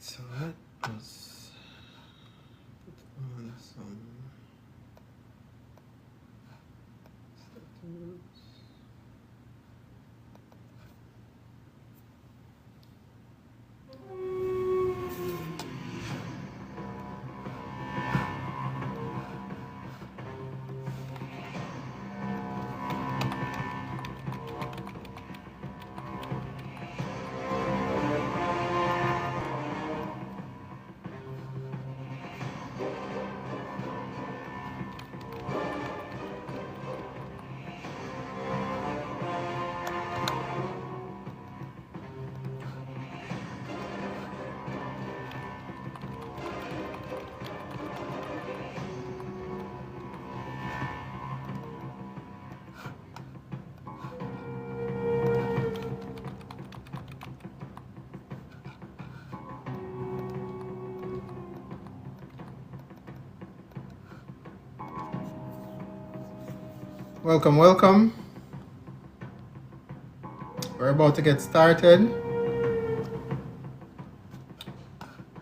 So let us put on some settings. Welcome, welcome. We're about to get started.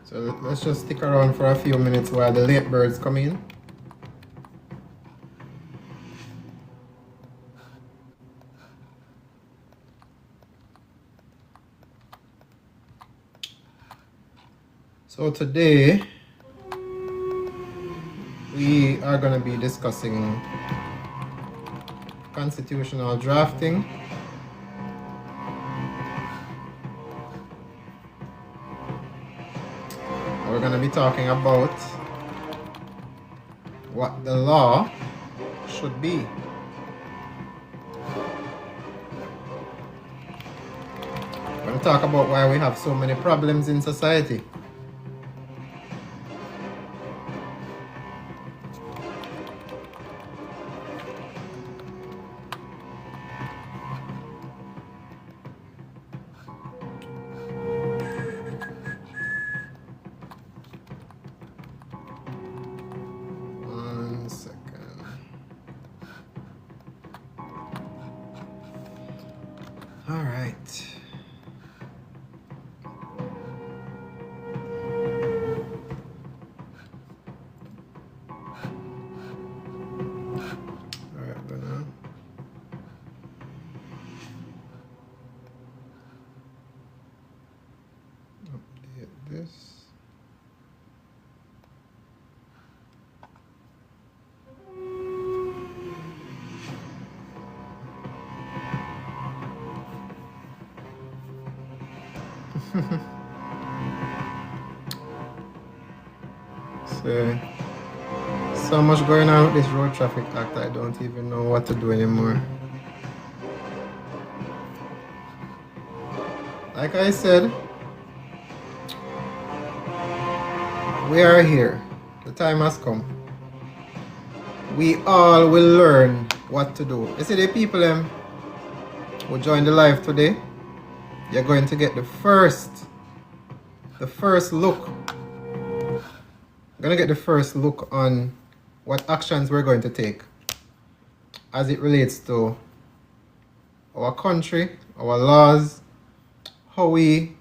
So let's just stick around for a few minutes while the late birds come in. So today we are going to be discussing constitutional drafting. We're going to be talking about what the law should be. We're going to talk about why we have so many problems in society. So much going on with this road traffic act, I don't even know what to do anymore. Like I said, we are here. The time has come. We all will learn what to do. You see the people who joined the live today, you're going to get the first look. You're going to get the first look on what actions we're going to take as it relates to our country, our laws, how we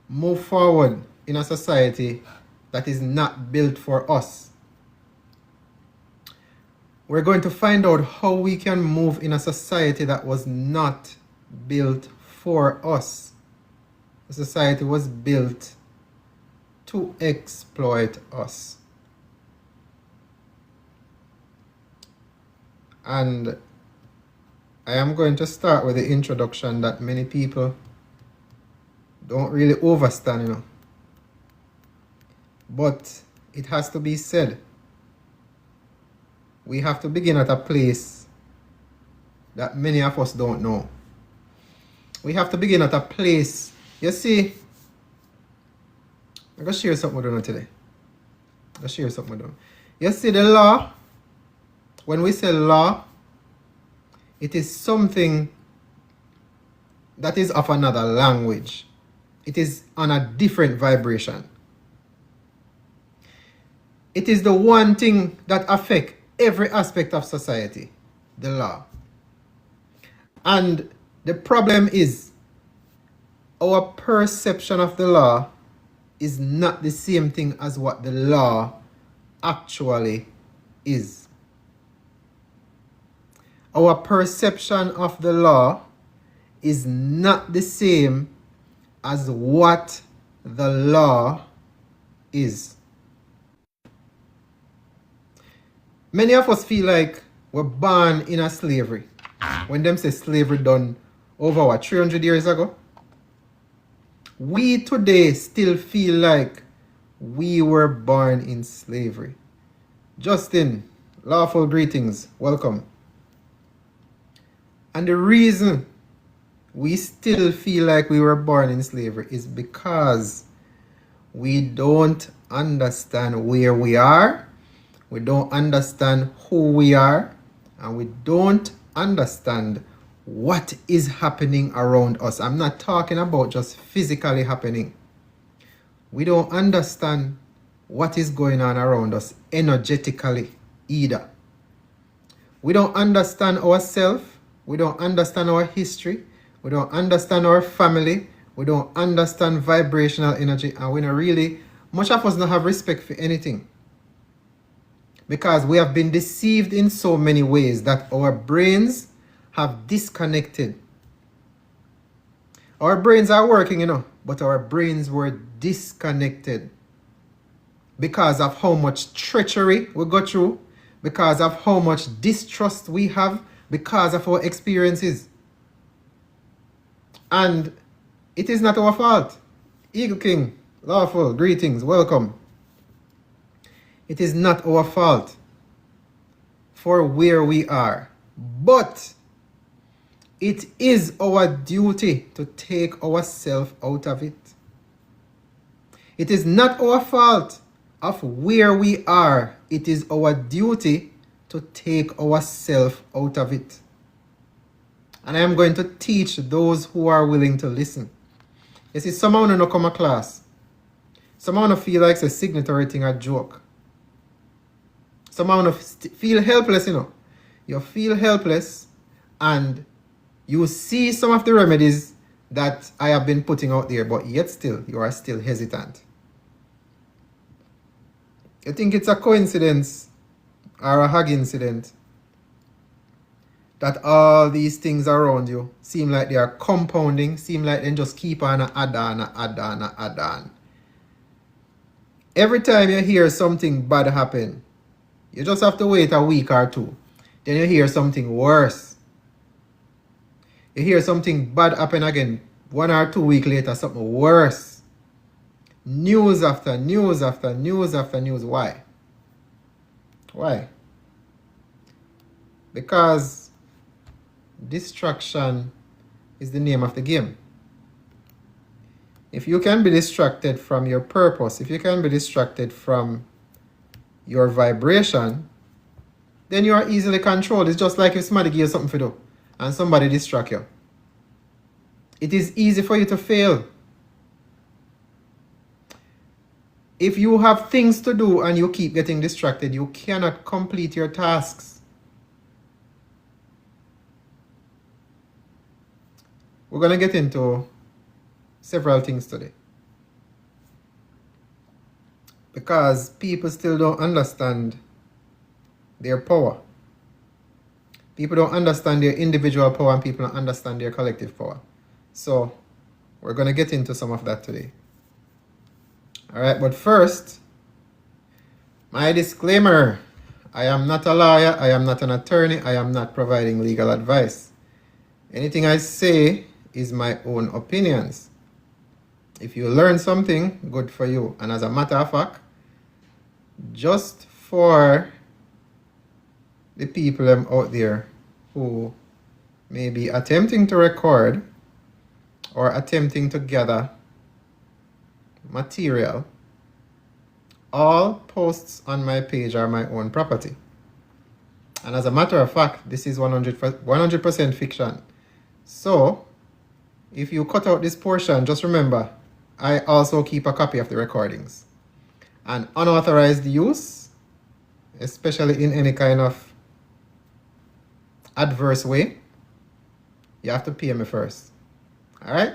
move forward in a society that is not built for us. We're going to find out how we can move in a society that was not built for us. The society was built to exploit us. And I am going to start with the introduction that many people don't really understand, But it has to be said. We have to begin at a place that many of us don't know. We have to begin at a place. You see, I'm going to share something with you today. You see the law, when we say law, it is something that is of another language. It is on a different vibration. It is the one thing that affects every aspect of society, the law. And the problem is our perception of the law is not the same thing as what the law actually is. Our perception of the law is not the same as what the law is. Many of us feel like we're born in a slavery. When them say slavery done over 300 years ago, we today still feel like we were born in slavery. Justin, lawful greetings, welcome. And the reason we still feel like we were born in slavery is because we don't understand where we are, we don't understand who we are, and we don't understand what is happening around us. I'm not talking about just physically happening. We don't understand what is going on around us energetically either. We don't understand ourselves. We don't understand our history. We don't understand our family. We don't understand vibrational energy. And we don't really, much of us don't have respect for anything. Because we have been deceived in so many ways that our brains have disconnected. Our brains are working, but our brains were disconnected because of how much treachery we go through, because of how much distrust we have, because of our experiences. And it is not our fault. Eagle King, lawful, greetings, welcome. It is not our fault for where we are, but it is our duty to take ourselves out of it. It is not our fault of where we are. It is our duty to take ourselves out of it. And I am going to teach those who are willing to listen. You see, some of them don't come to class. Some of them feel like it's a signatory thing, a joke. Some of them feel helpless, You feel helpless and you see some of the remedies that I have been putting out there, but yet still, you are still hesitant. You think it's a coincidence or a hug incident that all these things around you seem like they are compounding, seem like they just keep on and add on and add on and add on. Every time you hear something bad happen, you just have to wait a week or two. Then you hear something worse. You hear something bad happen again. 1 or 2 weeks later, something worse. News after news after news after news. Why? Why? Because distraction is the name of the game. If you can be distracted from your purpose, if you can be distracted from your vibration, then you are easily controlled. It's just like if somebody gives you something to do and somebody distract you. It is easy for you to fail. If you have things to do and you keep getting distracted, you cannot complete your tasks. We're going to get into several things today. Because people still don't understand their power. People don't understand their individual power and people don't understand their collective power. So, we're going to get into some of that today. Alright, but first, my disclaimer. I am not a lawyer, I am not an attorney, I am not providing legal advice. Anything I say is my own opinions. If you learn something, good for you. And as a matter of fact, just for the people out there who may be attempting to record or attempting to gather material, all posts on my page are my own property. And as a matter of fact, this is 100% fiction. So, if you cut out this portion, just remember, I also keep a copy of the recordings. And unauthorized use, especially in any kind of adverse way, you have to pay me first. Alright?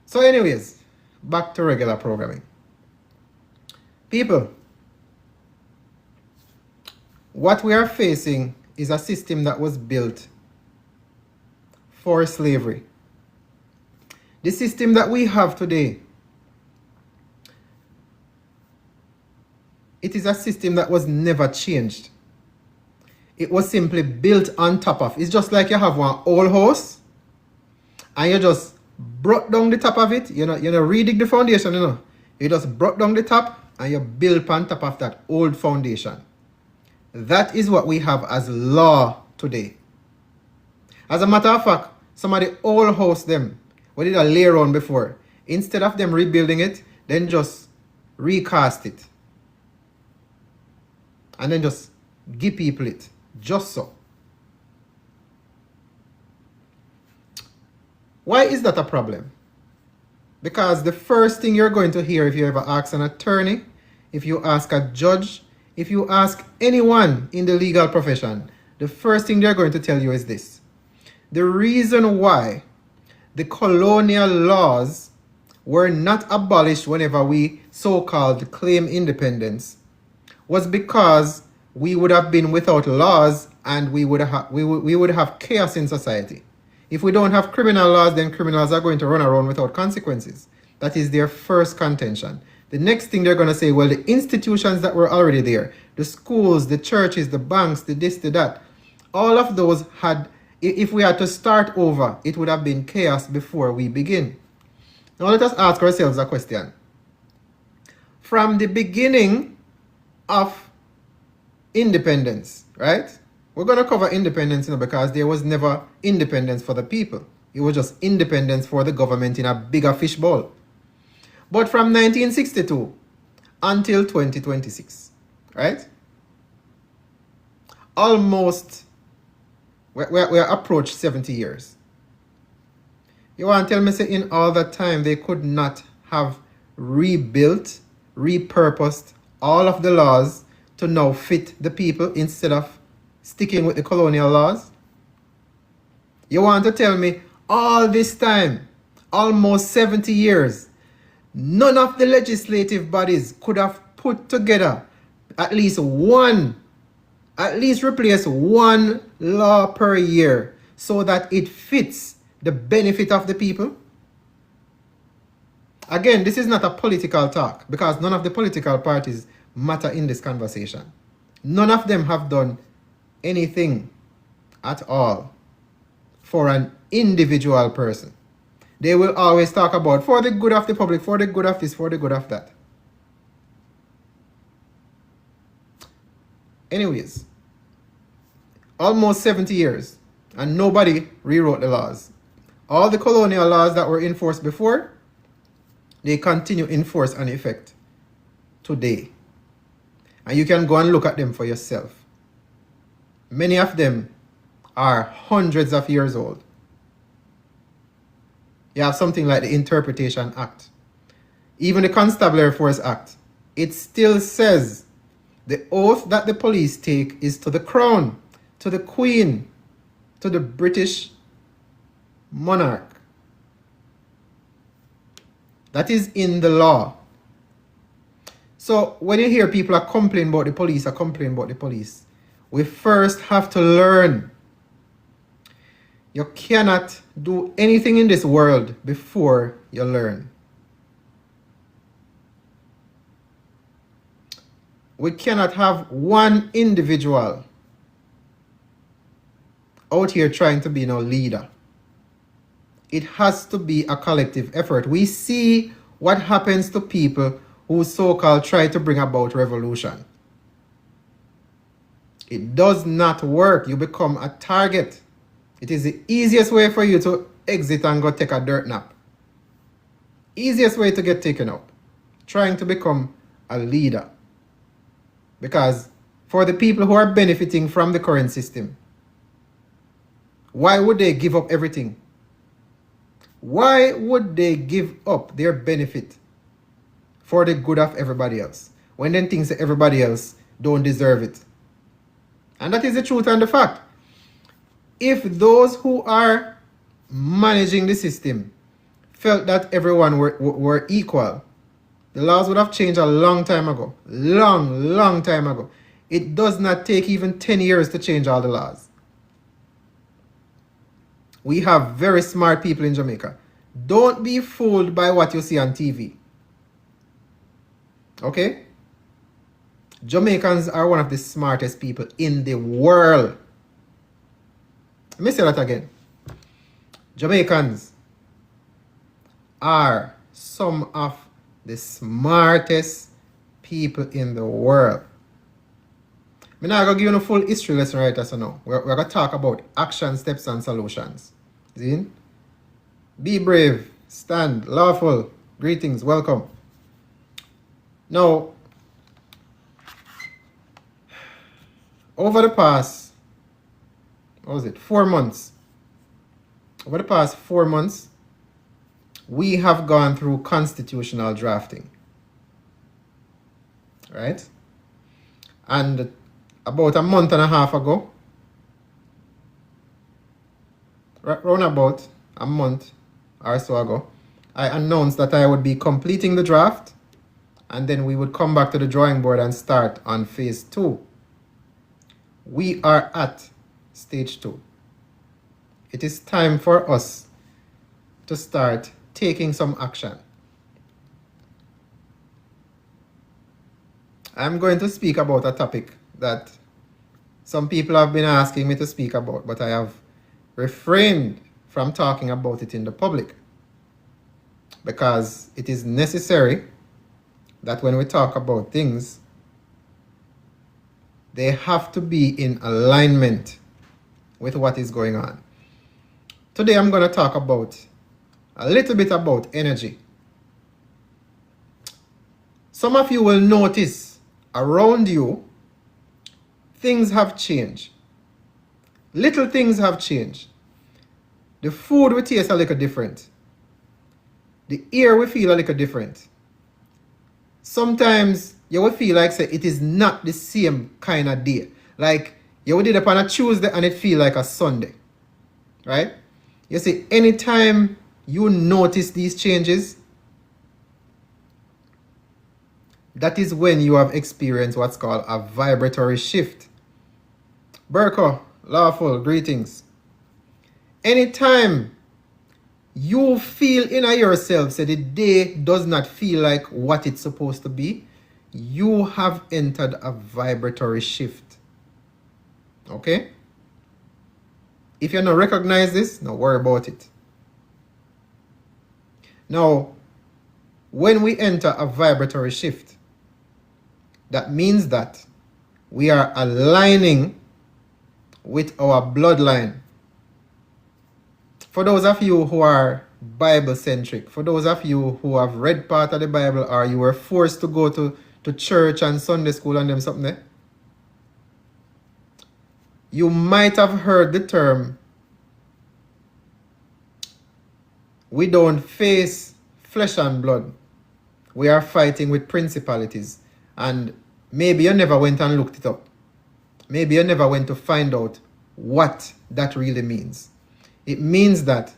So anyways, Back to regular programming. People, what we are facing is a system that was built for slavery. The system that we have today, it is a system that was never changed. It was simply built on top of. It's just like you have one old house and you just brought down the top of it. You know, redig the foundation, you know. You just brought down the top and you build on top of that old foundation. That is what we have as law today. As a matter of fact, some of the old house them, what did I lay around before? Instead of them rebuilding it, then just recast it. And then just give people it. Just so. Why is that a problem? Because the first thing you're going to hear if you ever ask an attorney, if you ask a judge, if you ask anyone in the legal profession, the first thing they're going to tell you is this. The reason why the colonial laws were not abolished whenever we so-called claim independence was because we would have been without laws and we would have chaos in society. If we don't have criminal laws, then criminals are going to run around without consequences. That is their first contention. The next thing they're going to say, well, the institutions that were already there, the schools, the churches, the banks, the this, the that, all of those had, if we had to start over, it would have been chaos before we begin. Now let us ask ourselves a question. From the beginning of independence, right? We're going to cover independence, you know, because there was never independence for the people. It was just independence for the government in a bigger fishbowl. But from 1962 until 2026, right? Almost, we're approached 70 years. You want to tell me, say, in all that time, they could not have rebuilt, repurposed all of the laws to now fit the people instead of sticking with the colonial laws? You want to tell me all this time, almost 70 years, none of the legislative bodies could have put together at least replace one law per year so that it fits the benefit of the people? Again, this is not a political talk because none of the political parties matter in this conversation. None of them have done anything at all for an individual person. They will always talk about for the good of the public, for the good of this, for the good of that. Anyways, almost 70 years and nobody rewrote the laws. All the colonial laws that were enforced before, they continue in force and effect today. And you can go and look at them for yourself. Many of them are hundreds of years old. You have something like the Interpretation Act. Even the Constabulary Force Act. It still says the oath that the police take is to the Crown, to the Queen, to the British monarch. That is in the law. So when you hear people are complaining about the police, we first have to learn. You cannot do anything in this world before you learn. We cannot have one individual out here trying to be no leader. It has to be a collective effort. We see what happens to people who so-called try to bring about revolution. It does not work. You become a target. It is the easiest way for you to exit and go take a dirt nap. Easiest way to get taken out. Trying to become a leader. Because for the people who are benefiting from the current system, why would they give up everything? Why would they give up their benefit for the good of everybody else when then thinks that everybody else don't deserve it? And that is the truth and the fact. If those who are managing the system felt that everyone were equal, the laws would have changed a long time ago. Long time ago. It does not take even 10 years to change all the laws. We have very smart people in Jamaica. Don't be fooled by what you see on TV. Okay? Jamaicans are one of the smartest people in the world. Let me say that again. Jamaicans are some of the smartest people in the world. I'm not going to give you a full history lesson right as now. We're going to talk about action, steps, and solutions. See? Be brave, stand, lawful. Greetings, welcome. Now, over the past, 4 months? Over the past 4 months, we have gone through constitutional drafting. Right? And about a month and a half ago, around about a month or so ago, I announced that I would be completing the draft, and then we would come back to the drawing board and start on phase 2. We are at stage 2. It is time for us to start taking some action. I'm going to speak about a topic that some people have been asking me to speak about, but I have refrained from talking about it in the public because it is necessary that when we talk about things, they have to be in alignment with what is going on. Today I'm going to talk about a little bit about energy. Some of you will notice around you things have changed. Little things have changed. The food we taste a little different. The air we feel a little different. Sometimes you will feel like say it is not the same kind of day. Like you did it on a Tuesday and it feel like a Sunday. Right? You see, anytime you notice these changes, that is when you have experienced what's called a vibratory shift. Berko, lawful, greetings. Anytime you feel in yourself say the day does not feel like what it's supposed to be, you have entered a vibratory shift. Okay? If you don't recognize this, don't worry about it. Now, when we enter a vibratory shift, that means that we are aligning with our bloodline. For those of you who are Bible-centric, for those of you who have read part of the Bible or you were forced to go to church and Sunday school and them something there, you might have heard the term, we don't face flesh and blood. We are fighting with principalities. And maybe you never went and looked it up. Maybe you never went to find out what that really means. It means that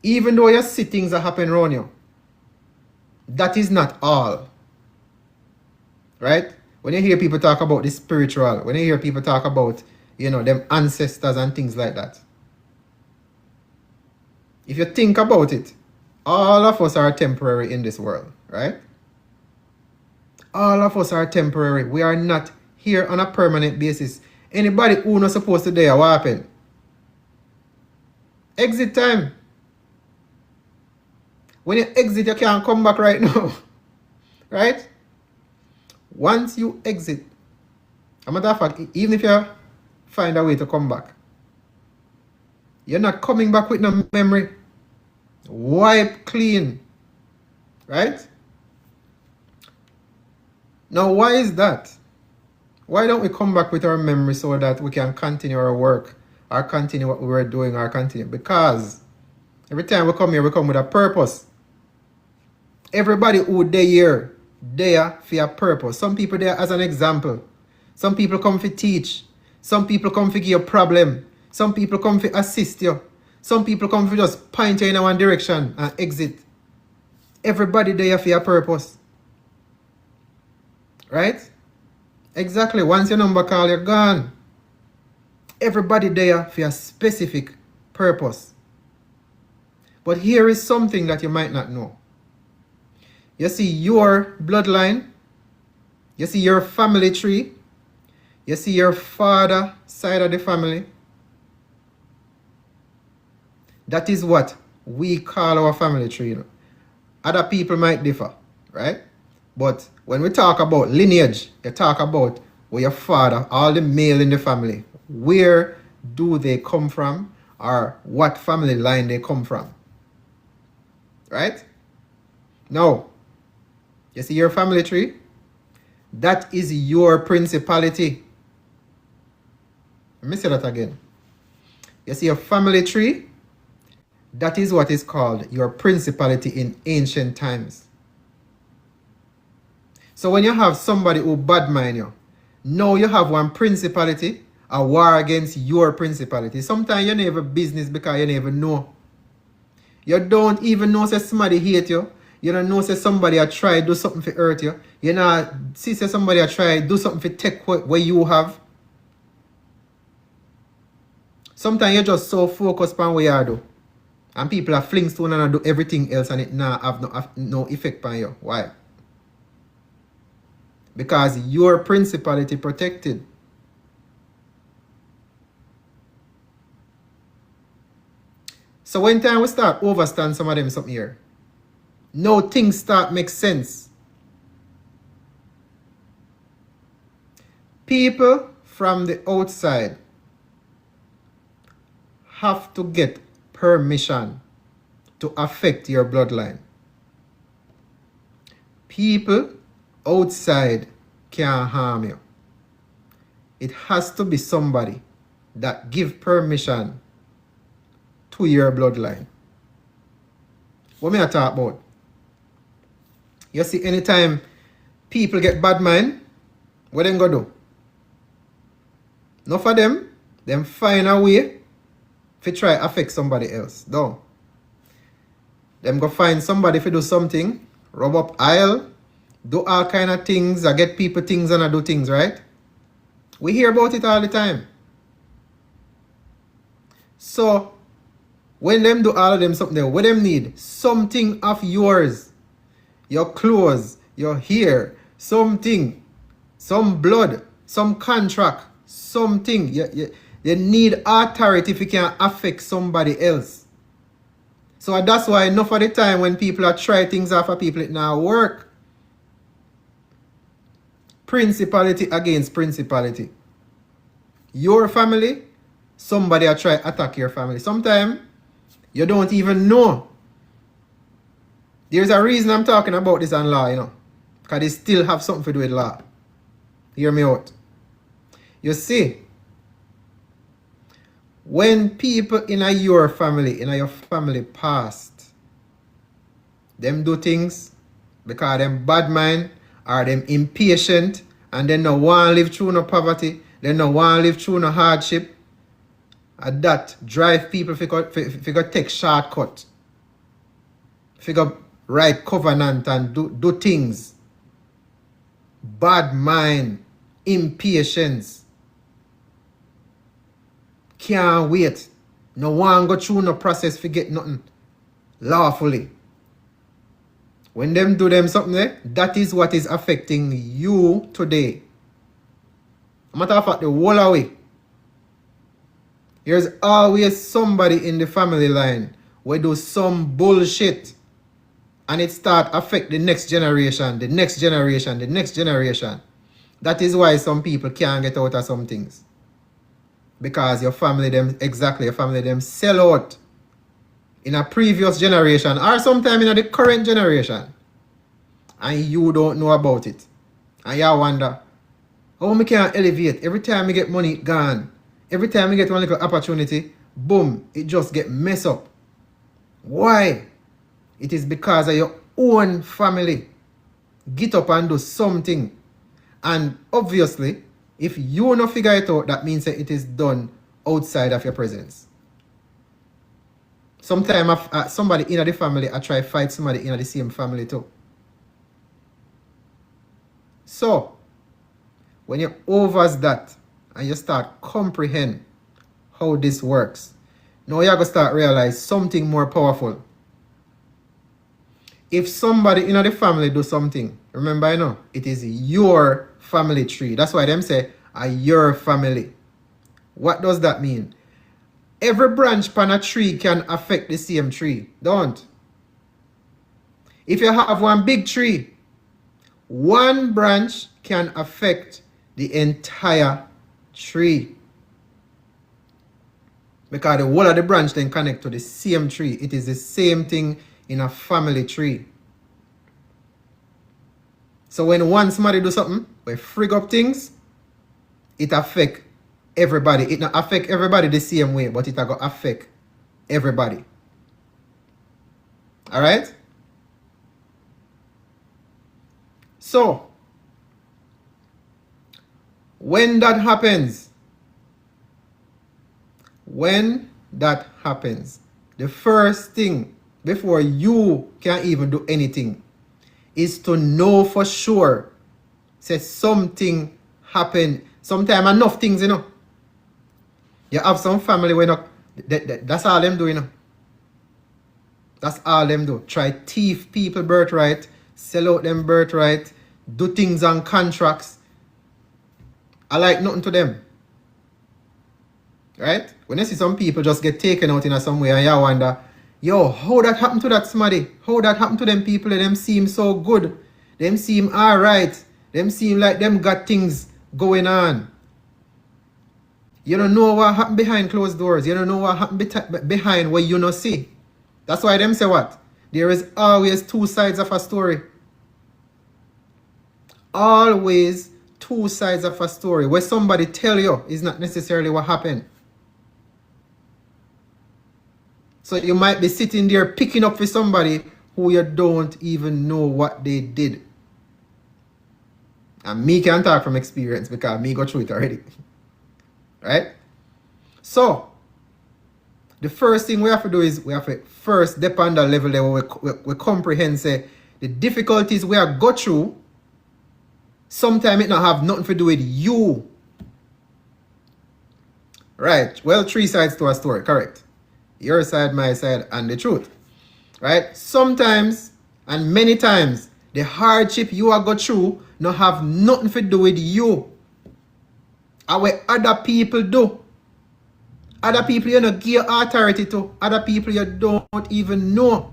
even though you see things that happen around you, that is not all. Right? When you hear people talk about the spiritual, when you hear people talk about, them ancestors and things like that. If you think about it, all of us are temporary in this world, right? All of us are temporary. We are not here on a permanent basis. Anybody who not supposed to there, what happened? Exit time. When you exit, you can't come back right now. Right? Once you exit, a matter of fact, even if you find a way to come back, you're not coming back with no memory. Wipe clean. Right? Now, why is that? Why don't we come back with our memory so that we can continue our work or continue what we were doing or continue? Because every time we come here, we come with a purpose. Everybody who there for a purpose. Some people there as an example. Some people come to teach. Some people come to give you a problem. Some people come to assist you. Some people come to just point you in one direction and exit. Everybody there for your purpose. Right? Exactly. Once your number call, you're gone. Everybody there for a specific purpose. But here is something that you might not know. You see your bloodline. You see your family tree. You see your father side of the family. That is what we call our family tree. You know. Other people might differ, right? But when we talk about lineage, you talk about where your father, all the male in the family, where do they come from, or what family line they come from. Right? Now, you see your family tree? That is your principality. Let me say that again. You see your family tree? That is what is called your principality in ancient times. So when you have somebody who bad mind you, now you have one principality, a war against your principality. Sometimes you never business because you never know. You don't even know say somebody hate you. You don't know say somebody a try do something to hurt you. You know see say somebody a try do something to take what you have. Sometimes you're just so focused on what you do. And people are fling stone and do everything else and it not have no effect on you. Why? Because your principality protected. So when time we start overstand some of them something here, now things start make sense. People from the outside have to get permission to affect your bloodline. People outside can't harm you. It has to be somebody that give permission to your bloodline. What me I talk about? You see, anytime people get bad mind, what them go do? Not for them find a way to try affect somebody else. No. Them go find somebody to do something, rub up aisle, do all kind of things, I get people things and I do things, right? We hear about it all the time. So, when them do all of them something, what them need? Something of yours. Your clothes, your hair, something, some blood, some contract, something. You need authority if you can affect somebody else. So that's why enough of the time when people are trying things out for people, it now work. Principality against principality. Your family, somebody will try attack your family. Sometimes you don't even know. There's a reason I'm talking about this on law, you know. Because they still have something to do with law. Hear me out. You see, when people in your family past, them do things because them bad mind or them impatient and they no want to live through no poverty, they no want to live through no hardship, and that drive people figure take shortcut, figure write covenant and do things. Bad mind, impatience, can't wait, no one go through no process to get nothing lawfully. When them do them something there, that is what is affecting you today. Matter of fact, the whole away. There's always somebody in the family line where do some bullshit and it start affect the next generation, the next generation, the next generation. That is why some people can't get out of some things. Because your family them sell out in a previous generation or sometime in the current generation. And you don't know about it. And you wonder, how me can elevate? Every time I get money, it gone. Every time I get one little opportunity, boom, it just get messed up. Why? It is because of your own family. Get up and do something. And obviously, if you don't figure it out, that means that it is done outside of your presence. Sometimes somebody in the family I try fight somebody in the same family too. So when you overs that and you start comprehend how this works, now you're going to start realize something more powerful. If somebody in the family do something, remember, it is your family tree. That's why them say, your family. What does that mean? Every branch on a tree can affect the same tree. Don't. If you have one big tree, one branch can affect the entire tree. Because the whole of the branch then connect to the same tree. It is the same thing in a family tree. So when one somebody do something, we frig up things, it affect everybody. It not affect everybody the same way, but it go affect everybody. Alright? So, when that happens, the first thing before you can even do anything is to know for sure say something happened. Sometimes enough things, You have some family where that's all them do, That's all them do. Try thief people birthright, sell out them birthright, do things on contracts. I like nothing to them. Right? When you see some people just get taken out in some way and you wonder, yo, how that happened to that somebody? How that happened to them people? Them seem so good. Them seem alright. Them seem like them got things going on. You don't know what happened behind closed doors. You don't know what happened behind what you don't see. That's why them say what? There is always two sides of a story. Always two sides of a story. Where somebody tell you is not necessarily what happened. So you might be sitting there picking up for somebody who you don't even know what they did. And me can talk from experience because me go through it already. Right? So, the first thing we have to do is we have to first dip on the level where we comprehend say the difficulties we have go through. Sometimes it not have nothing to do with you. Right? Well, three sides to a story, correct? Your side, my side, and the truth. Right? Sometimes and many times the hardship you are go through not have nothing to do with you. And what other people do. Other people you not give authority to. Other people you don't even know.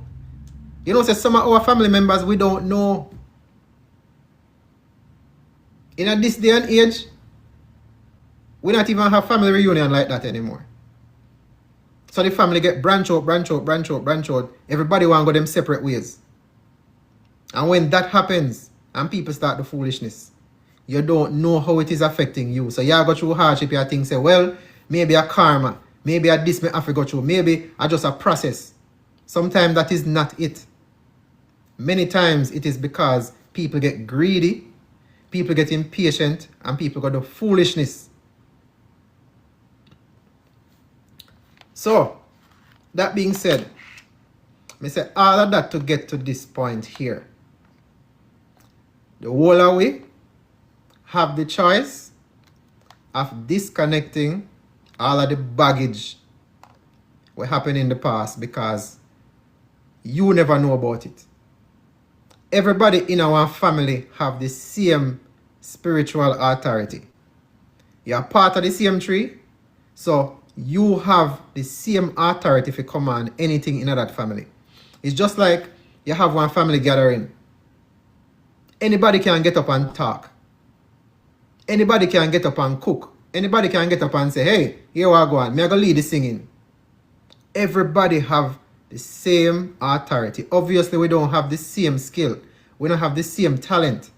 You know, say some of our family members we don't know. In this day and age, we not even have family reunion like that anymore. So the family get branch out. Everybody want to go them separate ways. And when that happens, and people start the foolishness, you don't know how it is affecting you. So you go through hardship, you think, say, well, maybe a karma, maybe a this may have to go through, maybe I just a process. Sometimes that is not it. Many times it is because people get greedy, people get impatient, and people got the foolishness. So, that being said, I say all of that to get to this point here. The whole of we have the choice of disconnecting all of the baggage what happened in the past because you never know about it. Everybody in our family have the same spiritual authority. You are part of the same tree, so you have the same authority to command anything in that family. It's just like you have one family gathering. Anybody can get up and talk. Anybody can get up and cook. Anybody can get up and say, hey, here I go on. Me I go lead the singing. Everybody have the same authority. Obviously, we don't have the same skill. We don't have the same talent.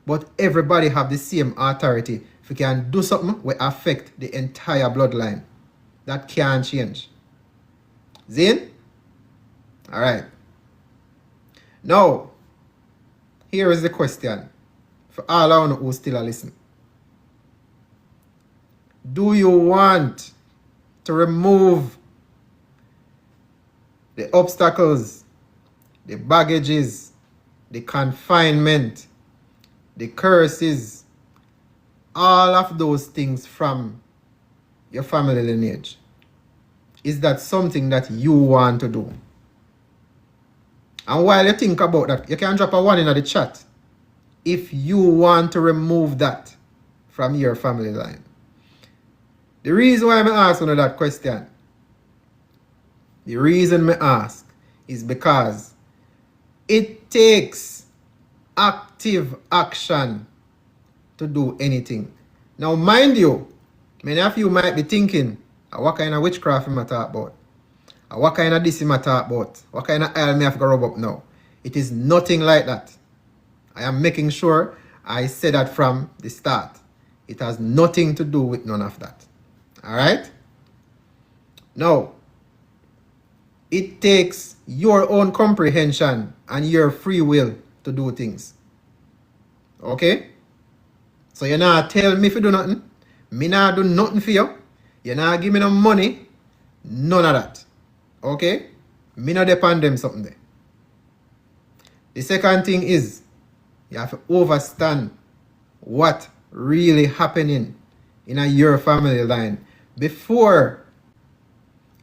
But everybody have the same authority. If we can do something, we affect the entire bloodline. That can't change. Zin? Alright. Now, here is the question. For all of you who still are listening. Do you want to remove the obstacles, the baggages, the confinement, the curses, all of those things from your family lineage. Is that something that you want to do? And while you think about that, you can drop a 1 in the chat if you want to remove that from your family line. The reason why I'm asking that question, the reason I ask is because it takes active action to do anything. Now, mind you, many of you might be thinking, what kind of witchcraft am I talk about? What kind of this am I talk about? What kind of oil me have to rub up now? It is nothing like that. I am making sure I say that from the start. It has nothing to do with none of that. Alright? Now, it takes your own comprehension and your free will to do things. Okay? So you not tell me if you do nothing. Me not do nothing for you. You not give me no money. None of that. Okay? Me not depend them something there. The second thing is, you have to understand what really happening in your family line before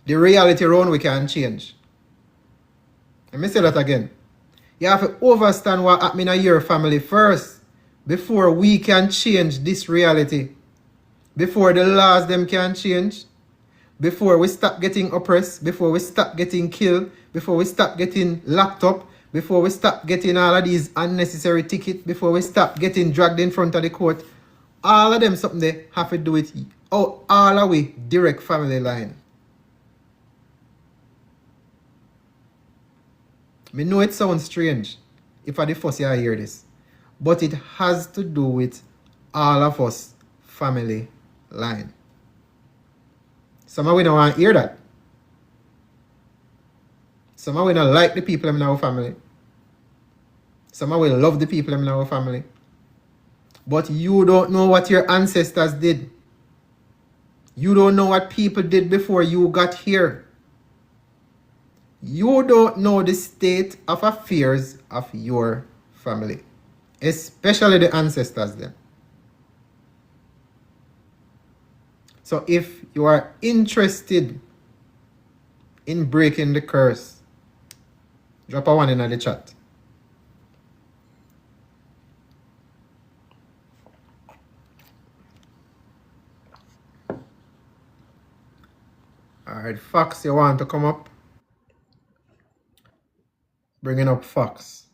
the reality around we can change. Let me say that again. You have to understand what happening in your family first before we can change this reality. Before the laws them can change. Before we stop getting oppressed. Before we stop getting killed. Before we stop getting locked up. Before we stop getting all of these unnecessary tickets. Before we stop getting dragged in front of the court. All of them something they have to do with all the way direct family line. I know it sounds strange if I the first year I hear this. But it has to do with all of us family line. Some of we don't want to hear that. Some of we don't like the people in our family. Some of we love the people in our family. But you don't know what your ancestors did. You don't know what people did before you got here. You don't know the state of affairs of your family. Especially the ancestors then. So if you are interested in breaking the curse, drop a 1 in the chat. Alright, Fox, you want to come up? Bringing up Fox.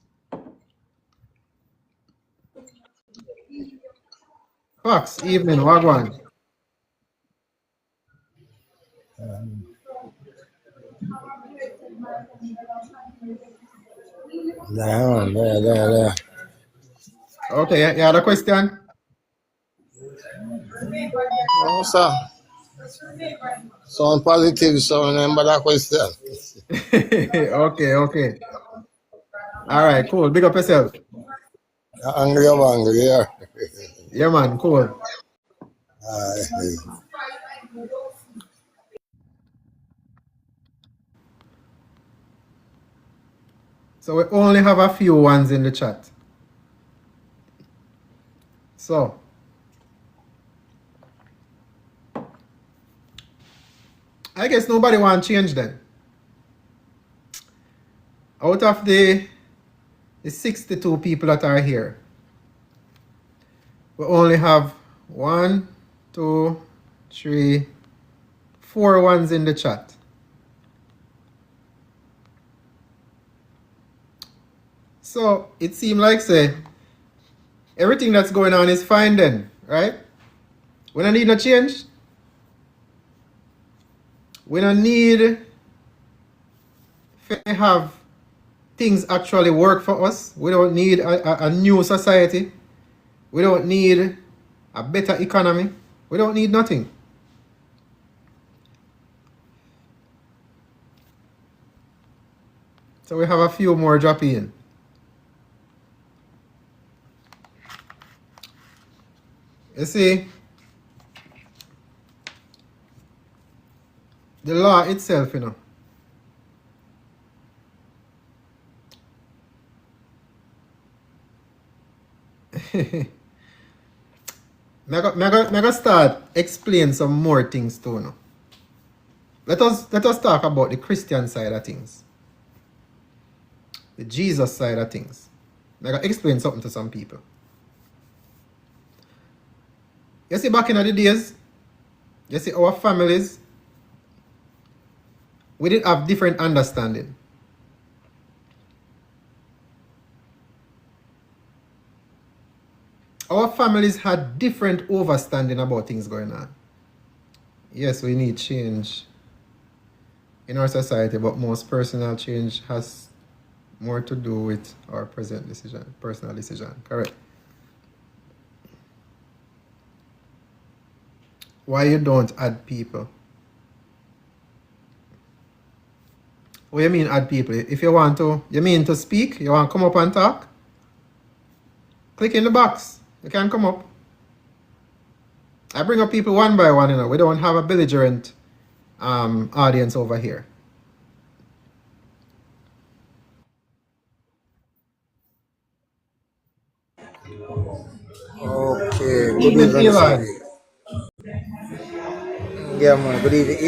Fox, evening, wagwan. There. Okay, you had a question? No, sir. Sound positive, so remember that question. Okay. Alright, cool. Big up yourself. Angry or angry, yeah. Yeah, man, cool. So we only have a few ones in the chat. So, I guess nobody want to change then. Out of the 62 people that are here, we only have 1, 2, 3, 4 ones in the chat. So it seems like say everything that's going on is fine then, right? We don't need no change. We don't need to have things actually work for us. We don't need a new society. We don't need a better economy. We don't need nothing. So we have a few more drop in. You see, the law itself, you know, Me go start explain some more things too now. Let us talk about the Christian side of things. The Jesus side of things. Me go explain something to some people. You see, back in the days, you see our families, we did have different understanding. Our families had different understanding about things going on. Yes, we need change in our society, but most personal change has more to do with our personal decision. Correct. Why you don't add people? What you mean add people? If you want to, you mean to speak? You want to come up and talk? Click in the box. You can come up. I bring up people one by one, you know. We don't have a belligerent audience over here. Okay, good Evening, evening, Eli. Sandy. Yeah, man, good evening.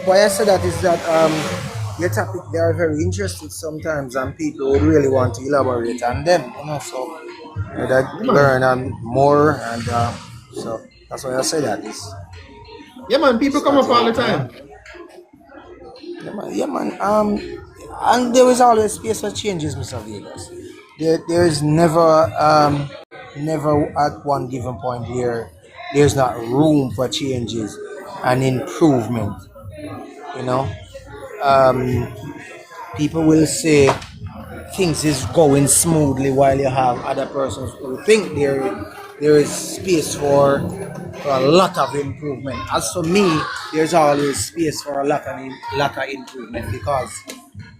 Why I say that is that your topic they are very interested sometimes, and people would really want to elaborate on them, so that Yeah, man. learn more, and so that's why I say that is Yeah, man. People come up all the starting, time. Yeah, man. And there is always space for changes, Mr. Vegas. There is never at one given point where there's not room for changes and improvement. You know, um, people will say things is going smoothly while you have other persons who think there is space for a lot of improvement. As for me, there's always space for a lot of improvement because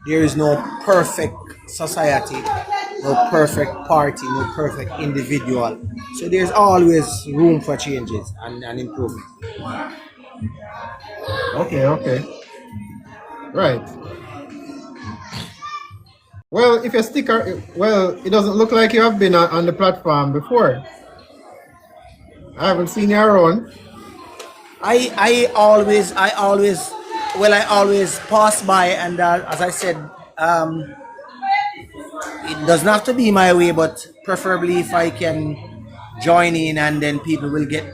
there is no perfect society, no perfect party, no perfect individual. So there's always room for changes and improvement. Okay, okay. Right. Well, if you stick, well, it doesn't look like you have been on the platform before. I haven't seen you around. I always pass by, and as I said, um, it doesn't have to be my way, but preferably if I can join in, and then people will get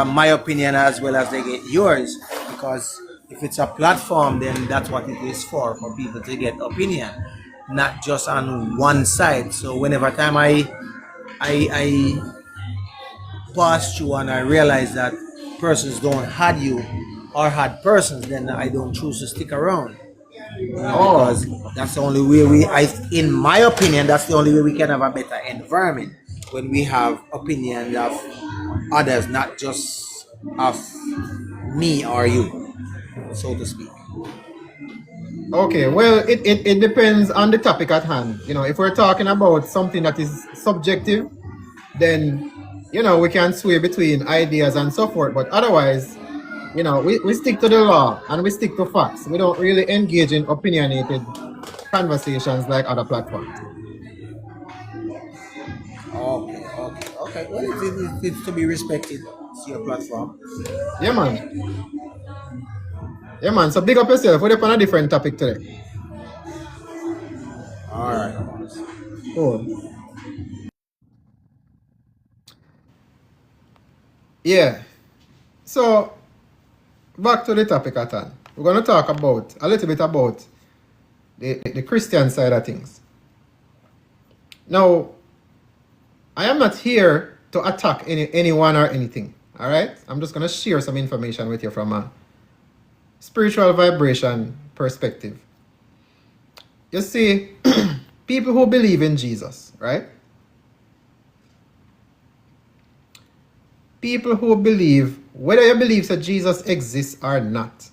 my opinion as well as they get yours. Because if it's a platform, then that's what it is for people to get opinion, not just on one side. So whenever time I pass through and I realize that persons don't had you or had persons, then I don't choose to stick around. Oh, Because that's the only way in my opinion, that's the only way we can have a better environment when we have opinions of others, not just of me or you, so to speak. okay. Well, it depends on the topic at hand. You know, if we're talking about something that is subjective, then, you know, we can sway between ideas and so forth. But otherwise, you know, we stick to the law and we stick to facts. We don't really engage in opinionated conversations like other platforms. Okay. Well, it's to be respected. It's your platform. Yeah, man. Yeah, man. So big up yourself. We're up on a different topic today. All right. Cool. Yeah. So back to the topic at hand. We're going to talk about a little bit about the Christian side of things. Now, I am not here to attack anyone or anything. All right? I'm just going to share some information with you from a spiritual vibration perspective. You see, people who believe in Jesus, right? People who believe, whether you believe that Jesus exists or not,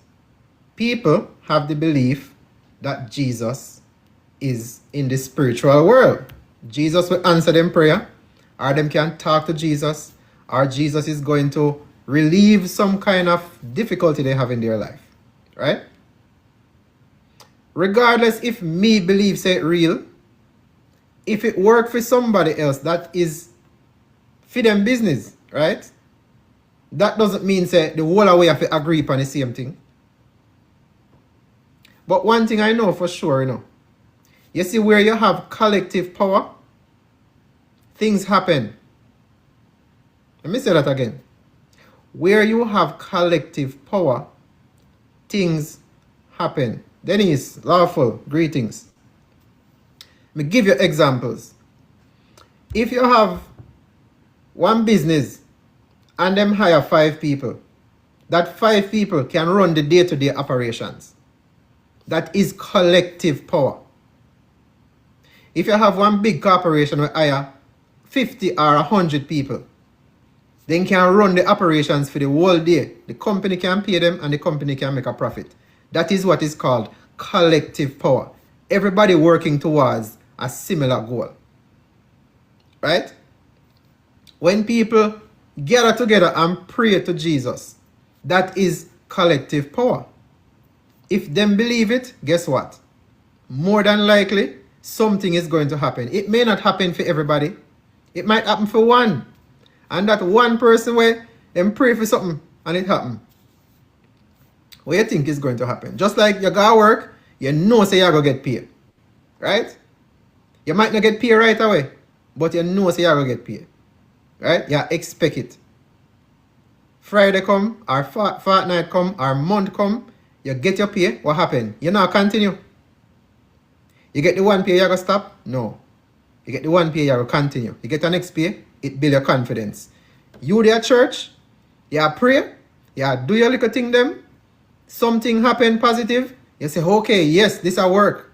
people have the belief that Jesus is in the spiritual world. Jesus will answer them prayer, or them can talk to Jesus, or Jesus is going to relieve some kind of difficulty they have in their life, right? Regardless if me believes it real, if it work for somebody else, that is for them business, right? That doesn't mean say the whole way have to agree upon the same thing. But one thing I know for sure, you see where you have collective power, things happen. Let me say that again. Where you have collective power, things happen. Denise, lawful, greetings. Let me give you examples. If you have one business and them hire 5 people, that 5 people can run the day-to-day operations. That is collective power. If you have one big corporation where hire 50 or 100 people, then can run the operations for the whole day. The company can pay them and the company can make a profit. That is what is called collective power. Everybody working towards a similar goal. Right? When people gather together and pray to Jesus, that is collective power. If them believe it, guess what? More than likely, something is going to happen. It may not happen for everybody. It might happen for one. And that one person where them pray for something and it happen. What you think is going to happen? Just like you go to work, you know say you're going to get paid. Right? You might not get paid right away, but you know say you're going to get paid. Right? You expect it. Friday come, or fortnight come, or month come, you get your pay, what happen? You now continue. You get the one pay, you going to stop? No. You get the one pay, you going to continue. You get the next pay, it build your confidence. You there church, you pray, you do your little thing them, something happen positive, you say, okay, yes, this will work.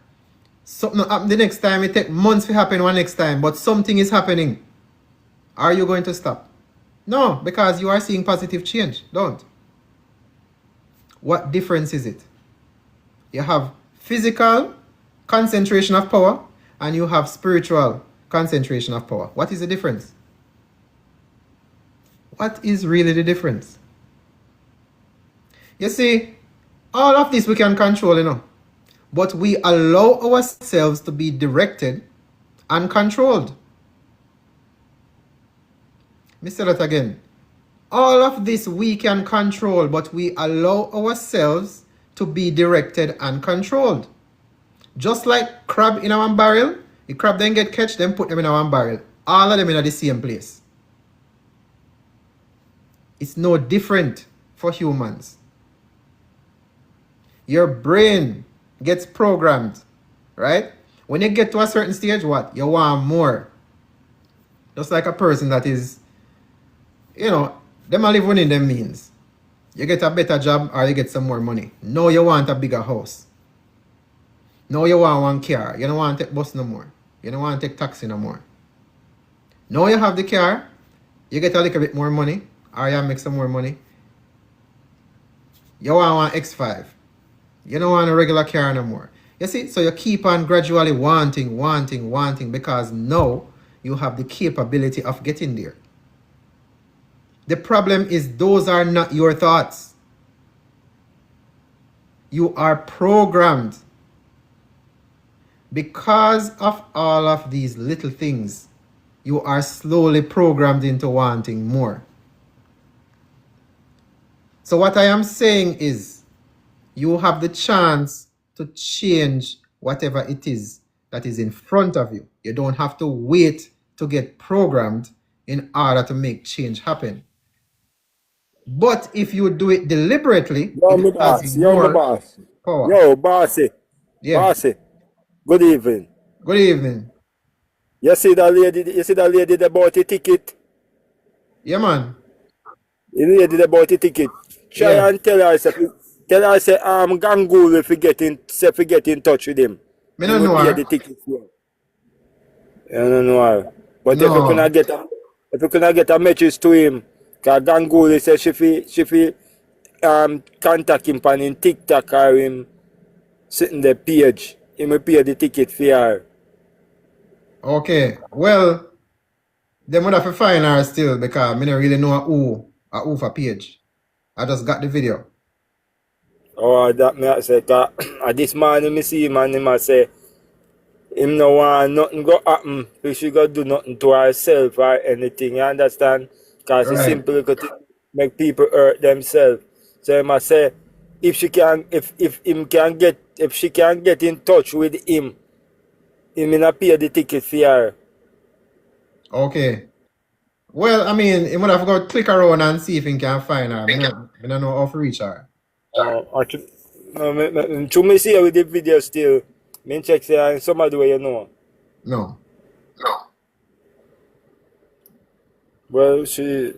Something happen the next time, it take months to happen one next time, but something is happening. Are you going to stop? No, because you are seeing positive change. Don't. What difference is it? You have physical concentration of power and you have spiritual concentration of power. What is the difference? What is really the difference? You see, all of this we can control, but we allow ourselves to be directed and controlled. Let me say that again. All of this we can control, but we allow ourselves to be directed and controlled. Just like crab in our barrel, the crab then get catch, then put them in our barrel. All of them in the same place. It's no different for humans. Your brain gets programmed, right? When you get to a certain stage, what? You want more. Just like a person that is, them are living in them means. You get a better job or you get some more money. No, you want a bigger house. No, you want one car. You don't want to take bus no more. You don't want to take taxi no more. Now you have the car, you get a little bit more money or you make some more money. You want one X5. You don't want a regular car no more. You see, so you keep on gradually wanting because now you have the capability of getting there. The problem is those are not your thoughts. You are programmed. Because of all of these little things, you are slowly programmed into wanting more. So what I am saying is, you have the chance to change whatever it is that is in front of you. You don't have to wait to get programmed in order to make change happen. But if you do it deliberately, Yo, it my has boss. Yo, my more boss. power. Yo, bossy. Yeah. Bossy. Good evening. Good evening. You see that lady that bought the ticket? Yeah, man. The lady that bought the ticket. Try Yeah. and tell her, say, Gangool if you get in touch with him. Me He don't will know pay her. the ticket for her. I don't know her. But if you No. cannot get a message to him, because Gangool says she fi contact him on him TikTok or him sitting the page. He will pay the ticket for her. Okay. Well, they would have to find her still because me don't really know who for page. I just got the video. Oh, that me I say, 'cause this morning me see him and him I say, him no want nothing go happen. She go do nothing to herself or anything. You understand? Cause it's Right. simply could make people hurt themselves. So I must say, if she can, if him can get, if she can get in touch with him, him in pay the ticket for her. Okay. Well, I mean, he would have got click around and see if he can find her. I don't know how to reach her. No, to me see her with the video still. Me check say her in somebody where you know. No. Well, she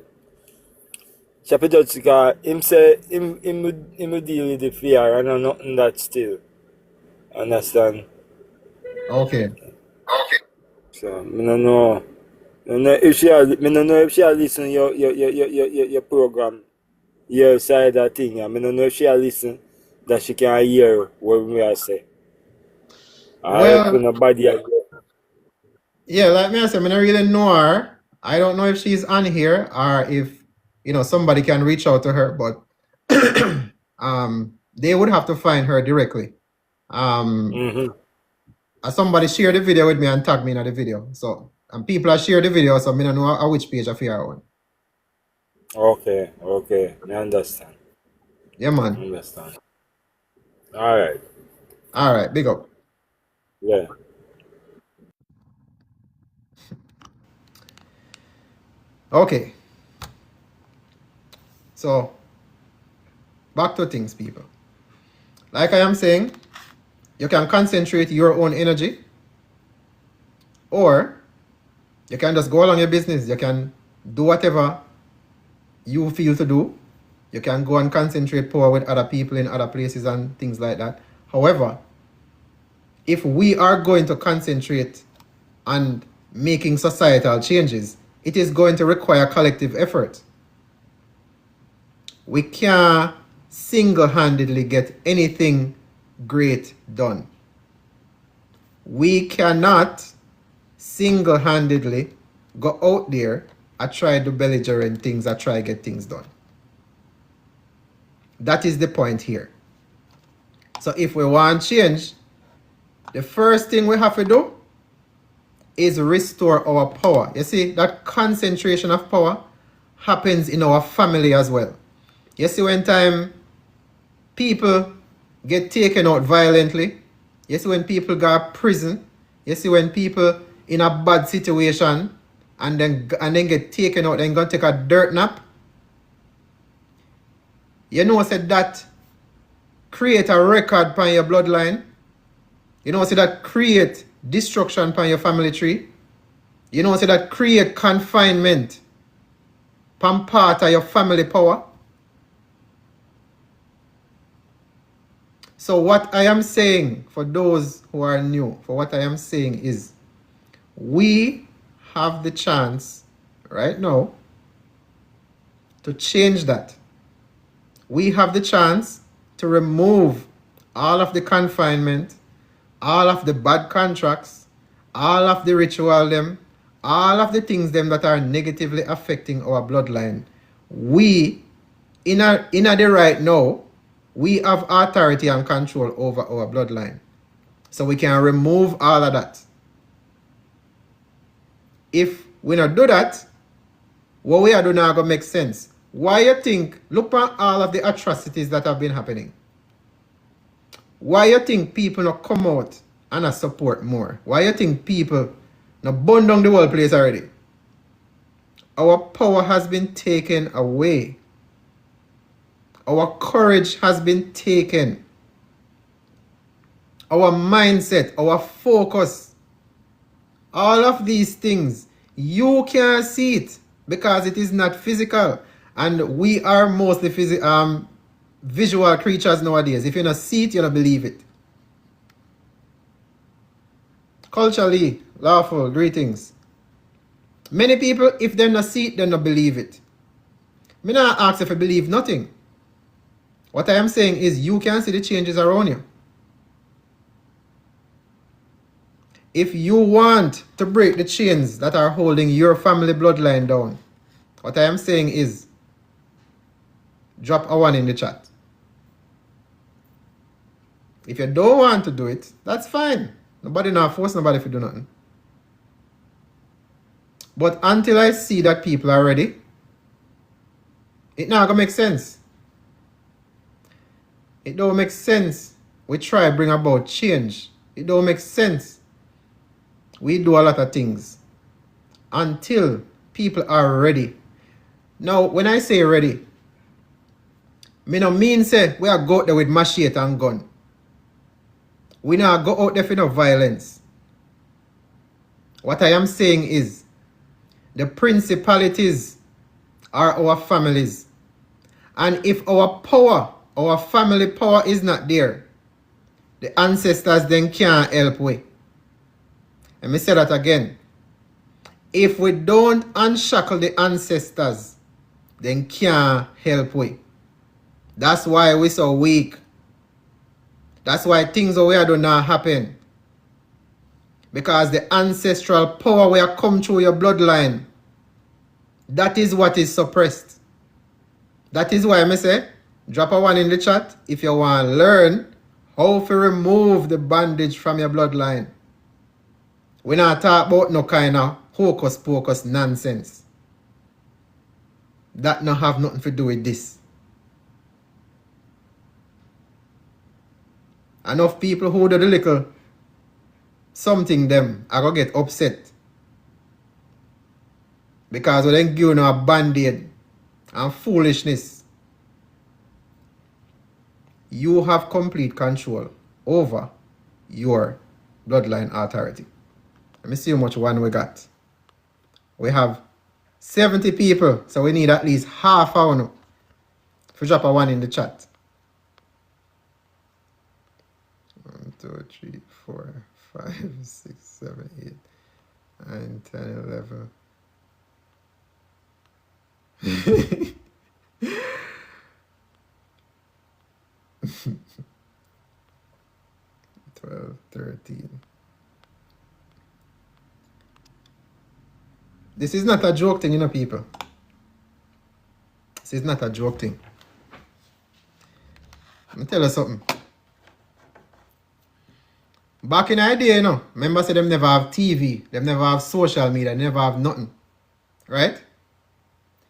have to judge because him say him will deal with the fear and nothing that still. Understand? Okay. So me no know. Me no know if she a listen your program, your side of thing. And me no know if she a listen that she can hear what we are say. I if Well, nobody a yeah, like me I said, I don't really know her. I don't know if she's on here or if somebody can reach out to her, but they would have to find her directly. Mm-hmm. Somebody shared the video with me and tagged me in the video. So and people are share the video, so I don't know which page of her on. Okay. I understand. Yeah, man. Understand. Alright. All right, big up. Yeah. Okay, so back to things, people. Like I am saying, you can concentrate your own energy, or you can just go along your business. You can do whatever you feel to do. You can go and concentrate power with other people in other places and things like that. However, if we are going to concentrate on making societal changes, it is going to require collective effort. We can't single-handedly get anything great done. We cannot single-handedly go out there and try to belligerent things and try to get things done. That is the point here. So if we want change, the first thing we have to do is restore our power. You see, that concentration of power happens in our family as well. You see, when time people get taken out violently, you see when people go to prison, you see when people in a bad situation and then get taken out and go take a dirt nap, you know say that create a record upon your bloodline. You know say that create destruction upon your family tree. You know say that create confinement upon part of your family power. So what I am saying, for those who are new, for what I am saying is, we have the chance right now to change that. We have the chance to remove all of the confinement, all of the bad contracts, all of the ritual them, all of the things them that are negatively affecting our bloodline. We, in the right now, we have authority and control over our bloodline. So we can remove all of that. If we not do that, what we are doing now going to make sense. Why you think, look at all of the atrocities that have been happening. Why you think people not come out and not support more? Why you think people not burn down the whole place already? Our power has been taken away. Our courage has been taken. Our mindset, our focus, all of these things, you can't see it because it is not physical. And we are mostly visual creatures nowadays. If you don't see it, you don't believe it. Culturally, lawful, greetings. Many people, if they not see it, they not believe it. Me not ask if you believe nothing. What I am saying is you can see the changes around you. If you want to break the chains that are holding your family bloodline down, what I am saying is drop a 1 in the chat. If you don't want to do it, that's fine. Nobody not force nobody to do nothing. But until I see that people are ready, it not gonna make sense. It don't make sense. We try bring about change. It don't make sense. We do a lot of things until people are ready. Now, when I say ready, me no mean say we are go out there with machete and gun. We not go out there for no violence. What I am saying is the principalities are our families. And if our power, our family power is not there, the ancestors then can't help we. Let me say that again. If we don't unshackle the ancestors, then can't help we. That's why we so weak. That's why things over here do not happen. Because the ancestral power will come through your bloodline. That is what is suppressed. That is why I say, drop a one in the chat if you want to learn how to remove the bandage from your bloodline. We not talk about no kind of hocus pocus nonsense. That not have nothing to do with this. Enough people who do the little something them are gonna get upset. Because we then give you a band-aid and foolishness. You have complete control over your bloodline authority. Let me see how much one we got. We have 70 people, so we need at least half hour now. If you drop a one in the chat. 1, 2, 3, 4, 5, 6, 7, 8, 9, 10, 11. 12, 13. This is not a joke thing, you know, people. This is not a joke thing. Let me tell you something. Back in the day, you know, remember say them never have TV, them never have social media, never have nothing. Right?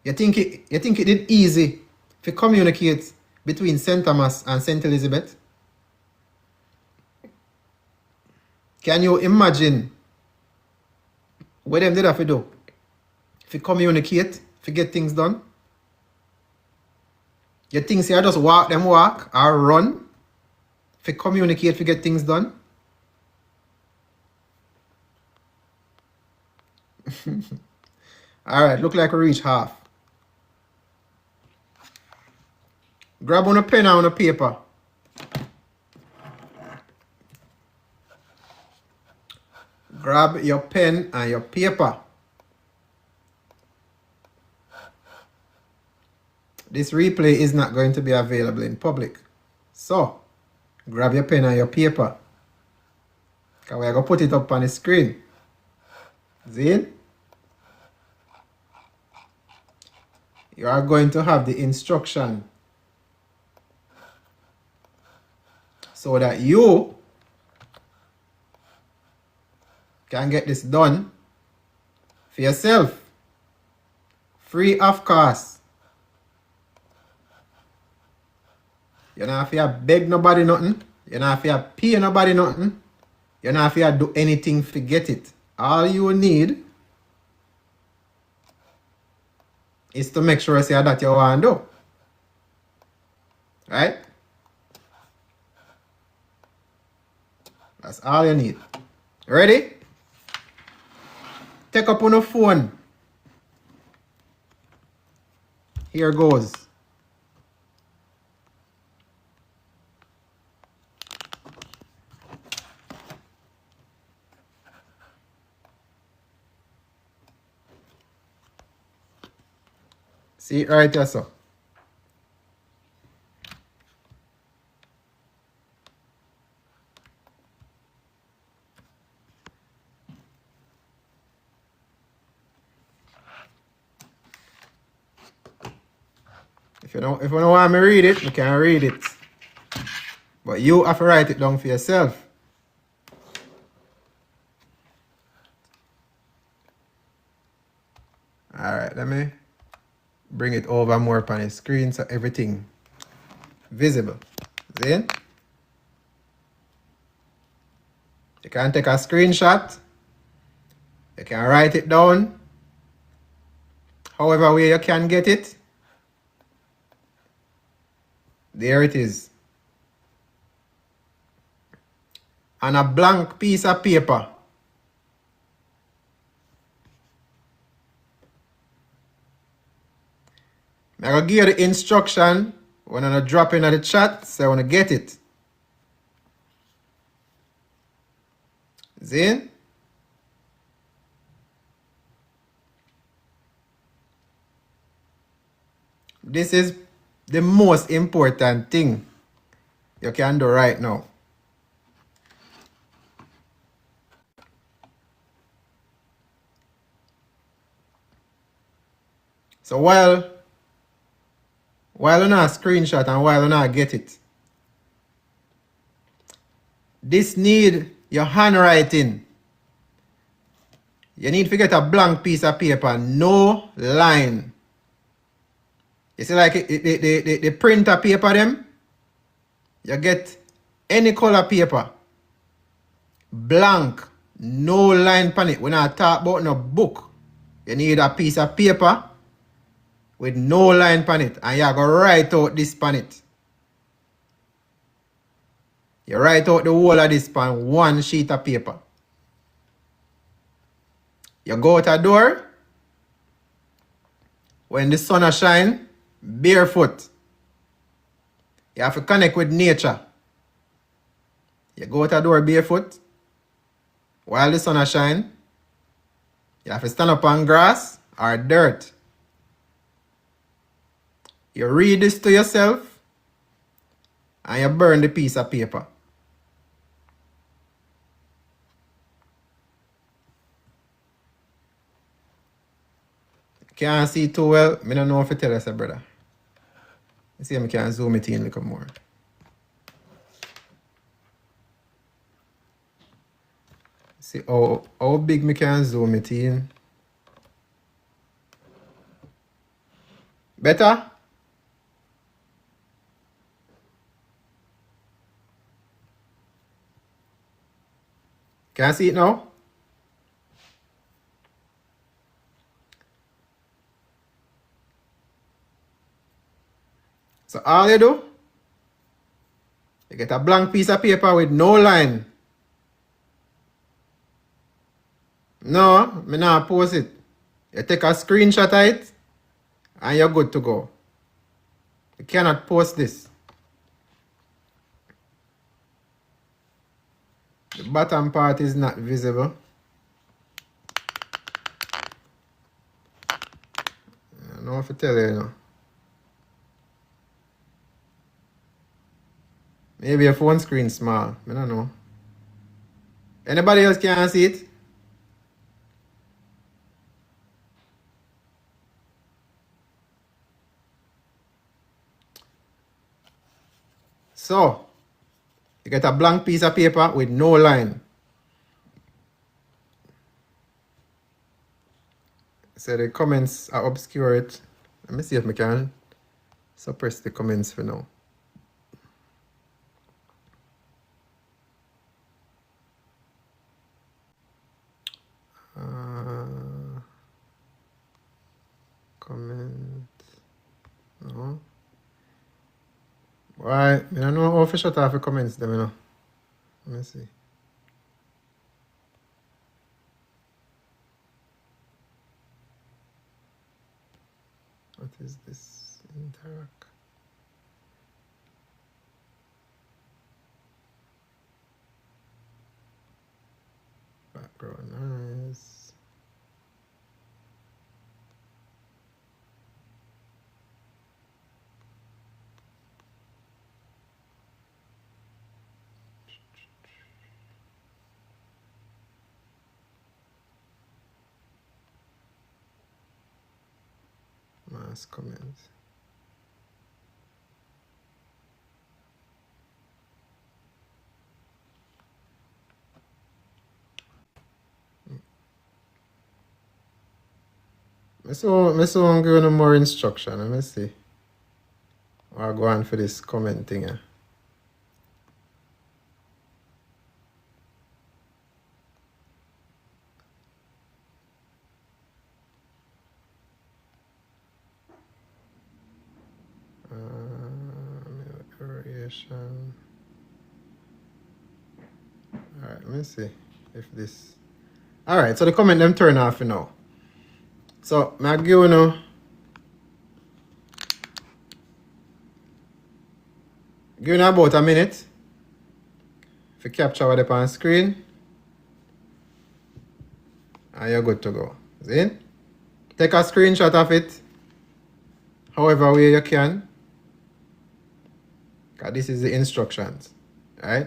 You think it did easy to communicate between St. Thomas and St. Elizabeth? Can you imagine what them did have to do? To communicate, to get things done? You think say I just walk or run? To communicate, to get things done? Alright, look like we reach half. Grab on a pen and on a paper. Grab your pen and your paper. This replay is not going to be available in public. So, grab your pen and your paper. Because we're going to put it up on the screen. See it? You are going to have the instruction so that you can get this done for yourself, free of cost. You don't have to beg nobody nothing. You don't have to pay nobody nothing. You don't have to do anything to get it. All you need is to make sure that you want to do. Right? That's all you need. Ready? Take up on the phone. Here goes. See it right there, so. If you don't want me to read it, you can read it. But you have to write it down for yourself. Alright, let me bring it over more upon the screen so everything visible. See? You can take a screenshot. You can write it down. However way you can get it. There it is. On a blank piece of paper. I'm going to give you the instruction when I drop in the chat, so I want to get it. See? This is the most important thing you can do right now. So while you not screenshot and while you not get it, this need your handwriting. You need to get a blank piece of paper, no line. You see like the printer paper them? You get any color paper, blank, no line on it. When I talk about no book, you need a piece of paper with no line on it, and you go write out this on it. You write out the whole of this on one sheet of paper. You go out a door, when the sun shine, barefoot. You have to connect with nature. You go out a door barefoot, while the sun shine. You have to stand up on grass or dirt. You read this to yourself, and you burn the piece of paper. Can't see too well. I don't know if I tell us, brother. You see, I can zoom it in a little more. See how big I can zoom it in. Better? Can I see it now? So all you do, you get a blank piece of paper with no line. No, me not post it. You take a screenshot of it, and you're good to go. You cannot post this. The bottom part is not visible. I don't know if I tell you now. Maybe your phone screen small. I don't know. Anybody else can see it? So, you get a blank piece of paper with no line. So the comments are obscured. Let me see if I can suppress the comments for now. Comment. No. Why? I don't know how to shut off the comments them, you know. Let me see. What is this? Interact. Background noise. Mass comment. I me so I'm giving them more instruction. Let me see. I'll go on for this comment thing. Variation. Alright, let me see if this. Alright, so the comment them turn off now. So I give you now. Give you about a minute. If you capture what up on screen. And you're good to go. See? Take a screenshot of it. However way you can. Because this is the instructions. Right?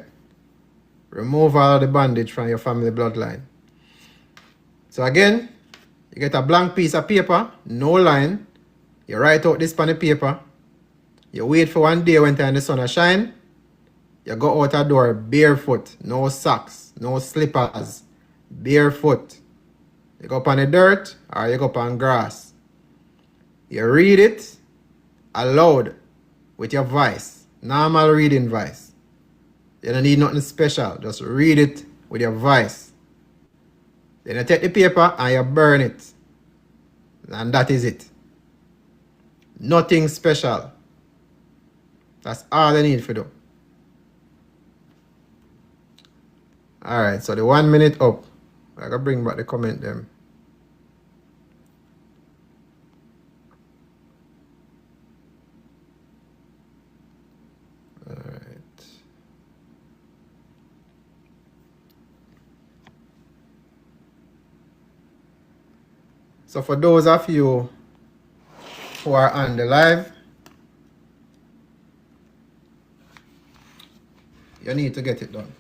Remove all the bandage from your family bloodline. So again, you get a blank piece of paper, no line. You write out this on the paper. You wait for one day when the sun shine. You go out a door barefoot, no socks, no slippers, barefoot. You go up on the dirt or you go up on grass. You read it aloud with your voice, normal reading voice. You don't need nothing special, just read it with your voice. Then you take the paper and you burn it. And that is it. Nothing special. That's all you need to do. Alright, so the 1 minute up. I gotta bring back the comment them. Alright. So for those of you who are on the live, you need to get it done.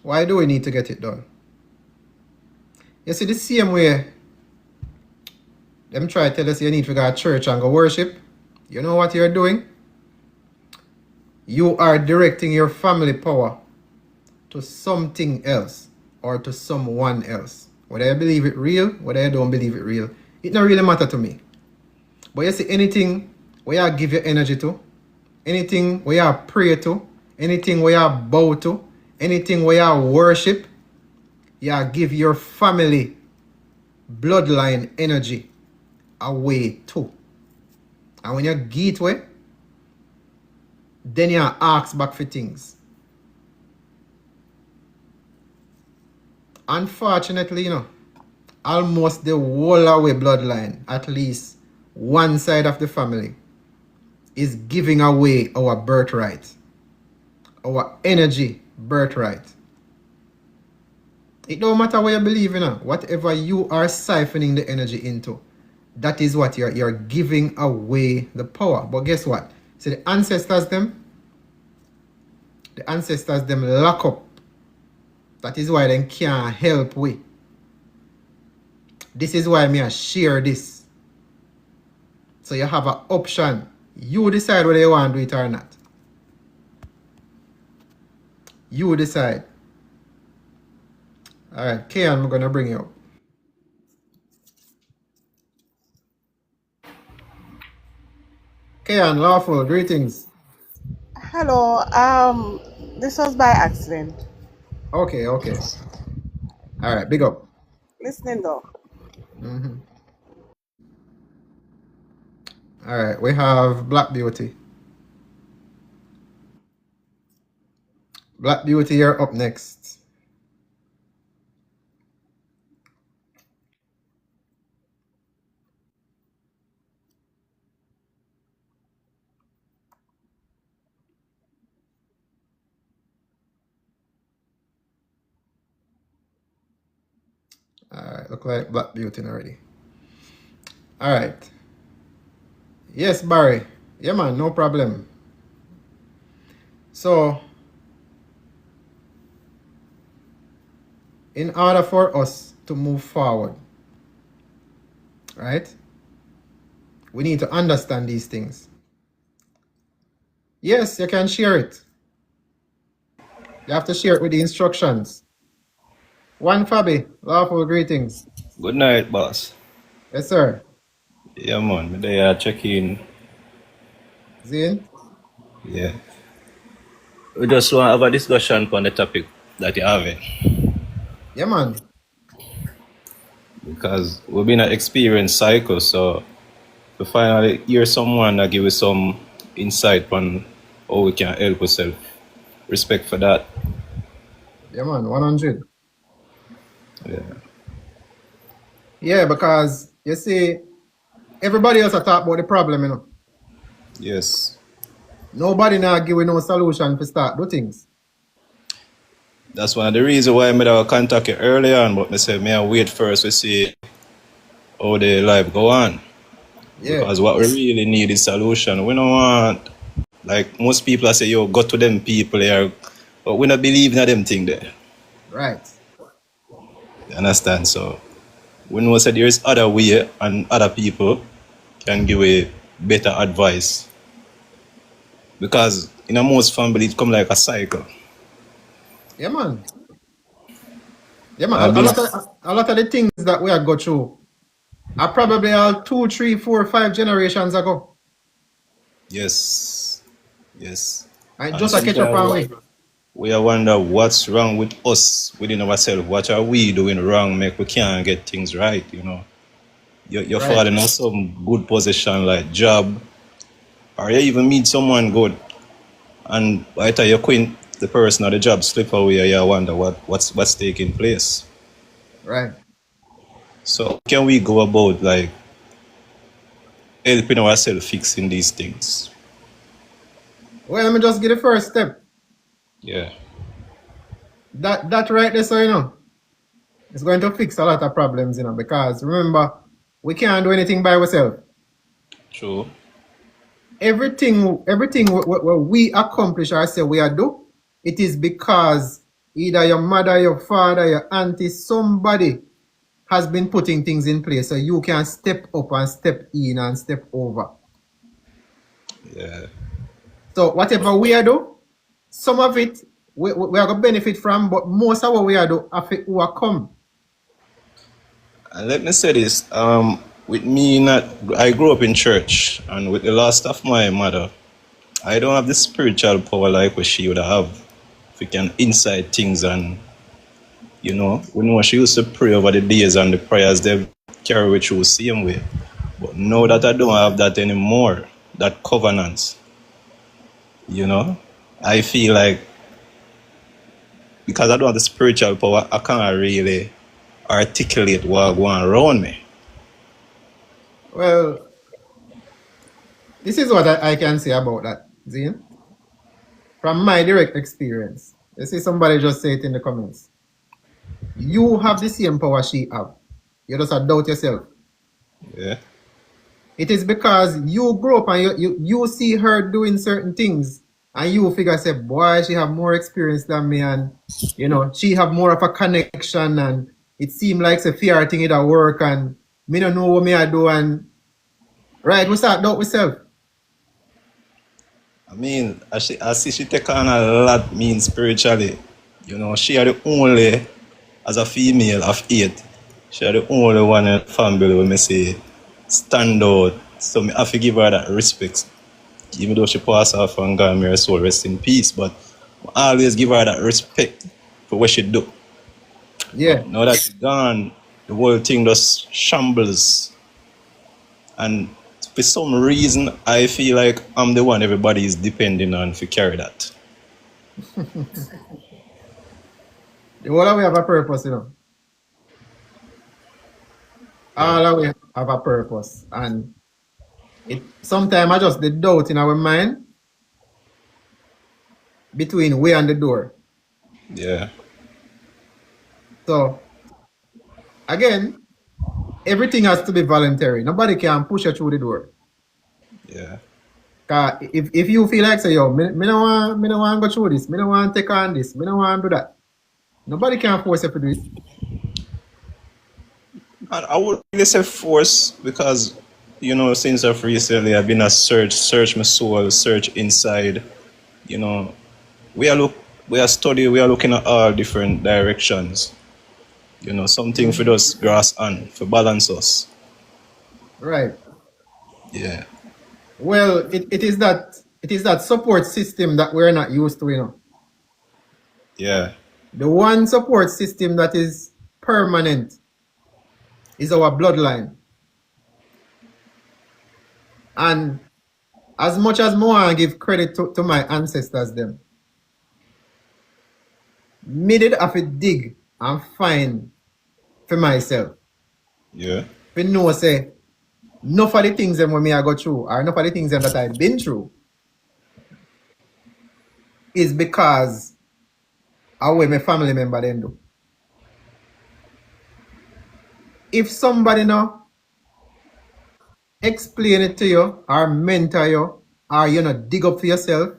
Why do we need to get it done? You see, the same way them try to tell us you need to go to church and go worship. You know what you're doing? You are directing your family power to something else or to someone else. Whether you believe it real, whether you don't believe it real, it don't really matter to me. But you see, anything where you give your energy to, anything where you pray to, anything where you bow to, anything where you worship, you give your family bloodline energy away too. And when you give it away, then you ask back for things. Unfortunately, almost the whole away bloodline, at least one side of the family, is giving away our birthright, our energy birthright. It don't matter what you believe in, whatever you are siphoning the energy into, that is what you're giving away the power. But guess what? See, the ancestors them lock up. That is why they can't help we. This is why I share this. So you have an option. You decide whether you want to do it or not. You decide. Alright, Kayan, I'm going to bring you up. Kayan, lawful, greetings. Hello, this was by accident. Okay. Alright, big up. Listening though. Alright, we have Black Beauty. Black Beauty, you're up next. Alright, look like Black Beauty already. Alright. Yes, Barry. Yeah, man, no problem. So, in order for us to move forward, right, we need to understand these things. Yes, you can share it. You have to share it with the instructions. One Fabi, lawful greetings. Good night, boss. Yes, sir. Yeah, man. They are checking. Zane? Yeah. We just want to have a discussion on the topic that you're having. Yeah, man. Because we've been an experience cycle, so to finally hear someone that give us some insight on how we can help ourselves. Respect for that. Yeah, man. 100. Yeah. Yeah, because you see, everybody else are talk about the problem, you know. Yes. Nobody now give you no solution to start do things. That's one of the reasons why I made our contact you early on, but I said, may I wait first to see how the life go on. Yeah, Because what we really need is solution. We don't want, like most people I say, yo, go to them people here, but we not believe in them thing there. right. You understand? So we know that there is other way and other people can give a better advice. Because in a most family it come like a cycle. Yeah, man. Yeah, man. I've been A lot of the things that we have go through are probably all 2, 3, 4, 5 generations ago. yes. Yes. And And just a catch up on sometimes we. we wonder what's wrong with us within ourselves. What are we doing wrong? Make we can't get things right, you know. You're Right, falling on some good position like job, or you even meet someone good, and by the time you quit the person or the job slip away, you wonder what's taking place. right. So can we go about like helping ourselves fixing these things? Well, let me just give the first step. Yeah, That right there, so you know, it's going to fix a lot of problems, you know, because remember, we can't do anything by ourselves. true. Everything what we accomplish or say we are do, it is because either your mother, your father, your auntie, somebody has been putting things in place so you can step up and step in and step over. Yeah, So whatever we are do, some of it we are gonna benefit from, but most of what we are do affect who are come. and let me say this. With me, not I grew up in church, and with the loss of my mother, I don't have the spiritual power like what she would have. If we can inside things and we know she used to pray over the days and the prayers they carry with through the same way. But now that I don't have that anymore, that covenant, I feel like because I don't have the spiritual power, I can't really articulate what going around me. Well, this is what I can say about that, Zane. From my direct experience. You see somebody just say it in the comments. You have the same power she have. You just doubt yourself. Yeah. It is because you grow up and you see her doing certain things and you figure say, boy, she have more experience than me and you know, she have more of a connection and it seem like it's a fair thing it a work and me don't know what me I do and right, we start doubt myself. I mean, I see she take on a lot mean spiritually. She are the only, as a female of 8, she are the only one in the family when me say stand out. So me have to give her that respect. Even though she passed off and gone, may her soul rest in peace. But I always give her that respect for what she do. Yeah. But now that she's gone, the whole thing just shambles. And for some reason, I feel like I'm the one everybody is depending on to carry that. The whole of we have a purpose, you know. Yeah, All of we have a purpose. And it sometimes I just the doubt in our mind between we and the door. yeah, So again, everything has to be voluntary. Nobody can push you through the door. yeah. Cause if you feel like say yo, me no want go through this, me no want take on this, me no want do that. Nobody can force you to do it. And I would really say force because, since of recently I've been a search my soul, search inside. You know, we are study, we are looking at all different directions. Something for us grass on, for balance us. Right. Yeah. Well, it is that support system that we're not used to, you know. Yeah. The one support system that is permanent is our bloodline. And as much as more I give credit to my ancestors them, me did have to dig and find for myself. Yeah. We know say enough of the things them when me I go through, or enough of the things them that I've been through, is because of what my family member them do. If somebody now explain it to you or mentor you or dig up for yourself,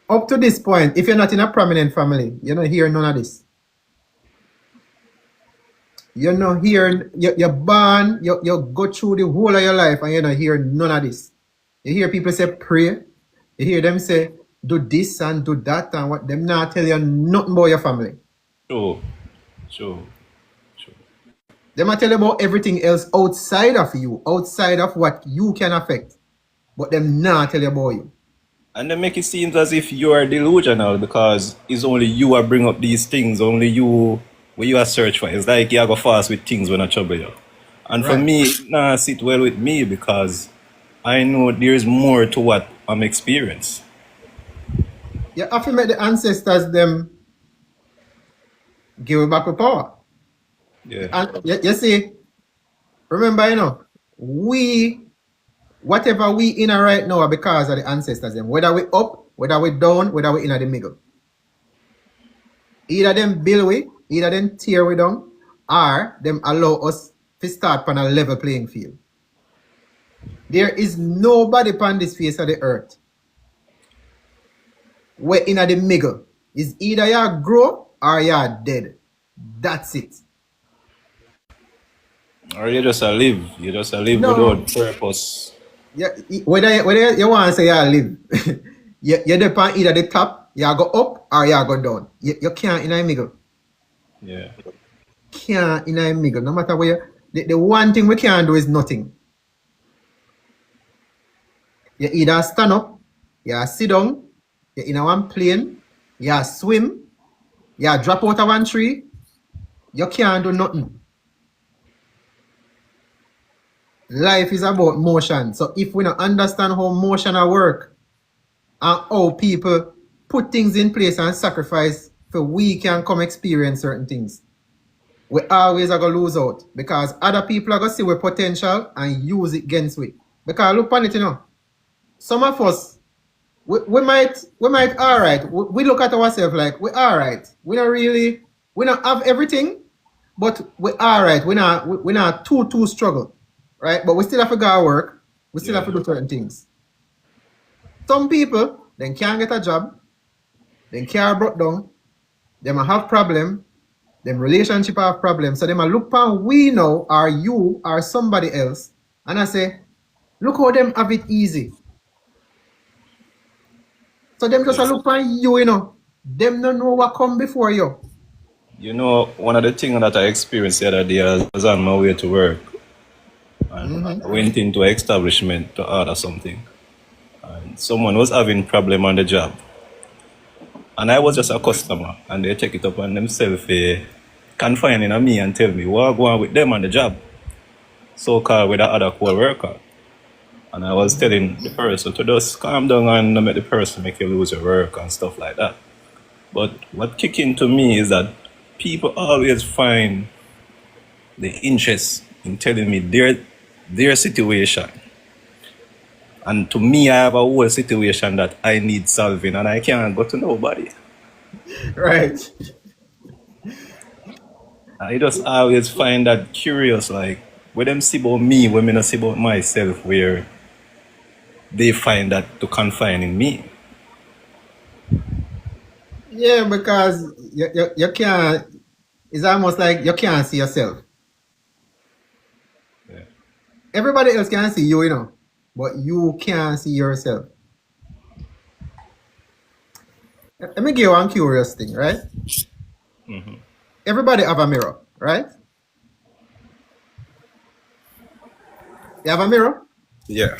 up to this point, if you're not in a prominent family, you don't hear none of this. You're not hearing, you're born, you go through the whole of your life and you don't hear none of this. You hear people say pray, you hear them say do this and do that, and what them not tell you nothing about your family. True. True. True. They might tell you about everything else outside of you, outside of what you can affect, but them not tell you about you. And they make it seem as if you are delusional because it's only you are bring up these things, only you where you are search for. It's like you go fast with things when I trouble you. And for Right. me, it nah sit well with me because I know there's more to what I'm experiencing. You have to make the ancestors them give back the power. Yeah. And you see, remember, whatever we in a right now are because of the ancestors them. Whether we up, whether we down, whether we in the middle. Either them build we, either them tear we down, or them allow us to start on a level playing field. There is nobody upon this face of the earth where in the middle is either you grow or you're dead. That's it. Or you just a live. You just a live No, without purpose. yeah, whether you want to say you live, you depend either the top, you go up or you go down. You can't in the middle. Yeah. Can't in the middle. No matter where the one thing we can't do is nothing. You either stand up, you sit down, you in a one plane, you swim, you drop out of one tree, you can't do nothing. Life is about motion. So if we don't understand how motion work and how people put things in place and sacrifice so we can come experience certain things, we always are gonna lose out because other people are gonna see our potential and use it against we. Because look on it, some of us we might all right. We look at ourselves like we all right. We don't have everything, but we all right. We not too struggle, right? But we still have to go to work. We still have Yeah. to do certain things. Some people they can't get a job, they can't broke down, they might have problem, them relationship have problem. So they might look upon we know or you or somebody else, and I say, look how them have it easy. So them just a Yeah. look upon you, Them don't know what come before you. You know, one of the things that I experienced the other day, I was on my way to work and I went into an establishment to order something. And someone was having problem on the job. And I was just a customer and they take it up on themselves confining on me and tell me what go on with them on the job. So called with the other co-worker. And I was telling the person to just calm down and not make the person make you lose your work and stuff like that. But what kicked into me is that people always find the interest in telling me their situation. And to me, I have a whole situation that I need solving and I can't go to nobody. Right. I just always find that curious, like, when them see about me, when me not see about myself, where they find that to confine in me. Yeah, because you can't, it's almost like you can't see yourself. Yeah. Everybody else can see you, but you can't see yourself. Let me give you one curious thing, right? Everybody have a mirror, right? You have a mirror? Yeah,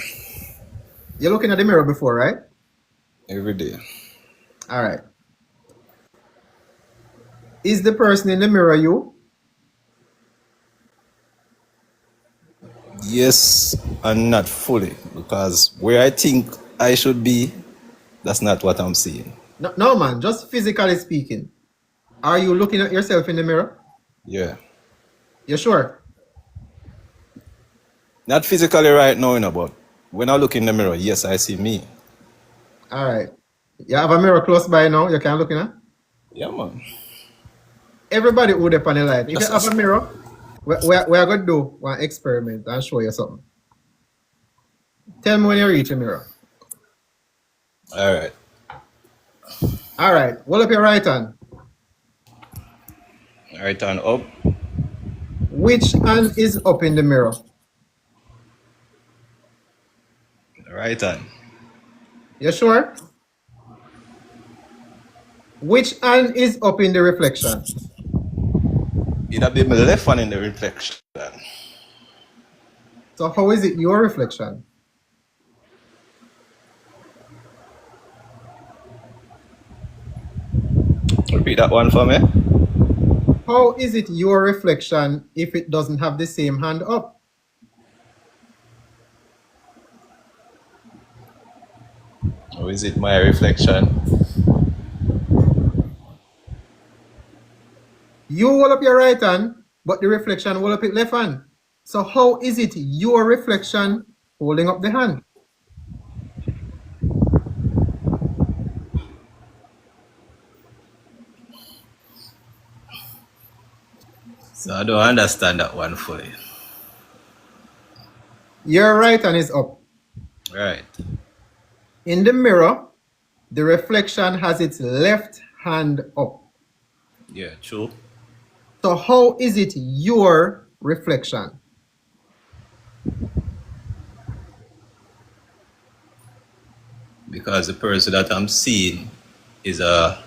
You're looking at the mirror before, right? every day. All right. Is the person in the mirror you? Yes, and not fully, because where I think I should be, that's not what I'm seeing. No, no, man. Just physically speaking. Are you looking at yourself in the mirror? Yeah. You sure? Not physically right now, but when I look in the mirror, yes, I see me. All right. You have a mirror close by now. You can look in at. Yeah, man. Everybody who depend on life. If you have That's a mirror, we are going to do one experiment and show you something. Tell me when you reach the mirror. all right. All right. Hold up your right hand. Right hand up. Which hand is up in the mirror? Right hand. You sure? Which hand is up in the reflection? It'll be my left hand in the reflection. So how is it your reflection? Repeat that one for me. How is it your reflection if it doesn't have the same hand up? Or is it my reflection? You hold up your right hand, but the reflection hold up its left hand. So how is it your reflection holding up the hand? So I don't understand that one fully. Your right hand is up. Right. In the mirror, the reflection has its left hand up. Yeah, true. So how is it your reflection? Because the person that I'm seeing is a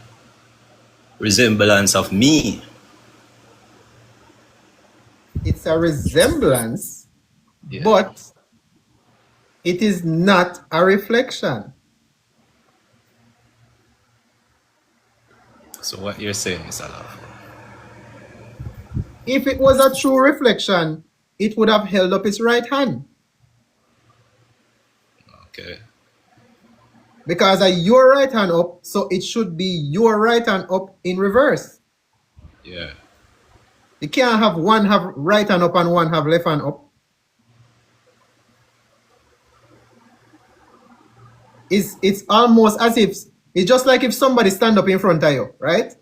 resemblance of me. It's a resemblance, Yeah. but it is not a reflection. So what you're saying is a love. If it was a true reflection, it would have held up its right hand. Okay. Because your right hand up, so it should be your right hand up in reverse. Yeah. You can't have one have right hand up and one have left hand up. It's almost as if it's just like if somebody stand up in front of you, right?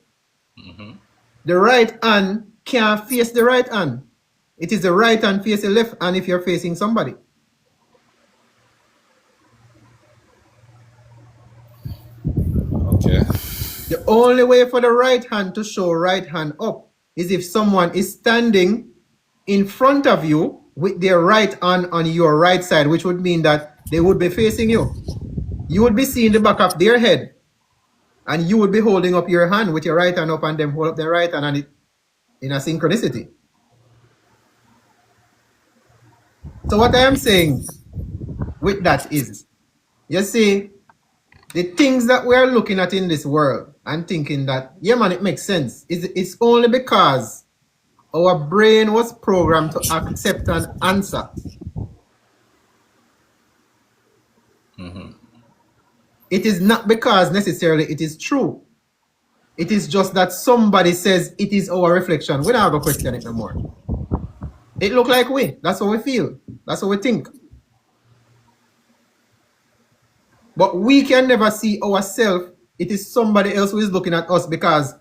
The right hand can't face the right hand. It is the right hand face the left hand if you're facing somebody. Okay. The only way for the right hand to show right hand up is if someone is standing in front of you with their right hand on your right side, which would mean that they would be facing you. You would be seeing the back of their head, and you would be holding up your hand with your right hand up, and them hold up their right hand, and it in a synchronicity. So what I am saying with that is, you see, the things that we are looking at in this world and thinking that, yeah man, it makes sense. It's only because our brain was programmed to accept an answer. It is not because necessarily it is true. It is just that somebody says it is our reflection. We don't have a question it no more. It look like we. That's how we feel. That's how we think. But we can never see ourselves. It is somebody else who is looking at us because,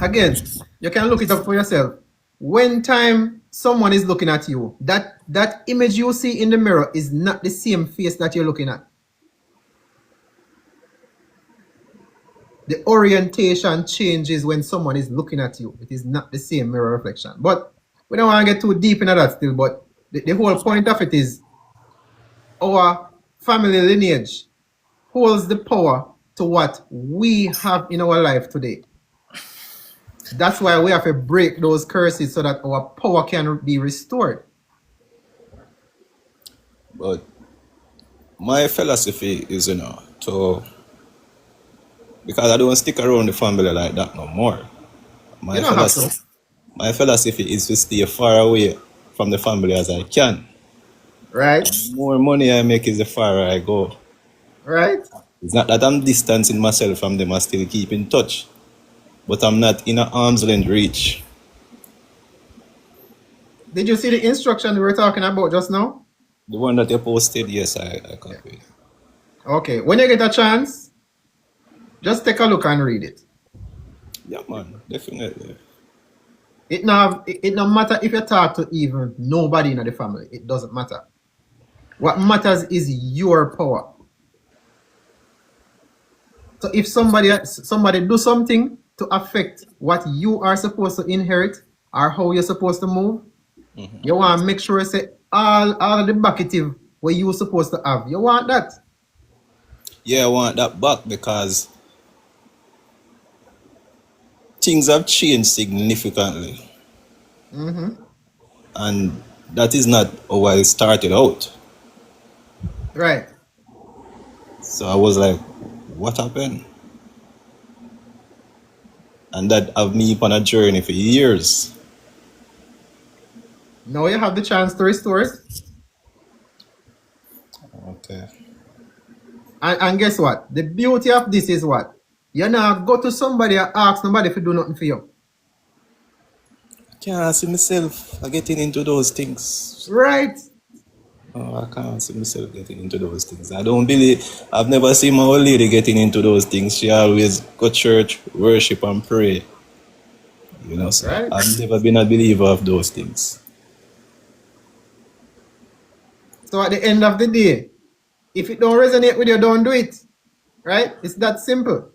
again, you can look it up for yourself. When time someone is looking at you, that image you see in the mirror is not the same face that you're looking at. The orientation changes when someone is looking at you. It is not the same mirror reflection. But we don't want to get too deep into that still. But the whole point of it is our family lineage holds the power to what we have in our life today. That's why we have to break those curses so that our power can be restored. But my philosophy is, to because I don't stick around the family like that no more. You My don't have philosophy, to, my philosophy is to stay far away from the family as I can. right? The more money I make is the farther I go. Right? It's not that I'm distancing myself from them, I still keep in touch. But I'm not in an arm's length reach. Did you see the instruction we were talking about just now? The one that you posted, yes, I copy. Okay, when you get a chance, just take a look and read it. Yeah, man, definitely. It no matter if you talk to even nobody in the family. It doesn't matter. What matters is your power. So if somebody do something to affect what you are supposed to inherit or how you're supposed to move, you want to make sure you say all of the bucketive where you were supposed to have. You want that. Yeah, I want that back because things have changed significantly. And that is not how I started out. Right. So I was like, what happened? And that have me on a journey for years. Now you have the chance to restore it. Okay. And guess what? The beauty of this is what? You now go to somebody and ask nobody if you do nothing for you. I can't see myself getting into those things. Right. Oh, I can't see myself getting into those things. I don't believe, I've never seen my old lady getting into those things. She always go church, worship and pray. So Right. I've never been a believer of those things. So at the end of the day, if it don't resonate with you, don't do it. Right? It's that simple.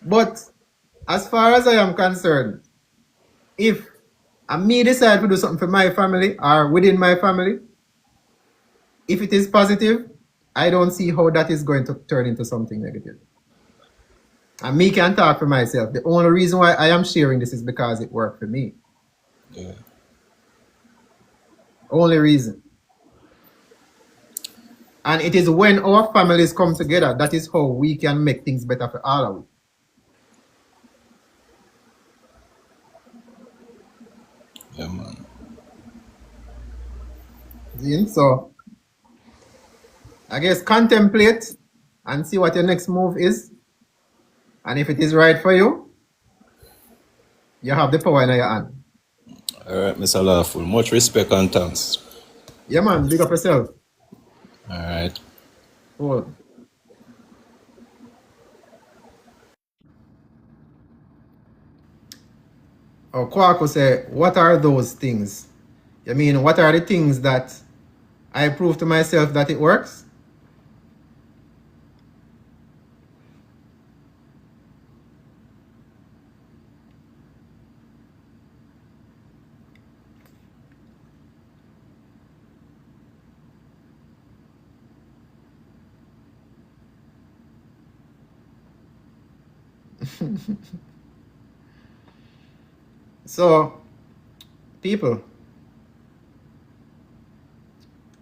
But as far as I am concerned, if I me decide to do something for my family or within my family, if it is positive, I don't see how that is going to turn into something negative. And me can talk for myself. The only reason why I am sharing this is because it worked for me. Yeah. Only reason. And it is when our families come together, that is how we can make things better for all of us. Yeah, man. So I guess contemplate and see what your next move is. And if it is right for you, you have the power in your hand. All right, Mr. Lawful. Much respect and thanks. Yeah, man, big up yourself. All right. Cool. Oh, Kwaku say, what are those things? You mean, what are the things that I prove to myself that it works? So, people,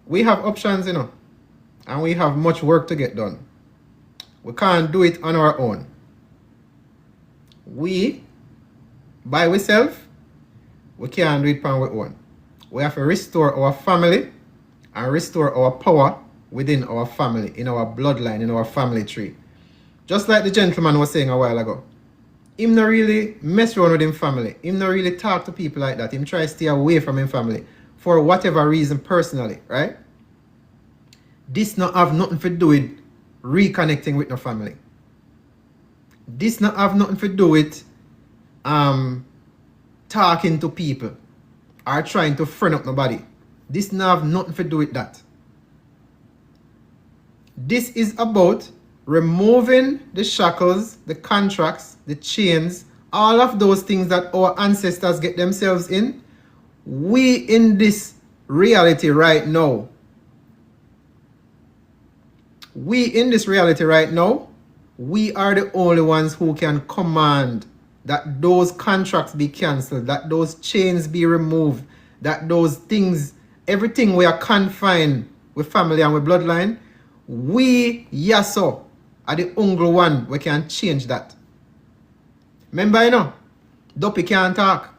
we have options, and we have much work to get done. We can't do it on our own. We, by ourselves, we can't do it on our own. We have to restore our family and restore our power within our family, in our bloodline, in our family tree. Just like the gentleman was saying a while ago. Him not really mess around with him family. Him not really talk to people like that. Him try to stay away from him family for whatever reason personally, right? This not have nothing to do with reconnecting with no family. This not have nothing to do with talking to people or trying to friend up nobody. This not have nothing to do with that. This is about removing the shackles, the contracts, the chains, all of those things that our ancestors get themselves in. We in this reality right now, we are the only ones who can command that those contracts be cancelled, that those chains be removed, that those things, everything we are confined with family and with bloodline, we, yaso, are the only one we can change that. Remember, you know, Dopey can't talk.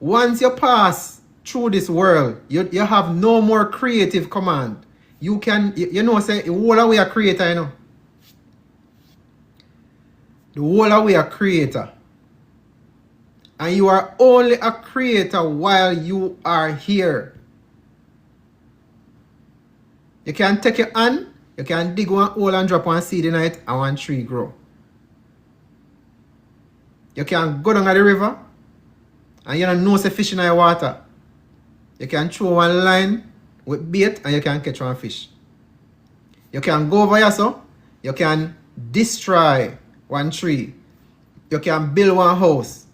Once you pass through this world, you have no more creative command. You can, you know, say, the whole of we are creator, you know. The whole of we are creator. And you are only a creator while you are here. You can take your hand, you can dig one hole and drop one seed in it and one tree grow. You can go down at the river and you don't know say fish in the water. You can throw one line with bait and you can catch one fish. You can go over here so, you can destroy one tree. You can build one house.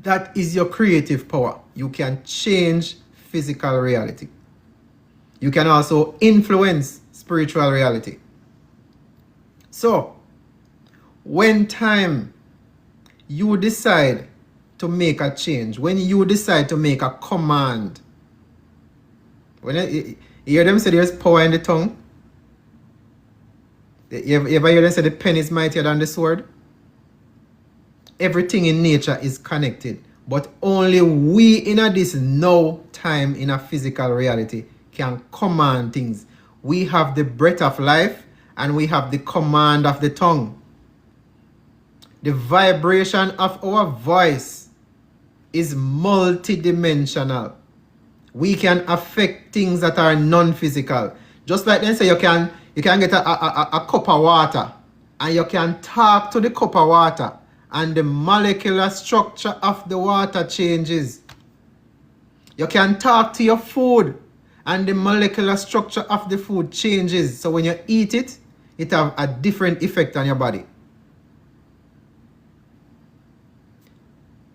That is your creative power. You can change physical reality. You can also influence spiritual reality. So, when time you decide to make a change, when you decide to make a command, when you hear them say there's power in the tongue, you ever hear them say the pen is mightier than the sword? Everything in nature is connected, but only we in this now time in a physical reality can command things. We have the breath of life and we have the command of the tongue. The vibration of our voice is multidimensional. We can affect things that are non-physical. Just like they say you can get a cup of water and you can talk to the cup of water and the molecular structure of the water changes. You can talk to your food and the molecular structure of the food changes. So when you eat it, it have a different effect on your body.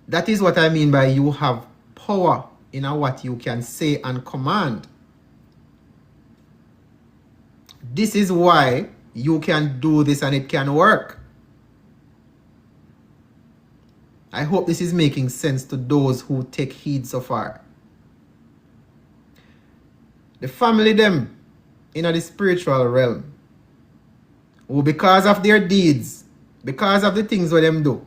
That is what I mean by you have power in what you can say and command. This is why you can do this and it can work. I hope this is making sense to those who take heed so far. The family them in the spiritual realm, who because of their deeds, because of the things what them do,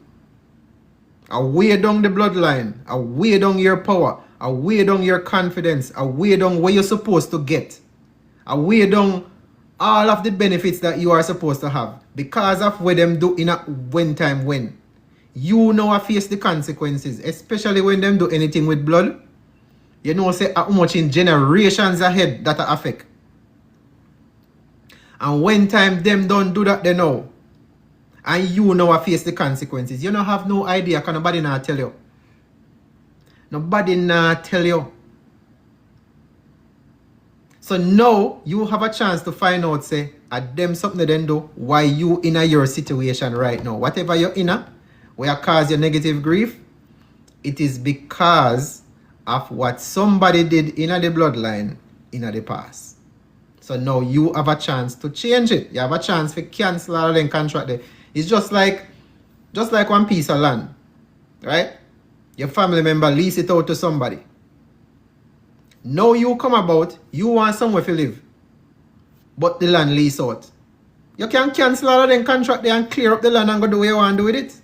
I weigh down the bloodline, I weigh down your power, I weigh down your confidence, I weigh down what you're supposed to get, I weigh down all of the benefits that you are supposed to have because of what them do in a when. You know I face the consequences, especially when them do anything with blood. You know say how much in generations ahead that affect. And when time them don't do that they know. And you know I face the consequences. You don't have no idea because nobody not tell you. Nobody not tell you. So now you have a chance to find out say at them something they do why you in your situation right now. Whatever you're in where cause your negative grief, it is because of what somebody did in the bloodline in the past. So now you have a chance to change it. You have a chance to cancel all the contract there. It's just like one piece of land, right? Your family member lease it out to somebody. Now you come about, you want somewhere to live, but the land lease out. You can cancel all of the contract there and clear up the land and go do what you want to do with it.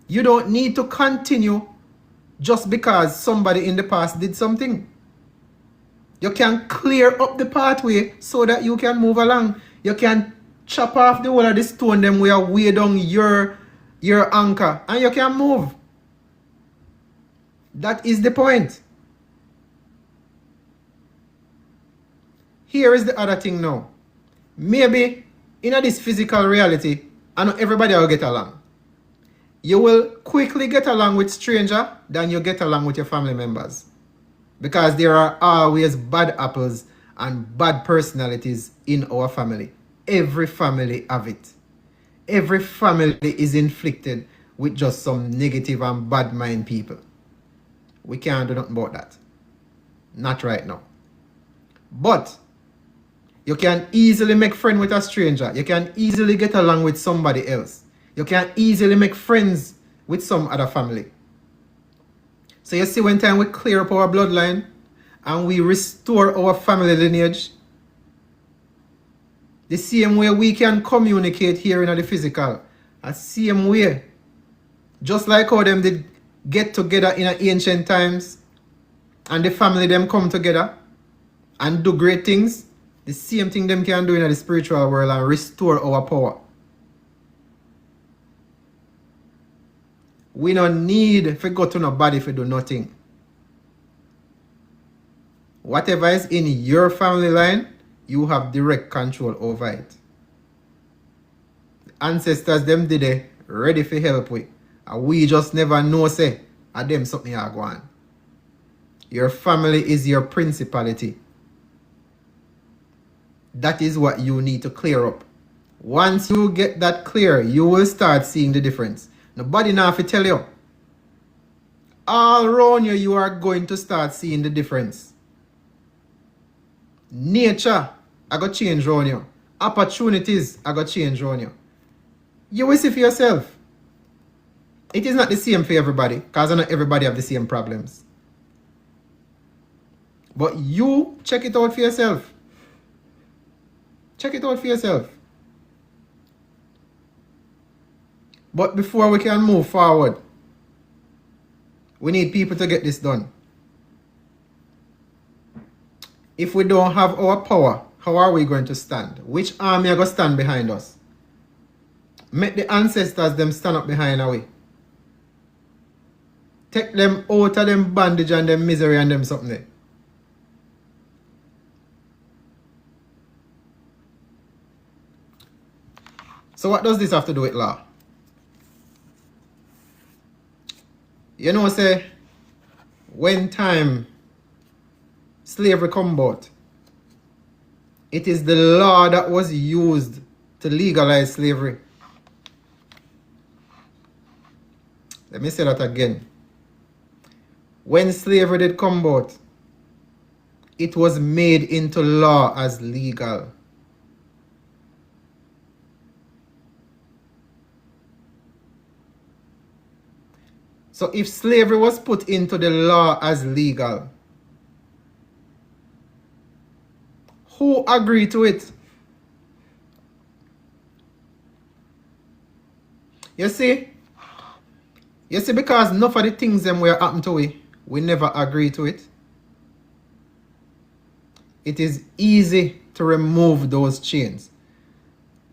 You don't need to continue just because somebody in the past did something. You can clear up the pathway so that you can move along. You can chop off the whole of the stone them where weigh down your anchor and you can move. That is the point. Here is the other thing now. Maybe in this physical reality, I know everybody will get along. You will quickly get along with stranger than you get along with your family members. Because there are always bad apples and bad personalities in our family. Every family have it. Every family is inflicted with just some negative and bad mind people. We can't do nothing about that. Not right now. But you can easily make friends with a stranger. You can easily get along with somebody else. You can easily make friends with some other family. So you see when time we clear up our bloodline and we restore our family lineage, the same way we can communicate here in the physical, the same way, just like how them did get together in ancient times and the family them come together and do great things, the same thing them can do in the spiritual world and restore our power. We don't need to go to nobody to do nothing. Whatever is in your family line, you have direct control over it. The ancestors them did it, ready for help with. And we just never know say, at them something are going. Your family is your principality. That is what you need to clear up. Once you get that clear, you will start seeing the difference. Nobody now have to tell you. All around you, you are going to start seeing the difference. Nature are going to change around you. Opportunities are going to change around you. You will see for yourself. It is not the same for everybody, because not everybody have the same problems. But you check it out for yourself. Check it out for yourself. But before we can move forward, we need people to get this done. If we don't have our power, how are we going to stand? Which army are going to stand behind us? Make the ancestors them stand up behind our way. Take them out of them bondage and them misery and them something there. So what does this have to do with law? You know, say, when time slavery come about, it is the law that was used to legalize slavery. Let me say that again. When slavery did come about, it was made into law as legal. So if slavery was put into the law as legal, who agreed to it? You see, because enough of the things them were happened to we never agree to it. It is easy to remove those chains.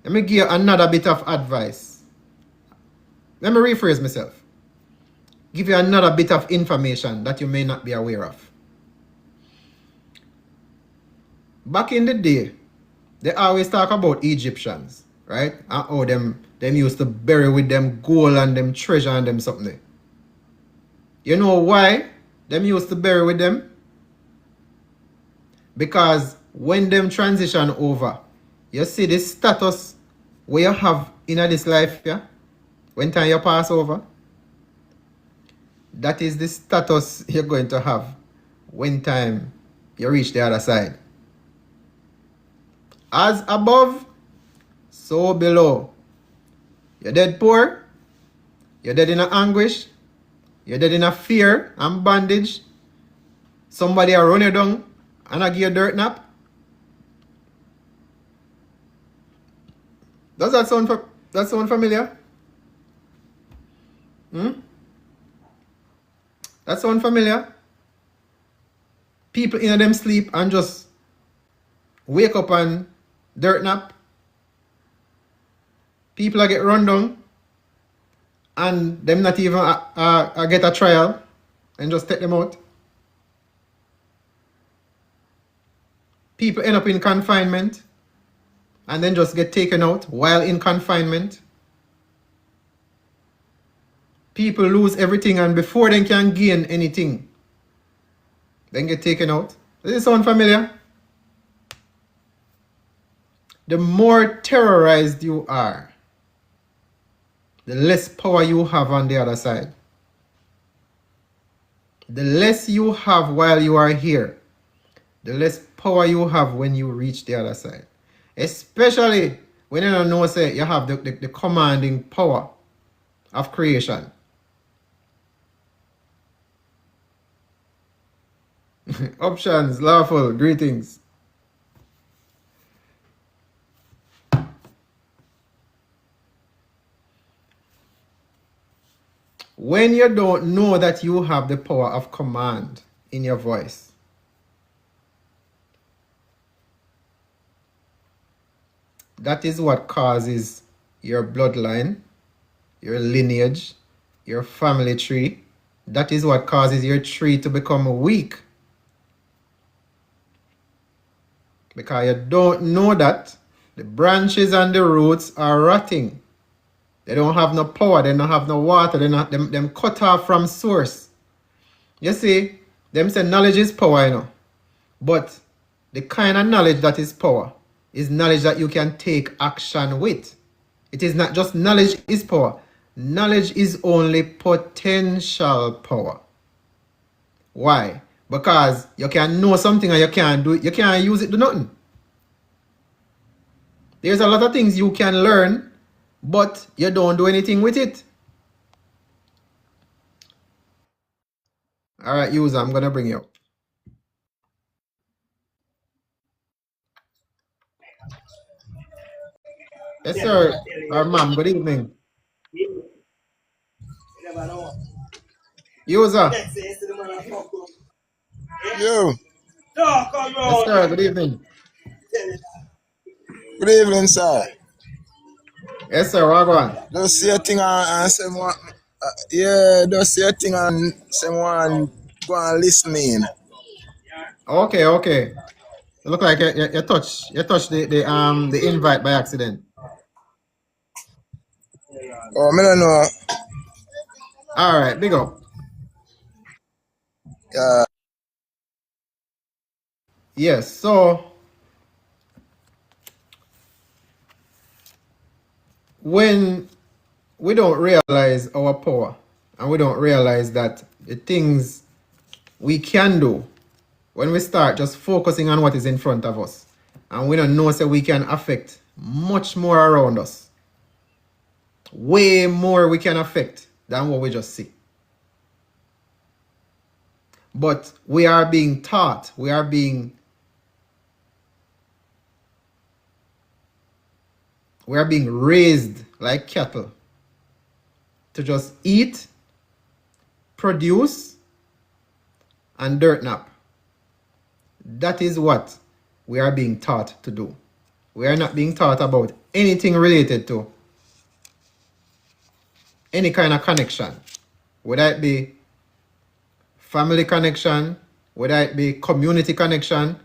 Let me give you another bit of advice. Let me rephrase myself. Give you another bit of information that you may not be aware of. Back in the day, they always talk about Egyptians, right? And how them used to bury with them gold and them treasure and them something. You know why them used to bury with them? Because when them transition over, you see the status where you have in this life, yeah? When time you pass over, that is the status you're going to have when time you reach the other side. As above, so below. You're dead poor, you're dead in anguish, you're dead in a fear and bondage. Somebody will run you down and I give you a dirt nap. Does that sound familiar? That sound familiar? People in them sleep and just wake up and dirt nap. People get run down and them not even get a trial and just take them out. People end up in confinement and then just get taken out while in confinement. People lose everything and before they can gain anything, then get taken out. Does this sound familiar? The more terrorized you are, the less power you have on the other side. The less you have while you are here, the less power you have when you reach the other side. Especially when you don't know, say, you have the commanding power of creation. Options, lawful, greetings. When you don't know that you have the power of command in your voice, that is what causes your bloodline, your lineage, your family tree. That is what causes your tree to become weak. Because you don't know that the branches and the roots are rotting. They don't have no power, they don't have no water, they not them cut off from source. You see, them say knowledge is power, you know. But the kind of knowledge that is power is knowledge that you can take action with. It is not just knowledge is power. Knowledge is only potential power. Why? Because you can know something and you can't do it, you can't use it to do nothing. There's a lot of things you can learn, but you don't do anything with it. All right, user, I'm gonna bring you up. Yes, sir. Or ma'am, good evening. User. Yo, Yes, sir. Good evening. good evening, sir. Yes, sir. What on? Just see a thing and someone, yeah, just see a thing and someone go and listening. Okay, okay. You look like you touch the invite by accident. Oh, I don't know. All right, big up. Yeah, Yes, so when we don't realize our power and we don't realize that the things we can do, when we start just focusing on what is in front of us and we don't know so we can affect much more around us, way more we can affect than what we just see. But we are being taught, we are being raised like cattle to just eat, produce, and dirt nap. That is what we are being taught to do. We are not being taught about anything related to any kind of connection, whether it be family connection, whether it be community connection,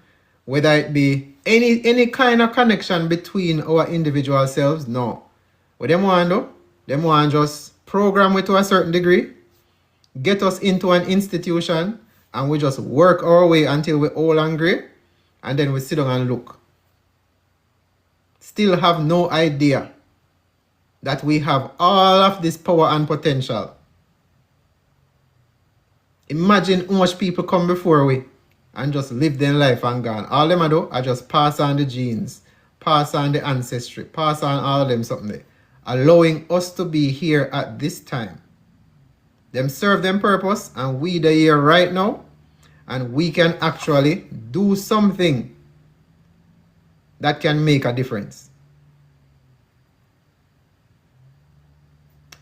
whether it be any kind of connection between our individual selves. No. What them want to do? Them want just program it to a certain degree, get us into an institution, and we just work our way until we're all hungry, and then we sit down and look. Still have no idea that we have all of this power and potential. Imagine how much people come before we and just live their life and gone. All them do are just pass on the genes, pass on the ancestry, pass on all of them something there, allowing us to be here at this time. Them serve them purpose and we the here right now, and we can actually do something that can make a difference.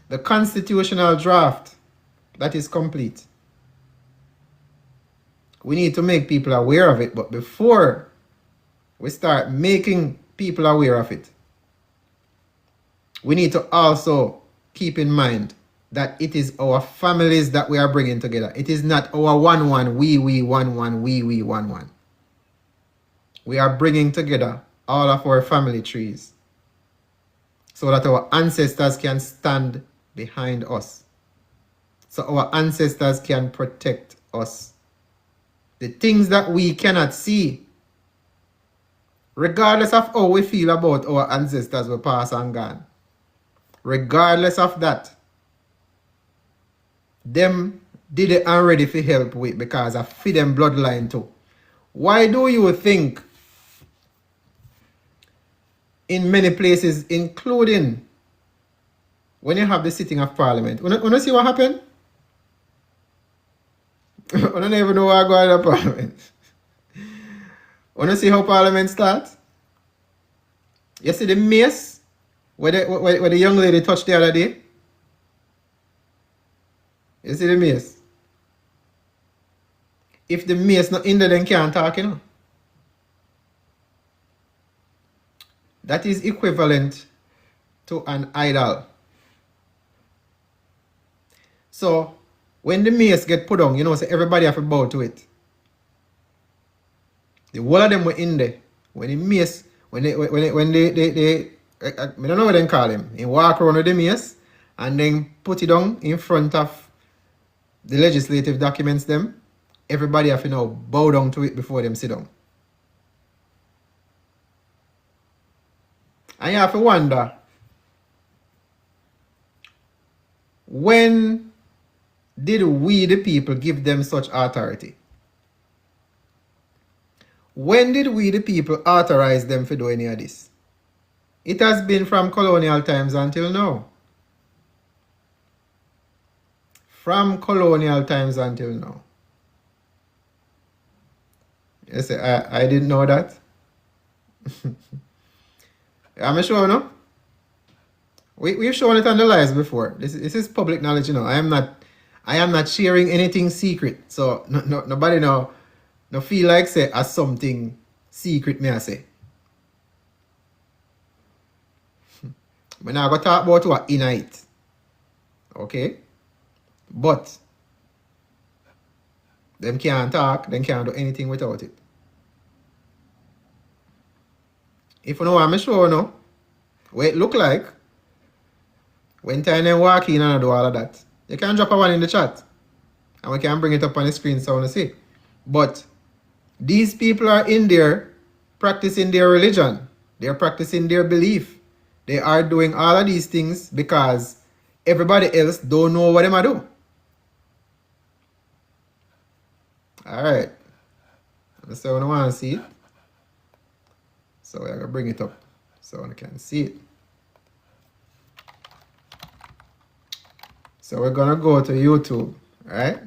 The constitutional draft, that is complete. We need to make people aware of it, but before we start making people aware of it, we need to also keep in mind that it is our families that we are bringing together. It is not our one, we, one, we, one. We are bringing together all of our family trees so that our ancestors can stand behind us, so our ancestors can protect us. The things that we cannot see, regardless of how we feel about our ancestors who pass and gone, regardless of that, them did it already for help with because I feed them bloodline too. Why do you think in many places, including when you have the sitting of parliament, when you see what happened? I don't even know why I go to Parliament. Wanna see how Parliament starts? You see the mace where the young lady touched the other day? You see the mace? If the mace not in there, then can't talk, you know. That is equivalent to an idol. So when the mace get put on, you know, so everybody have to bow to it. The whole of them were in there. When the mace, when they I don't know what they call him. He walk around with the mace and then put it on in front of the legislative documents them. Everybody have to now bow down to it before them sit down. And you have to wonder, when did we the people give them such authority? When did we the people authorize them to do any of this? It has been from colonial times until now. From colonial times until now. You say, I didn't know that. I'm sure, no? We've shown it on the lives before. This is public knowledge, you know. I am not sharing anything secret. So nobody no feel like say as something secret me I say. But now I go talk about what in it. Okay? But them can't talk, them can't do anything without it. If you know what I'm sure, no, what it look like, when time them walk in and do all of that, you can drop a one in the chat and we can bring it up on the screen so I want to see. But these people are in there practicing their religion. They're practicing their belief. They are doing all of these things because everybody else don't know what they might do. Alright. Let's see what I want to see it. So we're going to bring it up so I can see it. So we're going to go to YouTube, right?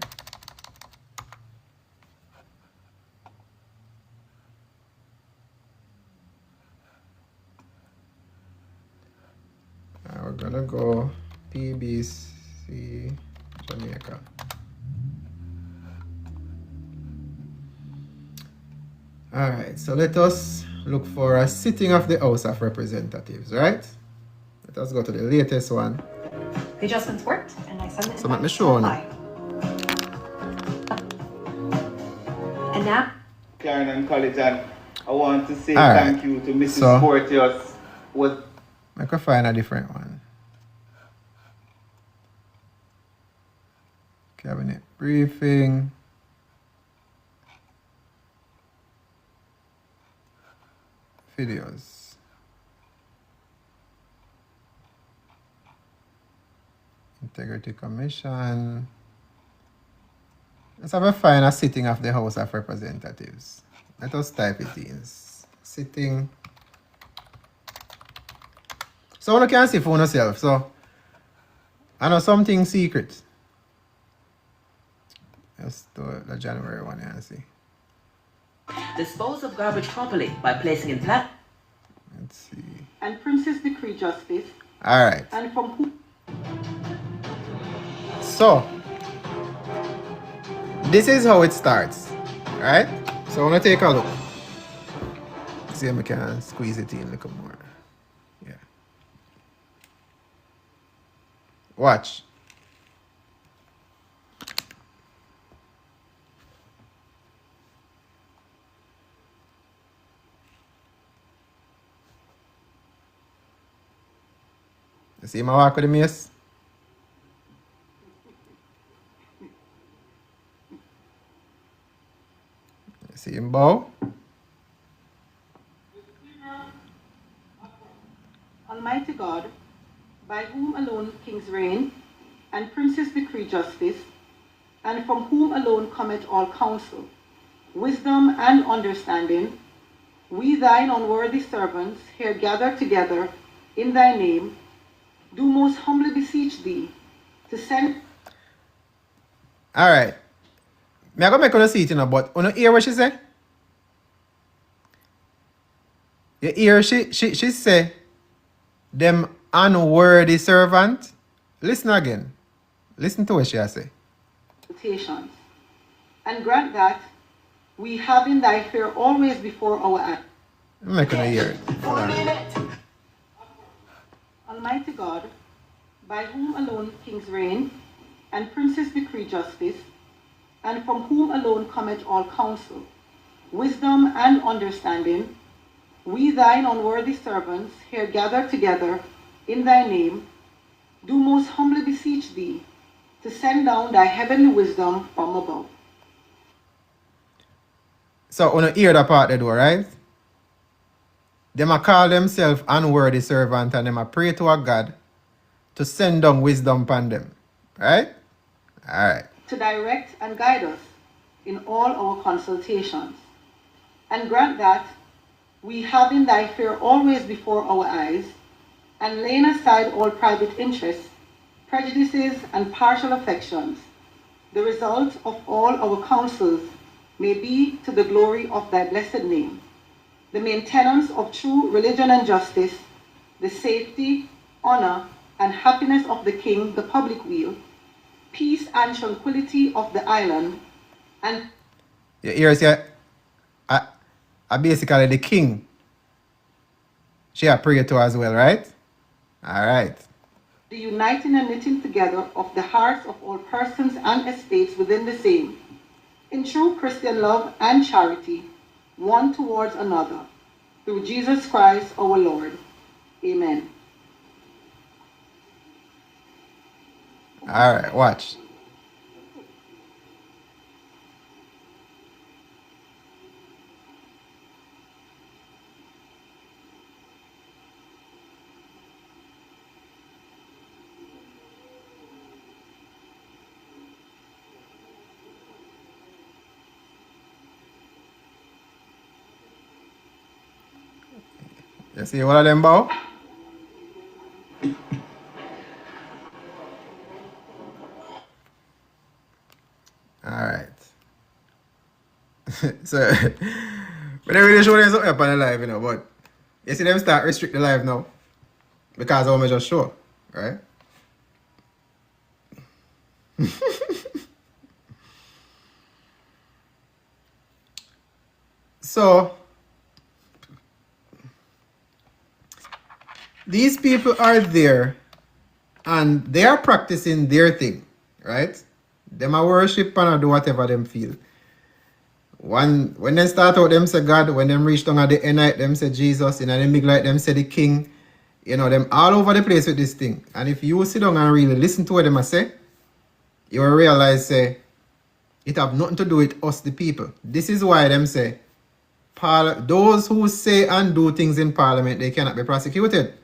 We're going to go PBC Jamaica. All right, so let us look for a sitting of the House of Representatives, right? Let us go to the latest one. The adjustments worked, and I sent it. So let me show you. And now, Karen and College, and I want to say thank you to Mrs. Porteous. I can find a different one. Cabinet briefing. Videos. Integrity Commission. Let's have a final sitting of the House of Representatives. Let us type it in. Sitting. So you can see for yourself. So I know something secret. Let's do the January one and see. Dispose of garbage properly by placing in plat. Let's see. And Princess decree justice. All right. And from who? So this is how it starts, right? So I'm gonna take a look. See if I can squeeze it in a little more. Yeah. Watch. You see my walk with the mace? You see him bow? Almighty God, by whom alone kings reign, and princes decree justice, and from whom alone cometh all counsel, wisdom and understanding, we thine unworthy servants here gathered together in thy name, do most humbly beseech thee to send. All right. Me I go make you see it, but you hear what she say? You hear she say, them unworthy servant. Listen again. Listen to what she say. And grant that we have in thy fear always before our eyes. I'm not gonna hear it. Almighty God, by whom alone kings reign, and princes decree justice, and from whom alone cometh all counsel, wisdom and understanding, we thine unworthy servants here gathered together in thy name, do most humbly beseech thee to send down thy heavenly wisdom from above. So when you hear that part they do, right? Them a call themselves unworthy servant and them a pray to a God to send down wisdom upon them. Right? Alright. To direct and guide us in all our consultations. And grant that we have in thy fear always before our eyes, and laying aside all private interests, prejudices, and partial affections, the result of all our counsels may be to the glory of thy blessed name, the maintenance of true religion and justice, the safety, honor, and happiness of the king, the public weal, peace and tranquility of the island, and You hear say, basically the king. She a pray to as well, right? Alright. the uniting and knitting together of the hearts of all persons and estates within the same, in true Christian love and charity, one towards another, through Jesus Christ our Lord. Amen. Alright, watch. You see one of them bow? Alright. So, but they really show them something up on the live, but you see them start restrict the live now. Because I'm just show, right? So, these people are there and they are practicing their thing, right? Them a worship and a do whatever them feel. When they start out, them say God. When them reach down at the end night, them say Jesus. In the big light, them say the King. Them all over the place with this thing. And if you sit down and really listen to what them say, you will realize say it have nothing to do with us the people. This is why them say those who say and do things in Parliament, they cannot be prosecuted.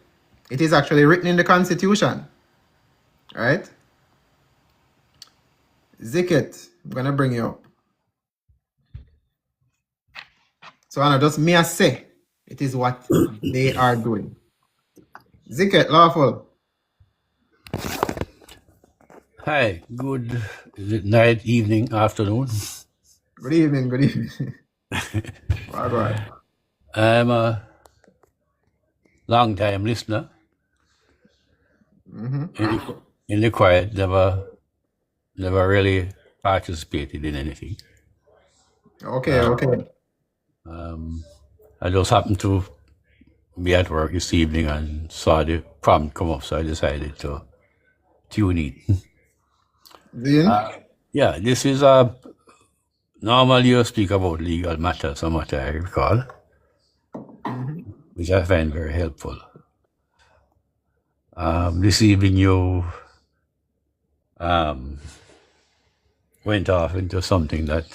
It is actually written in the Constitution. Right? Zicket, I'm gonna bring you up. So Anna, just me I say, it is what they are doing. Zicket, lawful. Hi, good is it night, evening, afternoon? Good evening, good evening. All right. I'm a long time listener. In the quiet, never really participated in anything. Okay, okay. I just happened to be at work this evening and saw the prompt come up, so I decided to tune in. Yeah, this is normally you speak about legal matters, from what I recall, which I find very helpful. This evening you went off into something that,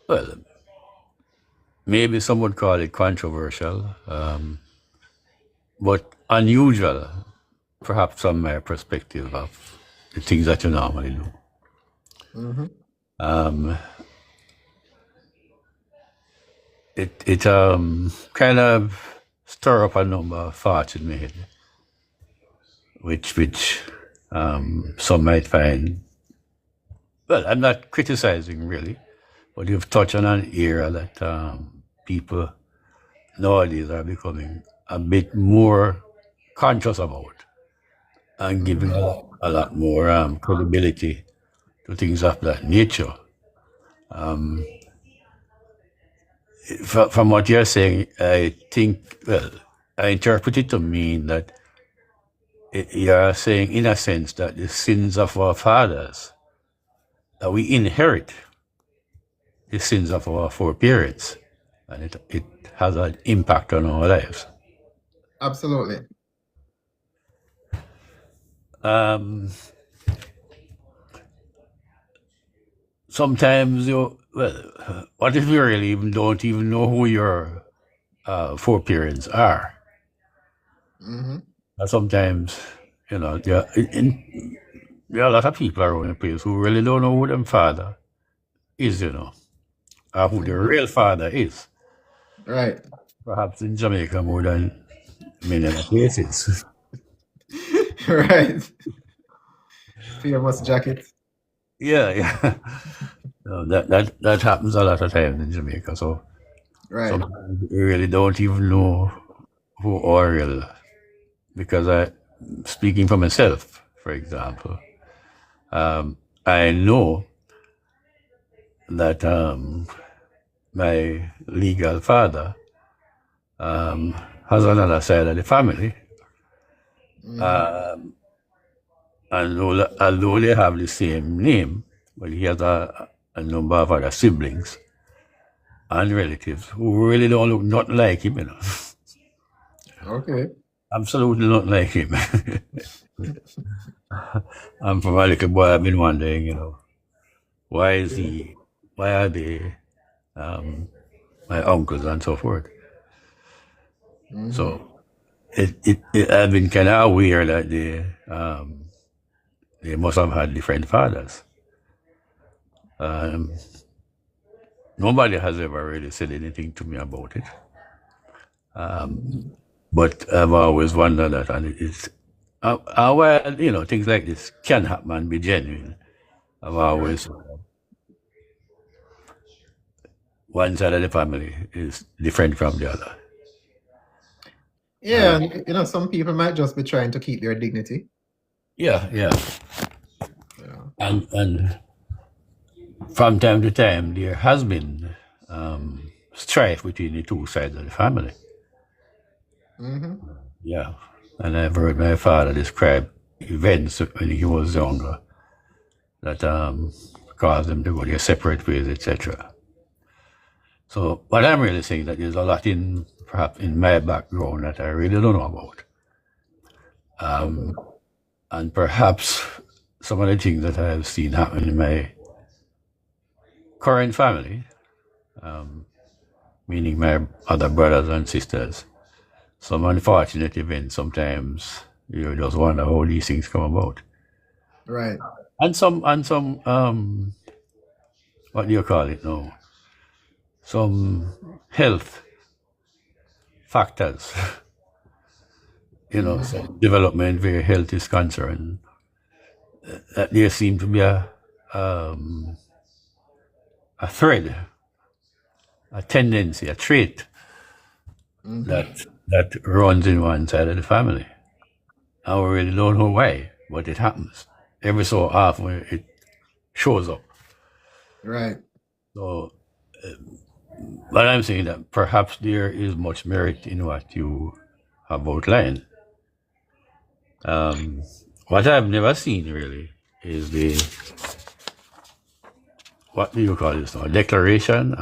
well, maybe some would call it controversial, but unusual, perhaps from my perspective of the things that you normally do. It kind of stir up a number of thoughts in my head, which some might find well, I'm not criticizing really, but you've touched on an area that people nowadays are becoming a bit more conscious about and giving a lot more credibility to things of that nature. From what you're saying, I think, well, I interpret it to mean that you're saying, in a sense, that the sins of our fathers, that we inherit the sins of our foreparents, and it has an impact on our lives. Absolutely. Sometimes well, what if you really don't even know who your foreparents are? Mm-hmm. Sometimes, there are a lot of people around the place who really don't know who their father is, or who their real father is. Right. Perhaps in Jamaica more than many other places. Right. Famous jacket. Yeah. That happens a lot of times in Jamaica. So Right. sometimes we really don't even know who our real. Because speaking for myself, for example, I know that my legal father has another side of the family. Mm-hmm. And although they have the same name, but he has a number of other siblings and relatives who really don't look nothing like him, Okay. Absolutely not like him. I'm from a little boy, I've been wondering, why are they my uncles and so forth? Mm-hmm. So I've been kind of aware that they must have had different fathers. Nobody has ever really said anything to me about it. But I've always wondered that, and it's well, things like this can happen and be genuine. I've always one side of the family is different from the other. Yeah, and some people might just be trying to keep their dignity. Yeah. Yeah. And from time to time, there has been strife between the two sides of the family. Mm-hmm. Yeah. And I've heard my father describe events when he was younger that caused them to go their separate ways, etc. So what I'm really saying that there's a lot perhaps in my background that I really don't know about. And perhaps some of the things that I've seen happen in my current family, meaning my other brothers and sisters, some unfortunate events sometimes you just wonder how these things come about. Right. And some what do you call it now? Some health factors, some development where health is concerned. That there seems to be a thread, a tendency, a trait that runs in one side of the family. I really don't know why, but it happens. Every so often it shows up. Right. So, but I'm saying that perhaps there is much merit in what you have outlined. What I've never seen really is what do you call this now? A declaration,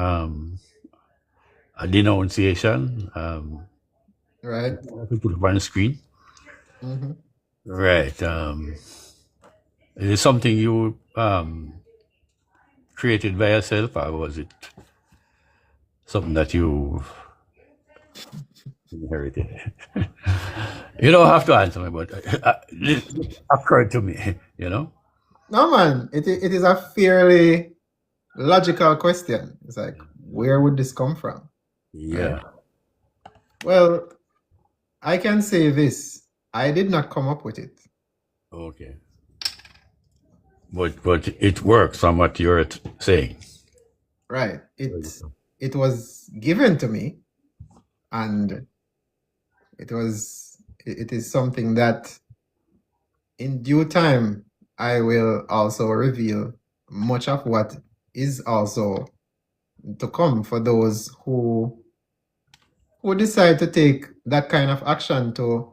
a denunciation. Right. To put it on the screen. Mm-hmm. Right. Is it something you created by yourself, or was it something that you inherited? You don't have to answer me, but it occurred to me, No, man. It is a fairly logical question. It's like, where would this come from? Yeah. Right? Well, I can say this. I did not come up with it. Okay. but it works from what you're saying. Right. It was given to me, and it is something that in due time I will also reveal much of what is also to come for those who decide to take that kind of action to,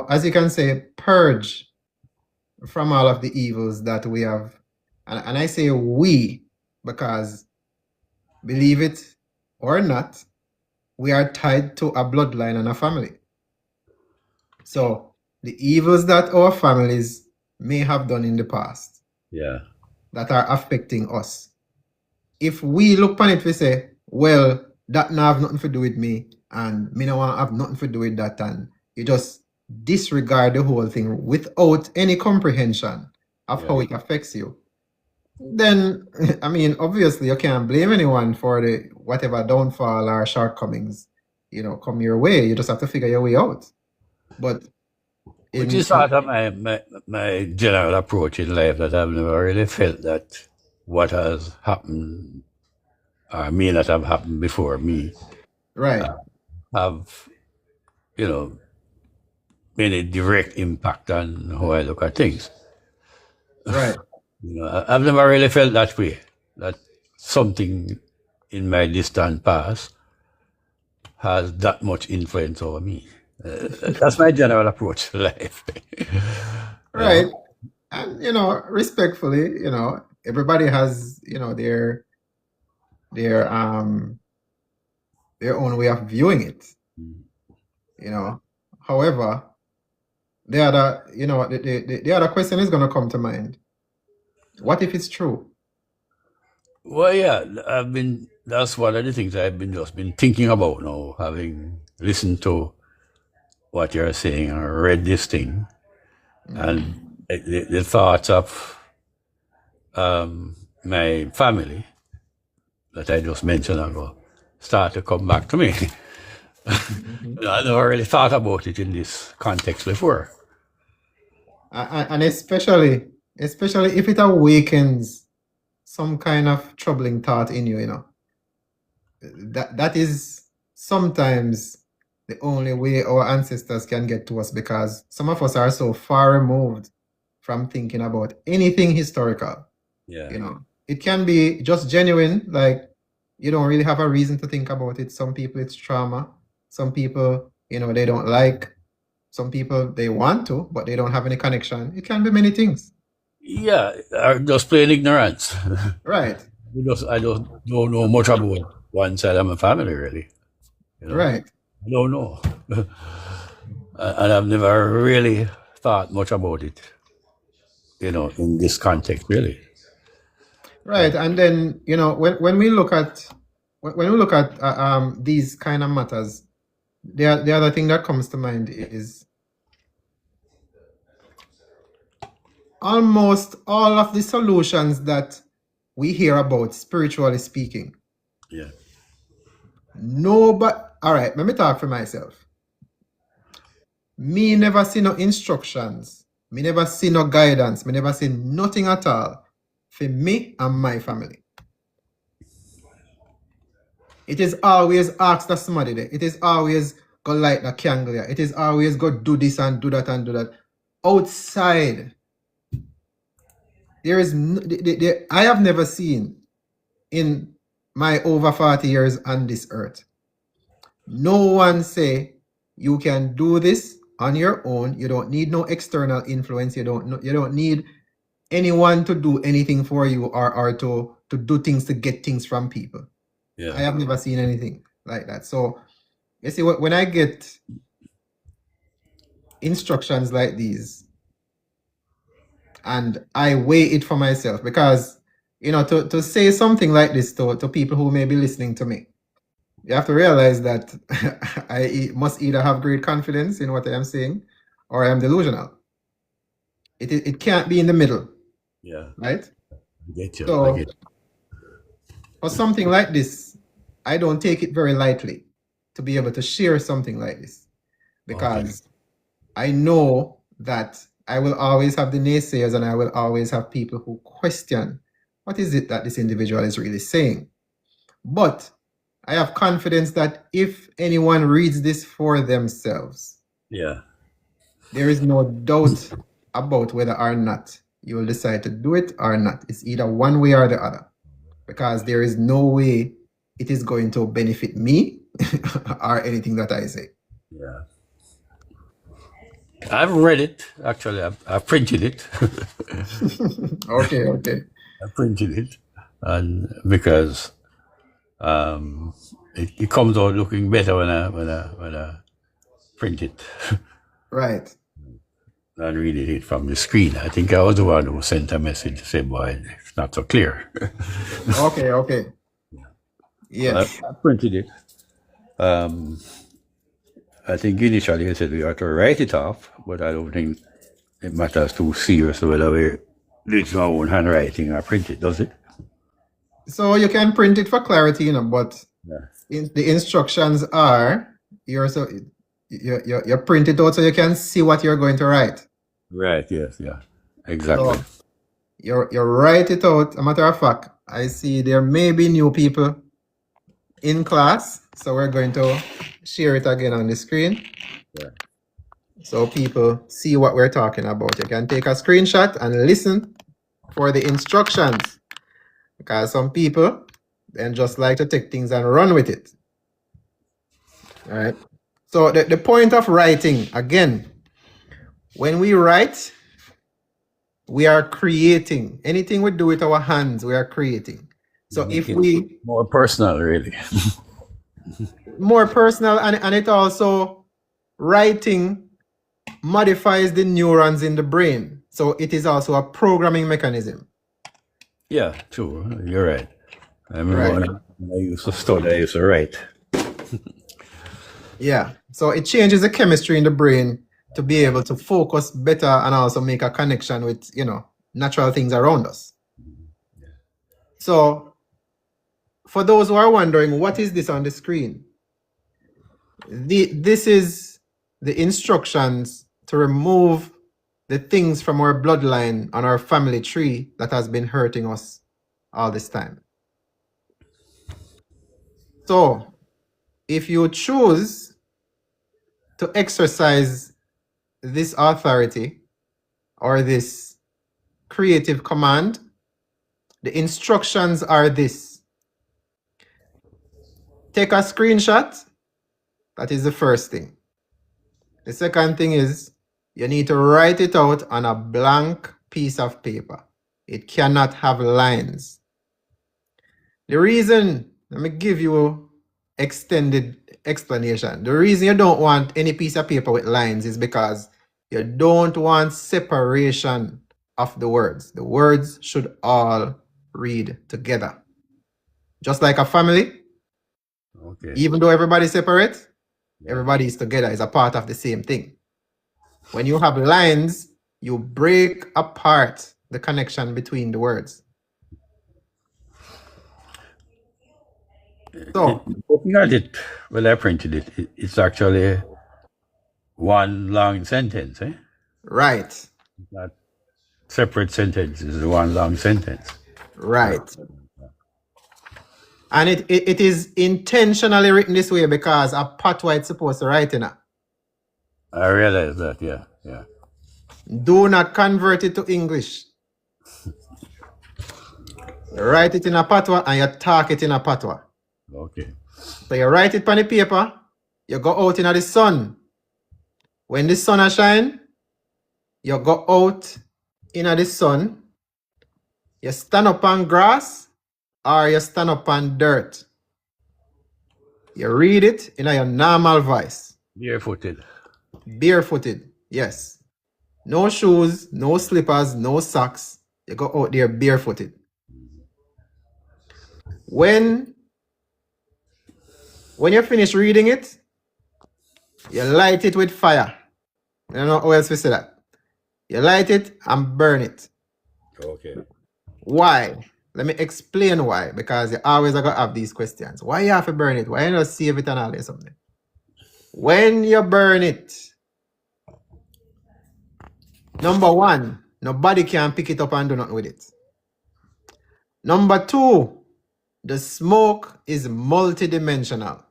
as you can say, purge from all of the evils that we have. And I say we because, believe it or not, we are tied to a bloodline and a family. So the evils that our families may have done in the past, that are affecting us, if we look upon it, we say, well, that now have nothing to do with me, and me no want have nothing to do with that, and you just disregard the whole thing without any comprehension of how it affects you, then I mean, obviously you can't blame anyone for the whatever downfall or shortcomings, come your way. You just have to figure your way out. But which is sort of my general approach in life, that I've never really felt that what has happened or may not have happened before me, right, have made a direct impact on how I look at things. Right. I've never really felt that way, that something in my distant past has that much influence over me. That's my general approach to life. Right. And, respectfully, everybody has, their own way of viewing it. However, the other, the other question is going to come to mind. What if it's true? Well, yeah, that's one of the things I've been thinking about now, having listened to what you're saying and read this thing, and the thoughts of my family that I just mentioned ago start to come back to me. I never really thought about it in this context before. And especially if it awakens some kind of troubling thought in you, that is sometimes the only way our ancestors can get to us, because some of us are so far removed from thinking about anything historical. It can be just genuine, like you don't really have a reason to think about it. Some people it's trauma, some people they don't like, some people they want to but they don't have any connection. It can be many things. Yeah, just plain ignorance. Right. I don't know much about one side of my family, really. Right. I don't know. And I've never really thought much about it, in this context, really. Right. And then, when we look at these kind of matters, the other thing that comes to mind is almost all of the solutions that we hear about, spiritually speaking. Yeah. No, but all right, let me talk for myself. Me never see no instructions. Me never see no guidance. Me never see nothing at all for me and my family. It is always ask that somebody there. It is always go light the candle here. It is always go do this and do that and do that. Outside, there is I have never seen in my over 40 years on this earth, no one say you can do this on your own. You don't need no external influence. You don't need anyone to do anything for you or to do things to get things from people. Yeah. I have never seen anything like that. So you see, when I get instructions like these and I weigh it for myself, because to say something like this to people who may be listening to me, you have to realize that I must either have great confidence in what I am saying or I am delusional. It can't be in the middle. Yeah. Right? I get you. So for something like this, I don't take it very lightly to be able to share something like this, because I know that I will always have the naysayers and I will always have people who question what is it that this individual is really saying. But I have confidence that if anyone reads this for themselves, Yeah. there is no doubt about whether or not you will decide to do it or not. It's either one way or the other, because there is no way it is going to benefit me or anything that I say. Yeah. I've read it. Actually, I've printed it. Okay. I printed it, and because it comes out looking better when I print it Right. and reading it from the screen. I think I was the one who sent a message to say, "Boy, it's not so clear." Okay. Yes. I printed it. I think initially you said we ought to write it off, but I don't think it matters too serious whether we do it in our own handwriting or print it, does it? So you can print it for clarity, but the instructions are you print it out so you can see what you're going to write. Right. Yes. Yeah. Exactly. So you write it out. A matter of fact, I see there may be new people in class, so we're going to share it again on the screen. Yeah. So people see what we're talking about. You can take a screenshot and listen for the instructions, because some people then just like to take things and run with it. All right. So the point of writing, again, when we write, we are creating. Anything we do with our hands, we are creating. So if we more personal, really. more personal, and it also, writing modifies the neurons in the brain. So it is also a programming mechanism. Yeah, true. You're right. I remember when I used to study, I used to write. Yeah. So it changes the chemistry in the brain to be able to focus better and also make a connection with, natural things around us. So for those who are wondering, what is this on the screen? This is the instructions to remove the things from our bloodline on our family tree that has been hurting us all this time. So if you choose to exercise this authority or this creative command, the instructions are this. Take a screenshot. That is the first thing. The second thing is you need to write it out on a blank piece of paper. It cannot have lines. The reason, let me give you extended explanation. The reason you don't want any piece of paper with lines is because you don't want separation of the words. The words should all read together. Just like a family. Okay. Even though everybody's separate, everybody is together, is a part of the same thing. When you have lines, you break apart the connection between the words. So, looking at it, when I printed it, it's actually one long sentence, eh? Right. Not separate sentences, one long sentence. Right. And it is intentionally written this way because a patois it's supposed to write in it. I realize that, yeah. Do not convert it to English. You write it in a patois and you talk it in a patois. Okay. So you write it on the paper, you go out in the sun. When the sun shine, you go out in the sun, you stand up on grass or you stand up on dirt. You read it in your normal voice. Barefooted. Barefooted, yes. No shoes, no slippers, no socks. You go out there barefooted. When you finish reading it, you light it with fire. I don't know how else to say that. You light it and burn it. Okay. Why? Let me explain why. Because you always are going to have these questions. Why you have to burn it? Why you not save it and all this something? When you burn it, Number one, nobody can pick it up and do nothing with it. Number two, the smoke is multidimensional.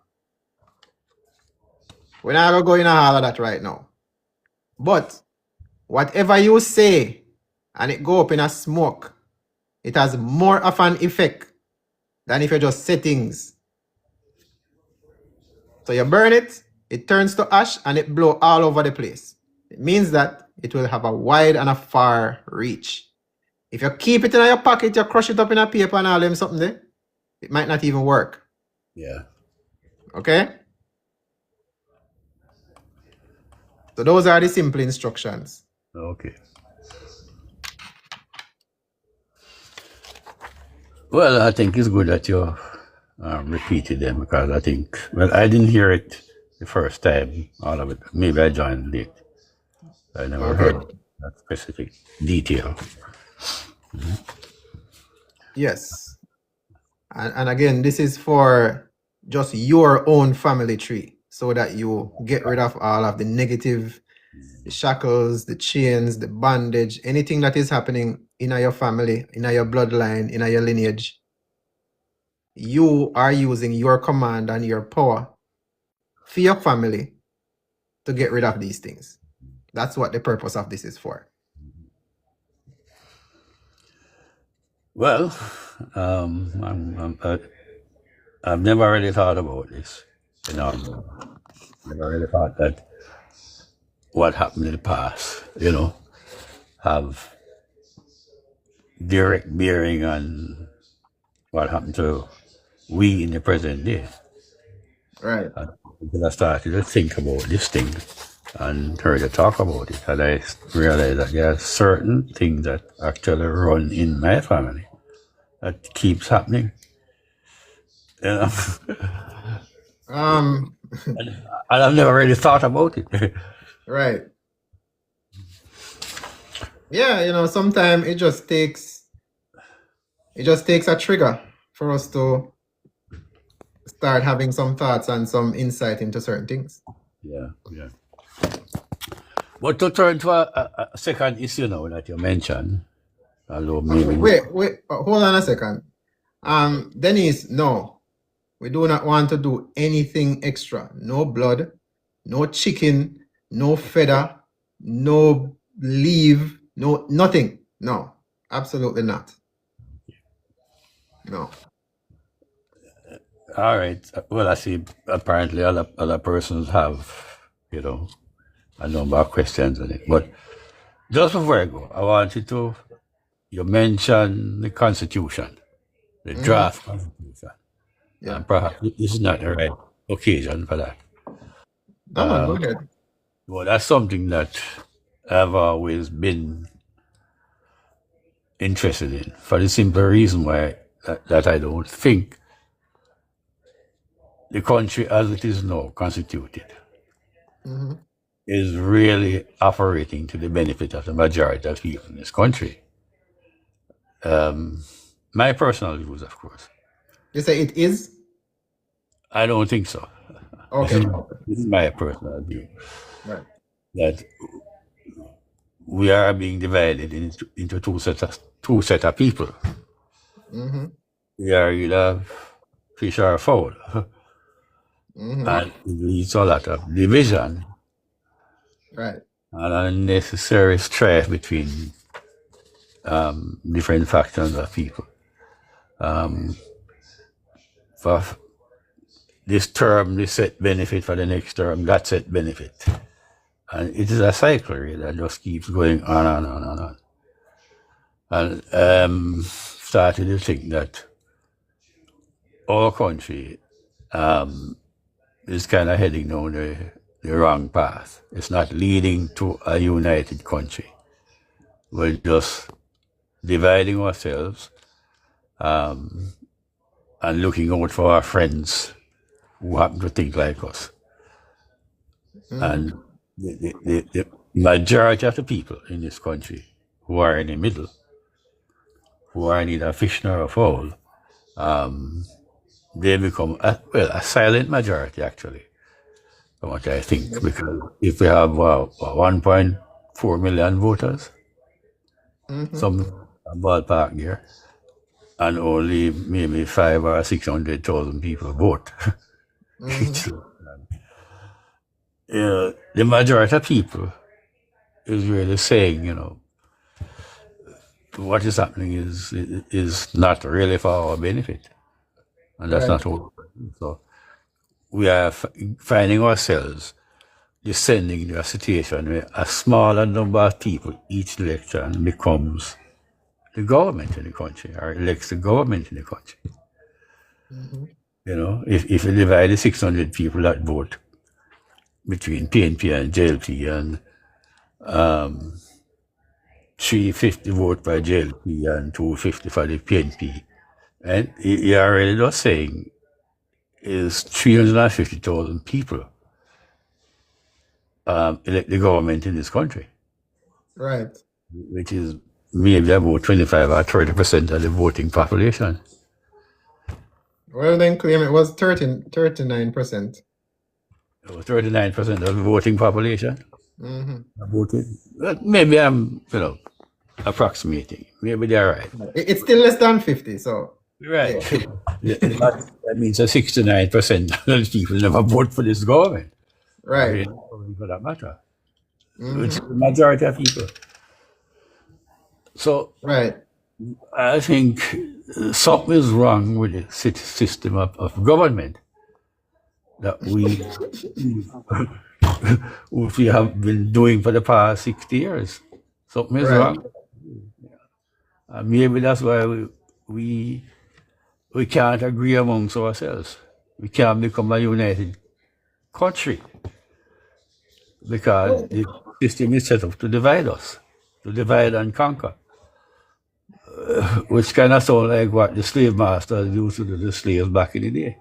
We're not going to go into all of that right now. But whatever you say and it go up in a smoke, it has more of an effect than if you just say things. So you burn it, it turns to ash and it blow all over the place. It means that it will have a wide and a far reach. If you keep it in your pocket, you crush it up in a paper and all them something there, it might not even work. Yeah. Okay? So those are the simple instructions. Okay. Well, I think it's good that you repeated them because I think, well, I didn't hear it the first time, all of it. Maybe I joined late. I never heard that specific detail. Yes. And again, this is for just your own family tree so that you get rid of all of the negative, the shackles, the chains, the bondage, anything that is happening in your family, in your bloodline, in your lineage. You are using your command and your power for your family to get rid of these things. That's what the purpose of this is for. Well, I've never really thought about this. Never really thought that what happened in the past, have direct bearing on what happened to we in the present day. Right. Until I started to think about this thing and heard you talk about it, and I realized that there are certain things that actually run in my family that keeps happening. And I've never really thought about it. Right. Yeah, sometimes it just takes a trigger for us to start having some thoughts and some insight into certain things. Yeah. But to turn to a second issue now that you mentioned, although maybe wait, hold on a second. Denise, no, we do not want to do anything extra. No blood, no chicken, no feather, no leave, no nothing. No, absolutely not. No. All right. Well, I see apparently other persons have, a number of questions on it. But just before I go, I want you mentioned the Constitution, the draft Constitution. Yeah. And perhaps this is not the right occasion for that. No, go ahead. Well, that's something that I've always been interested in for the simple reason why that I don't think the country as it is now constituted is really operating to the benefit of the majority of people in this country. My personal views, of course. You say it is? I don't think so. Okay. This is my personal view. Right. That we are being divided into two set of people. We are either fish or fowl. And it leads to a lot of division. Right. And unnecessary strife between different factions of people. For this term, this set benefit, for the next term, that set benefit. And it is a cycle really, that just keeps going on and on and on. And started to think that our country is kind of heading down the wrong path. It's not leading to a united country. We're just dividing ourselves and looking out for our friends who happen to think like us. And the majority of the people in this country who are in the middle, who are neither fish nor a fowl, they become a silent majority actually, from what I think. Because if we have 4 million voters, Mm-hmm. some ballpark there, and only maybe 5 or 600,000 people vote. Mm-hmm. The majority of people is really saying, what is happening is not really for our benefit, and that's Right. not what. So we are finding ourselves descending into a situation where a smaller number of people each election becomes the government in the country or elects the government in the country. Mm-hmm. If you divide the 600 people that vote between PNP and JLP and 350 vote by JLP and 250 for the PNP, and you are really just saying is 350,000 people elect the government in this country, Right. which is maybe about 25 or 30% of the voting population. Well, then claim it was 39%. 39% of the voting population Mm-hmm. voted. Well, maybe I'm, approximating. Maybe they're right. It's still less than 50, so. Right. Yeah. That means that 69% of the people never vote for this government. Right. For that matter. Mm-hmm. Which is the majority of people. So Right. I think something is wrong with the system of government that we have been doing for the past 60 years. Something is Right. wrong. Maybe that's why we can't agree amongst ourselves. We can't become a united country because the system is set up to divide us, to divide and conquer, which kind of sound like what the slave masters used to do to the slaves back in the day.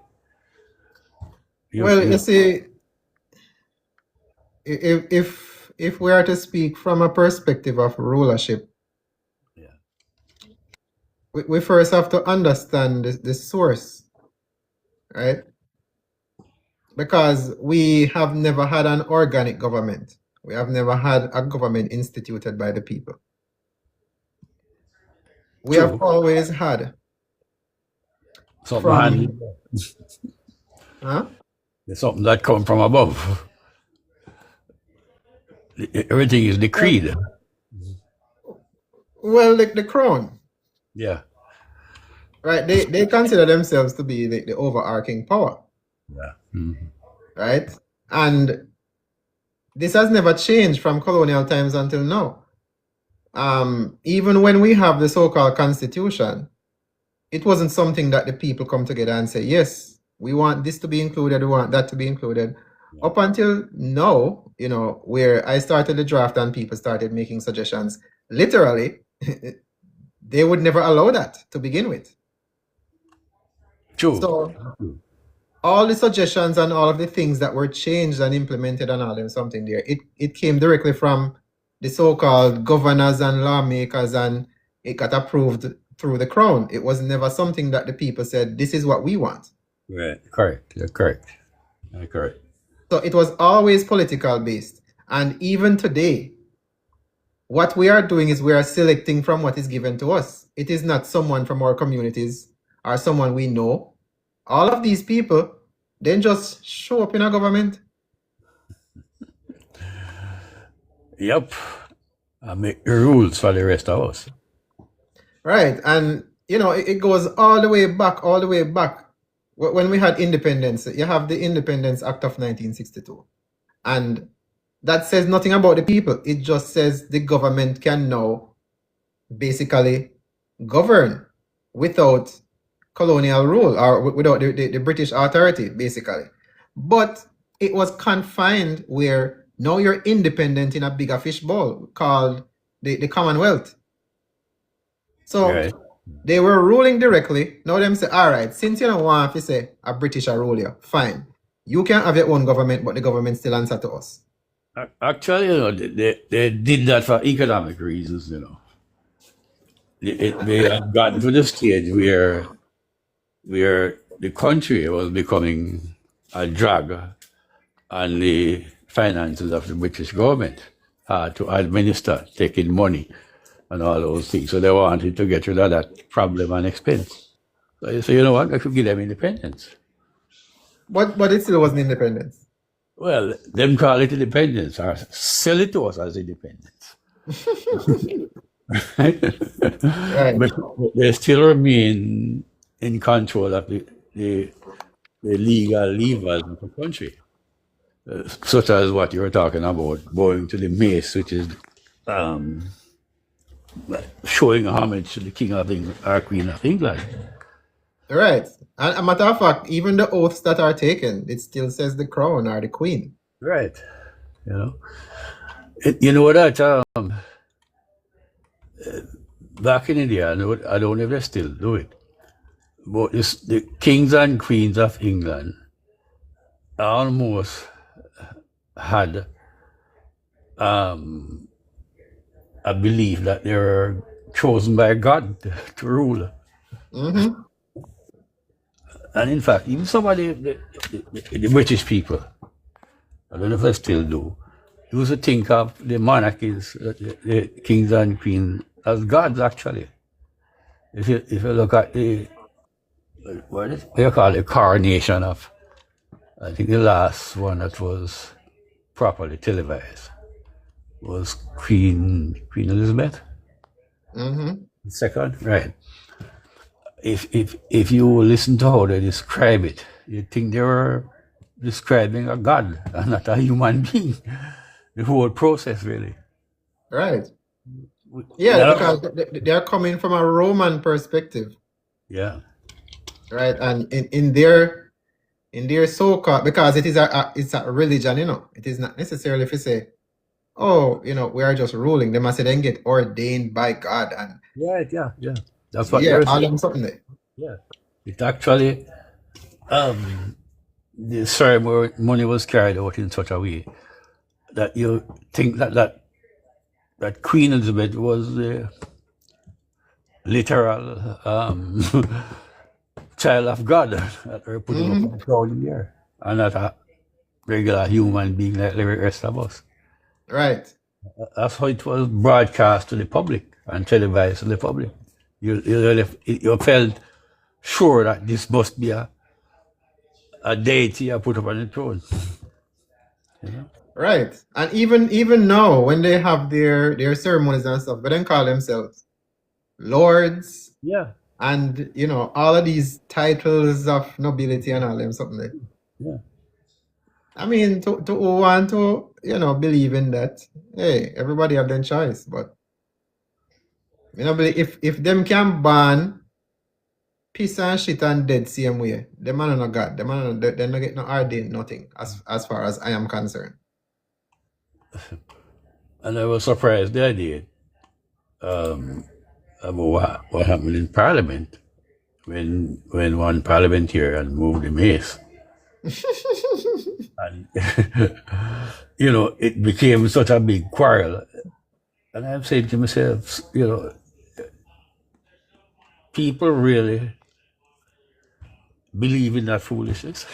You see, if we are to speak from a perspective of rulership, we first have to understand the source, right? Because we have never had an organic government. We have never had a government instituted by the people. We have always had something There's something that comes from above. Everything is decreed. Well, the crown. Yeah. Right. They consider themselves to be the overarching power. Yeah. Mm-hmm. Right. And this has never changed from colonial times until now. Even when we have the so-called constitution, it wasn't something that the people come together and say, yes, we want this to be included, we want that to be included. Yeah. Up until now, where I started the draft and people started making suggestions, literally, they would never allow that to begin with. True. So all the suggestions and all of the things that were changed and implemented and all them something there, it came directly from the so-called governors and lawmakers, and it got approved through the crown. It was never something that the people said, this is what we want. Right. Correct. You're correct. You're correct. So it was always political based. And even today, what we are doing is we are selecting from what is given to us. It is not someone from our communities or someone we know. All of these people then just show up in a government. Yep. I make the rules for the rest of us. Right. And, it goes all the way back. When we had independence, you have the Independence Act of 1962. And that says nothing about the people. It just says the government can now basically govern without colonial rule or without the British authority, basically. But it was confined where now you're independent in a bigger fishbowl called the Commonwealth. So right. They were ruling directly. Now them say, all right, since you don't want to say a British rule you, fine. You can have your own government, but the government still answer to us. Actually, they did that for economic reasons, They had gotten to the stage where the country was becoming a drag on the finances of the British government. to administer, taking money and all those things. So they wanted to get rid of that problem and expense. So you say, you know what, I should give them independence. But it still wasn't independence. Well, them call it independence or sell it to us as independence. Right? Right. But they still remain in control of the legal levers of the country. Such as what you were talking about, going to the mace, which is showing homage to the King of England or Queen of England. Right. And a matter of fact, even the oaths that are taken, it still says the crown or the queen. Right. You know. You know that back in India, I don't know if they still do it, but the kings and queens of England almost had a belief that they were chosen by God to rule. Mm-hmm. And in fact, even some of the British people, I don't know if they still do, used to think of the monarchies, the kings and queens, as gods, actually. If you look at what you call the coronation of, I think the last one that was properly televised was Queen Elizabeth. Mm-hmm. Second, right. If you listen to how they describe it, you think they were describing a god and not a human being. The whole process, really. Right. Yeah, because they are coming from a Roman perspective. Yeah. Right. And in their so-called, because it's a religion, it is not necessarily if you say, oh, we are just ruling. They must then get ordained by God and yeah. That's what all them something there. Yeah. It actually the ceremony was carried out in such a way that you think that Queen Elizabeth was the literal child of God that were putting up a crown in there, and not a regular human being like the rest of us. Right. That's how it was broadcast to the public and televised to the public. You felt sure that this must be a deity I put up on the throne. Right. And even now, when they have their ceremonies and stuff, but then call themselves lords. Yeah. And all of these titles of nobility and all them something there. Yeah. I mean, to want to believe in that, hey, everybody have their choice, but if them can ban piss and shit and dead same way, them man no God, them man they not get no ordained nothing as far as I am concerned. And I was surprised they did about what happened in Parliament when one parliamentarian moved the mace. And it became such a big quarrel. And I'm saying to myself, people really believe in that foolishness.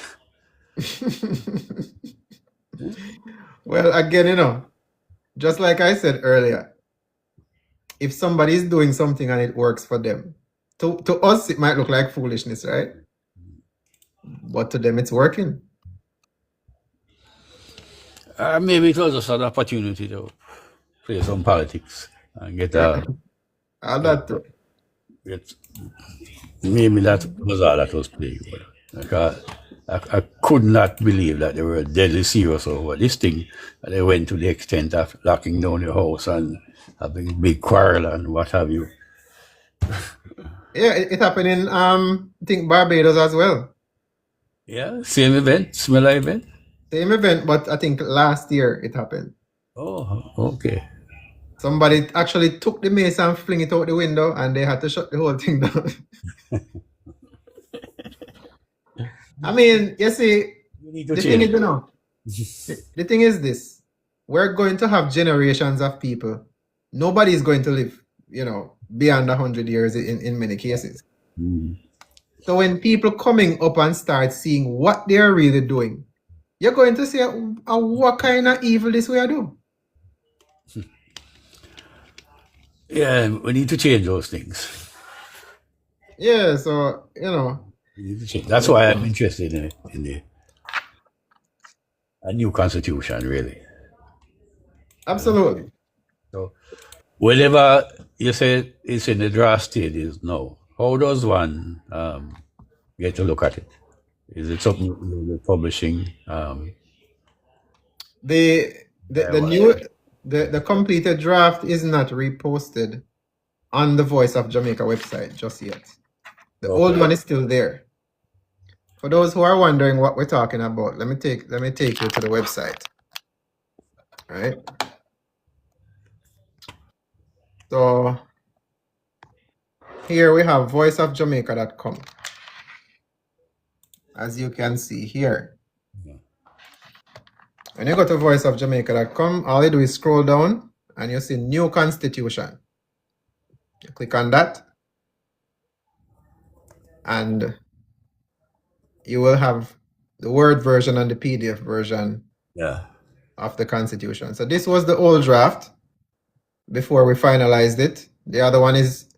Well, again, just like I said earlier, if somebody is doing something and it works for them, to us it might look like foolishness, right? But to them it's working. Maybe it was just an opportunity to play some politics and get all that too. Maybe that was all that was playing. Because I could not believe that they were deadly serious over this thing. They went to the extent of locking down the house and having a big quarrel and what have you. Yeah, it happened in I think Barbados as well. Yeah, same event, similar event. Same event, but I think last year it happened. Oh, okay. Somebody actually took the mace and fling it out the window, and they had to shut the whole thing down. I mean, you see, the thing is this: we're going to have generations of people. Nobody is going to live, beyond 100 years in many cases. So when people coming up and start seeing what they're really doing, you're going to say, what kind of evil this we are doing? Yeah, we need to change those things. Yeah, so We need to change. That's why I'm interested in a new constitution, really. absolutely. So whenever you say it's in the draft stages now, how does one get to look at it? Is it something you're publishing? The the, Yeah, the new the completed draft is not reposted on the Voice of Jamaica website just yet. The old one is still there. For those who are wondering what we're talking about, let me take you to the website. Right? So here we have voiceofjamaica.com. As you can see here. When you go to voiceofjamaica.com, all you do is scroll down and you see new constitution. You click on that and you will have the Word version and the PDF version of the constitution. So this was the old draft before we finalized it. The other one is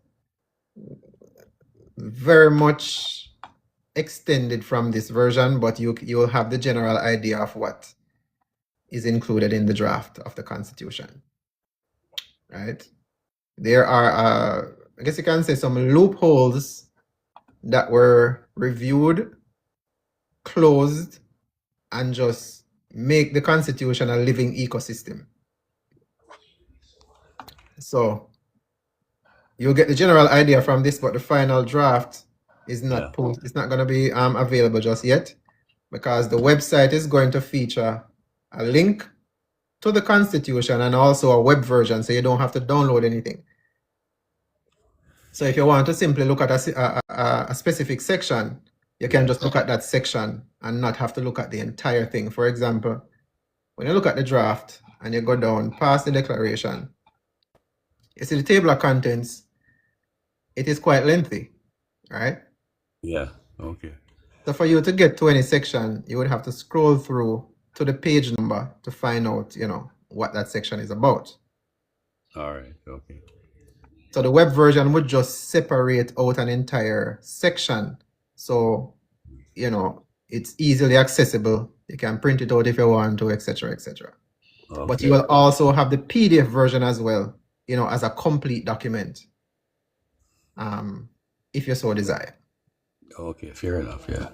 very much extended from this version, but you will have the general idea of what is included in the draft of the constitution. Right? There are, I guess you can say, some loopholes that were reviewed, closed, and just make the constitution a living ecosystem. So you'll get the general idea from this, but the final draft is not it's not going to be available just yet, because the website is going to feature a link to the constitution and also a web version, so you don't have to download anything. So if you want to simply look at a specific section, you can just look at that section and not have to look at the entire thing. For example, when you look at the draft and you go down past the declaration, you see the table of contents, it is quite lengthy, right? Yeah, okay. So for you to get to any section, you would have to scroll through to the page number to find out, what that section is about. All right, okay. So the web version would just separate out an entire section. So, it's easily accessible. You can print it out if you want to, etc., etc. Okay. But you will also have the PDF version as well, as a complete document, if you so desire. Okay, fair enough, yeah.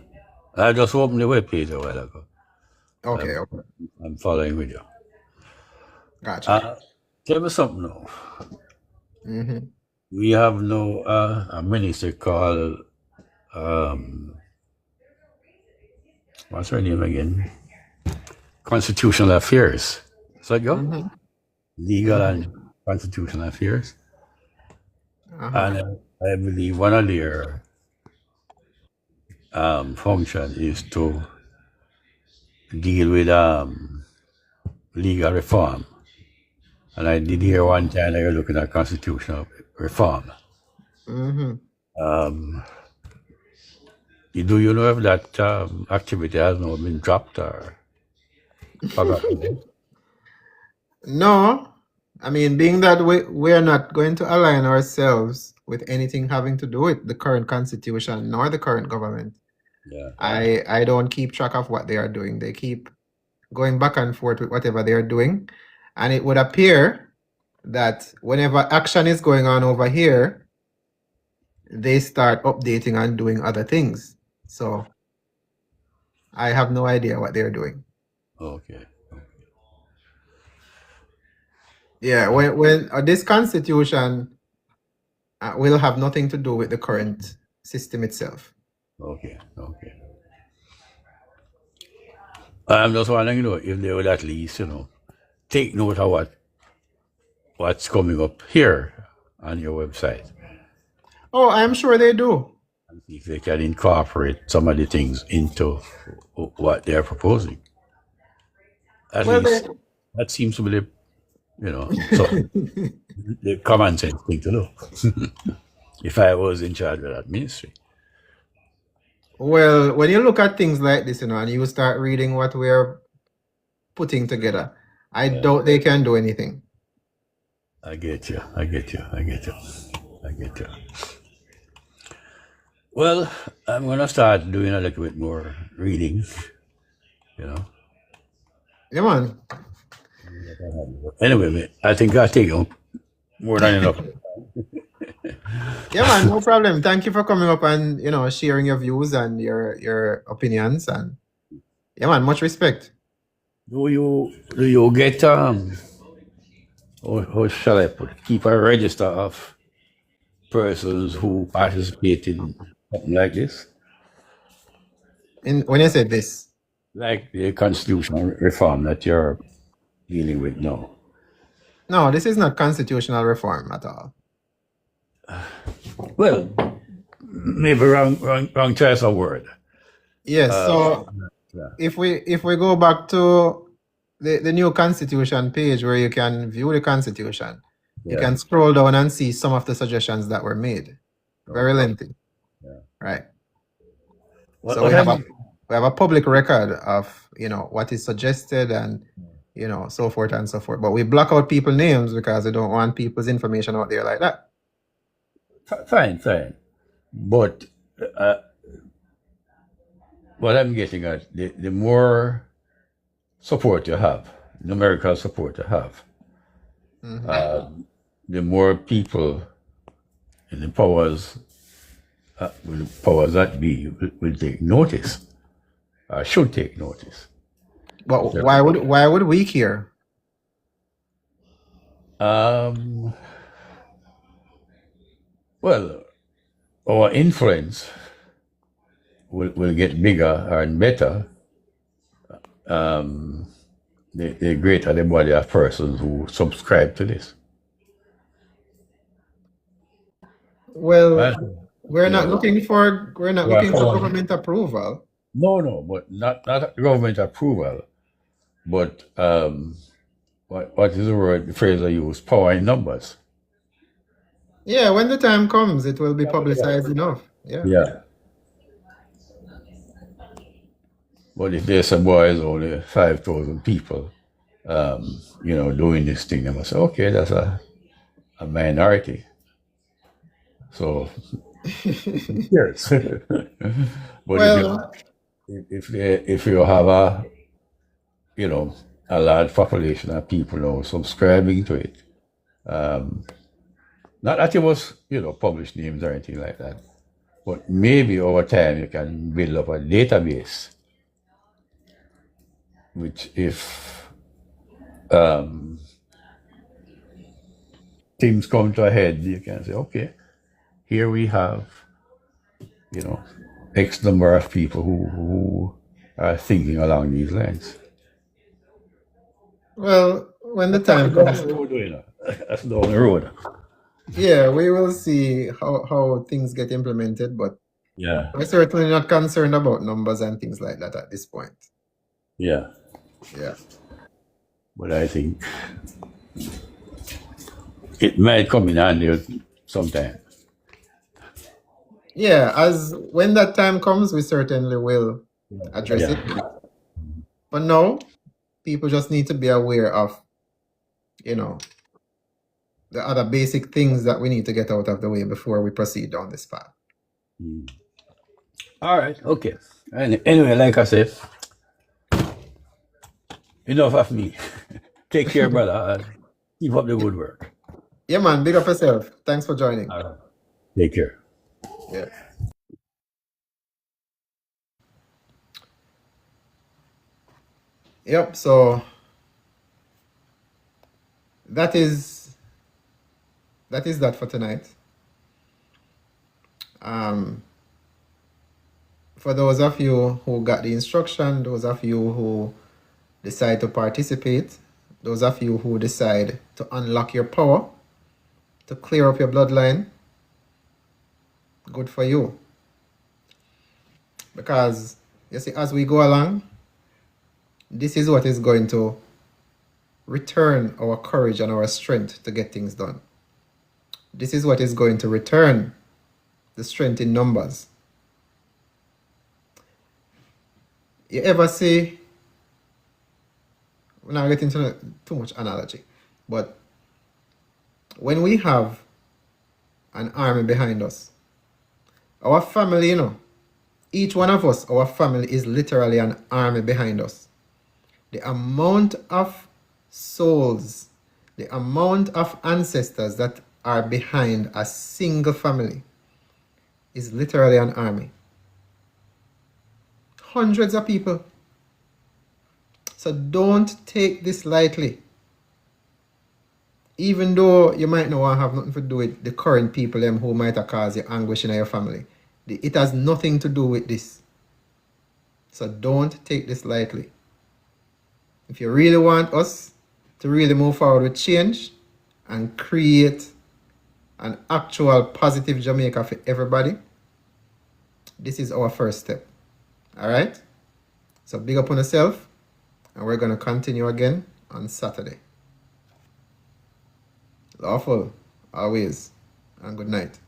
I just opened the webpage a while ago. Okay, I'm following with you. Gotcha. Tell me something now. We have now a minister called, what's her name again? Constitutional Affairs. Is that you? Legal and Constitutional Affairs. And I believe one of their function is to deal with legal reform. And I did hear one time that you're looking at constitutional reform. Do you know if that activity has now been dropped or forgotten? No. I mean, being that we're not going to align ourselves with anything having to do with the current constitution nor the current government. Yeah. I don't keep track of what they are doing. They keep going back and forth with whatever they are doing. And it would appear that whenever action is going on over here, they start updating and doing other things. So I have no idea what they're doing. Okay. Yeah, when this constitution will have nothing to do with the current system itself. Okay. I'm just wondering, if they will at least, take note of what's coming up here on your website. Oh, I'm sure they do. And see if they can incorporate some of the things into what they're proposing. At least that seems to be the common sense thing to do. If I was in charge of that ministry. Well, when you look at things like this, and you start reading what we're putting together, I doubt they can do anything. I get you. I get you. I get you. I get you. Well, I'm gonna start doing a little bit more reading. You know. Yeah, man. Anyway, mate, I think I take more than enough. Yeah, man, no problem. Thank you for coming up and sharing your views and your opinions, and yeah, man, much respect. Do you get or how shall I put it, keep a register of persons who participate in something like this, When you said this, like the constitutional reform that you're dealing with now? no, this is not constitutional reform at all. Well, maybe wrong choice of word. Yes, so Yeah. if we go back to the new constitution page where you can view the constitution, you Yeah. can scroll down and see some of the suggestions that were made. Very Okay. lengthy, Yeah. right? What, So what have we have a public record of what is suggested and so forth and so forth. But we block out people's names because we don't want people's information out there like that. fine. But uh, what I'm getting at, the more support you have, numerical support you have, the more people in the powers that be will take notice, should take notice. But why would we care? Well, our influence will get bigger and better the greater the body of persons who subscribe to this. Well, we're Yeah. not looking for government approval. No, but not government approval, but what is the phrase I use? Power in numbers. Yeah, when the time comes, it will be publicized enough. Yeah. Yeah. But if there's a boy is only 5,000 people, doing this thing, I must say, okay, that's a minority. So, yes. But Well, if you have a large population of people now subscribing to it, not that you must, publish names or anything like that, but maybe over time you can build up a database, which if things come to a head, you can say, okay, here we have, X number of people who are thinking along these lines. well, when the time comes, That's down the road. yeah, we will see how things get implemented, but Yeah. we're certainly not concerned about numbers and things like that at this point. Yeah. Yeah. But I think it might come in handy sometime. Yeah, as when that time comes, we certainly will address it. But no, people just need to be aware of, the other basic things that we need to get out of the way before we proceed down this path. All right. Okay. Anyway, like I said, enough of me. Take care, brother. Keep up the good work. Yeah, man. Big up yourself. Thanks for joining. All right. Take care. Yeah. Yep. So that is that for tonight. For those of you who got the instruction, those of you who decide to participate, those of you who decide to unlock your power, to clear up your bloodline, good for you. Because, you see, as we go along, this is what is going to return our courage and our strength to get things done. This is what is going to return the strength in numbers. You ever see, we're not getting into too much analogy, but when we have an army behind us, our family, each one of us, our family is literally an army behind us. The amount of souls, the amount of ancestors that are behind a single family is literally an army. Hundreds of people. So don't take this lightly. Even though you might not want to have nothing to do with the current people who might have caused you anguish in your family. It has nothing to do with this. So don't take this lightly. If you really want us to really move forward with change and create an actual positive Jamaica for everybody, this is our first step. Alright? So big up on yourself, and we're going to continue again on Saturday. Lawful, always, and good night.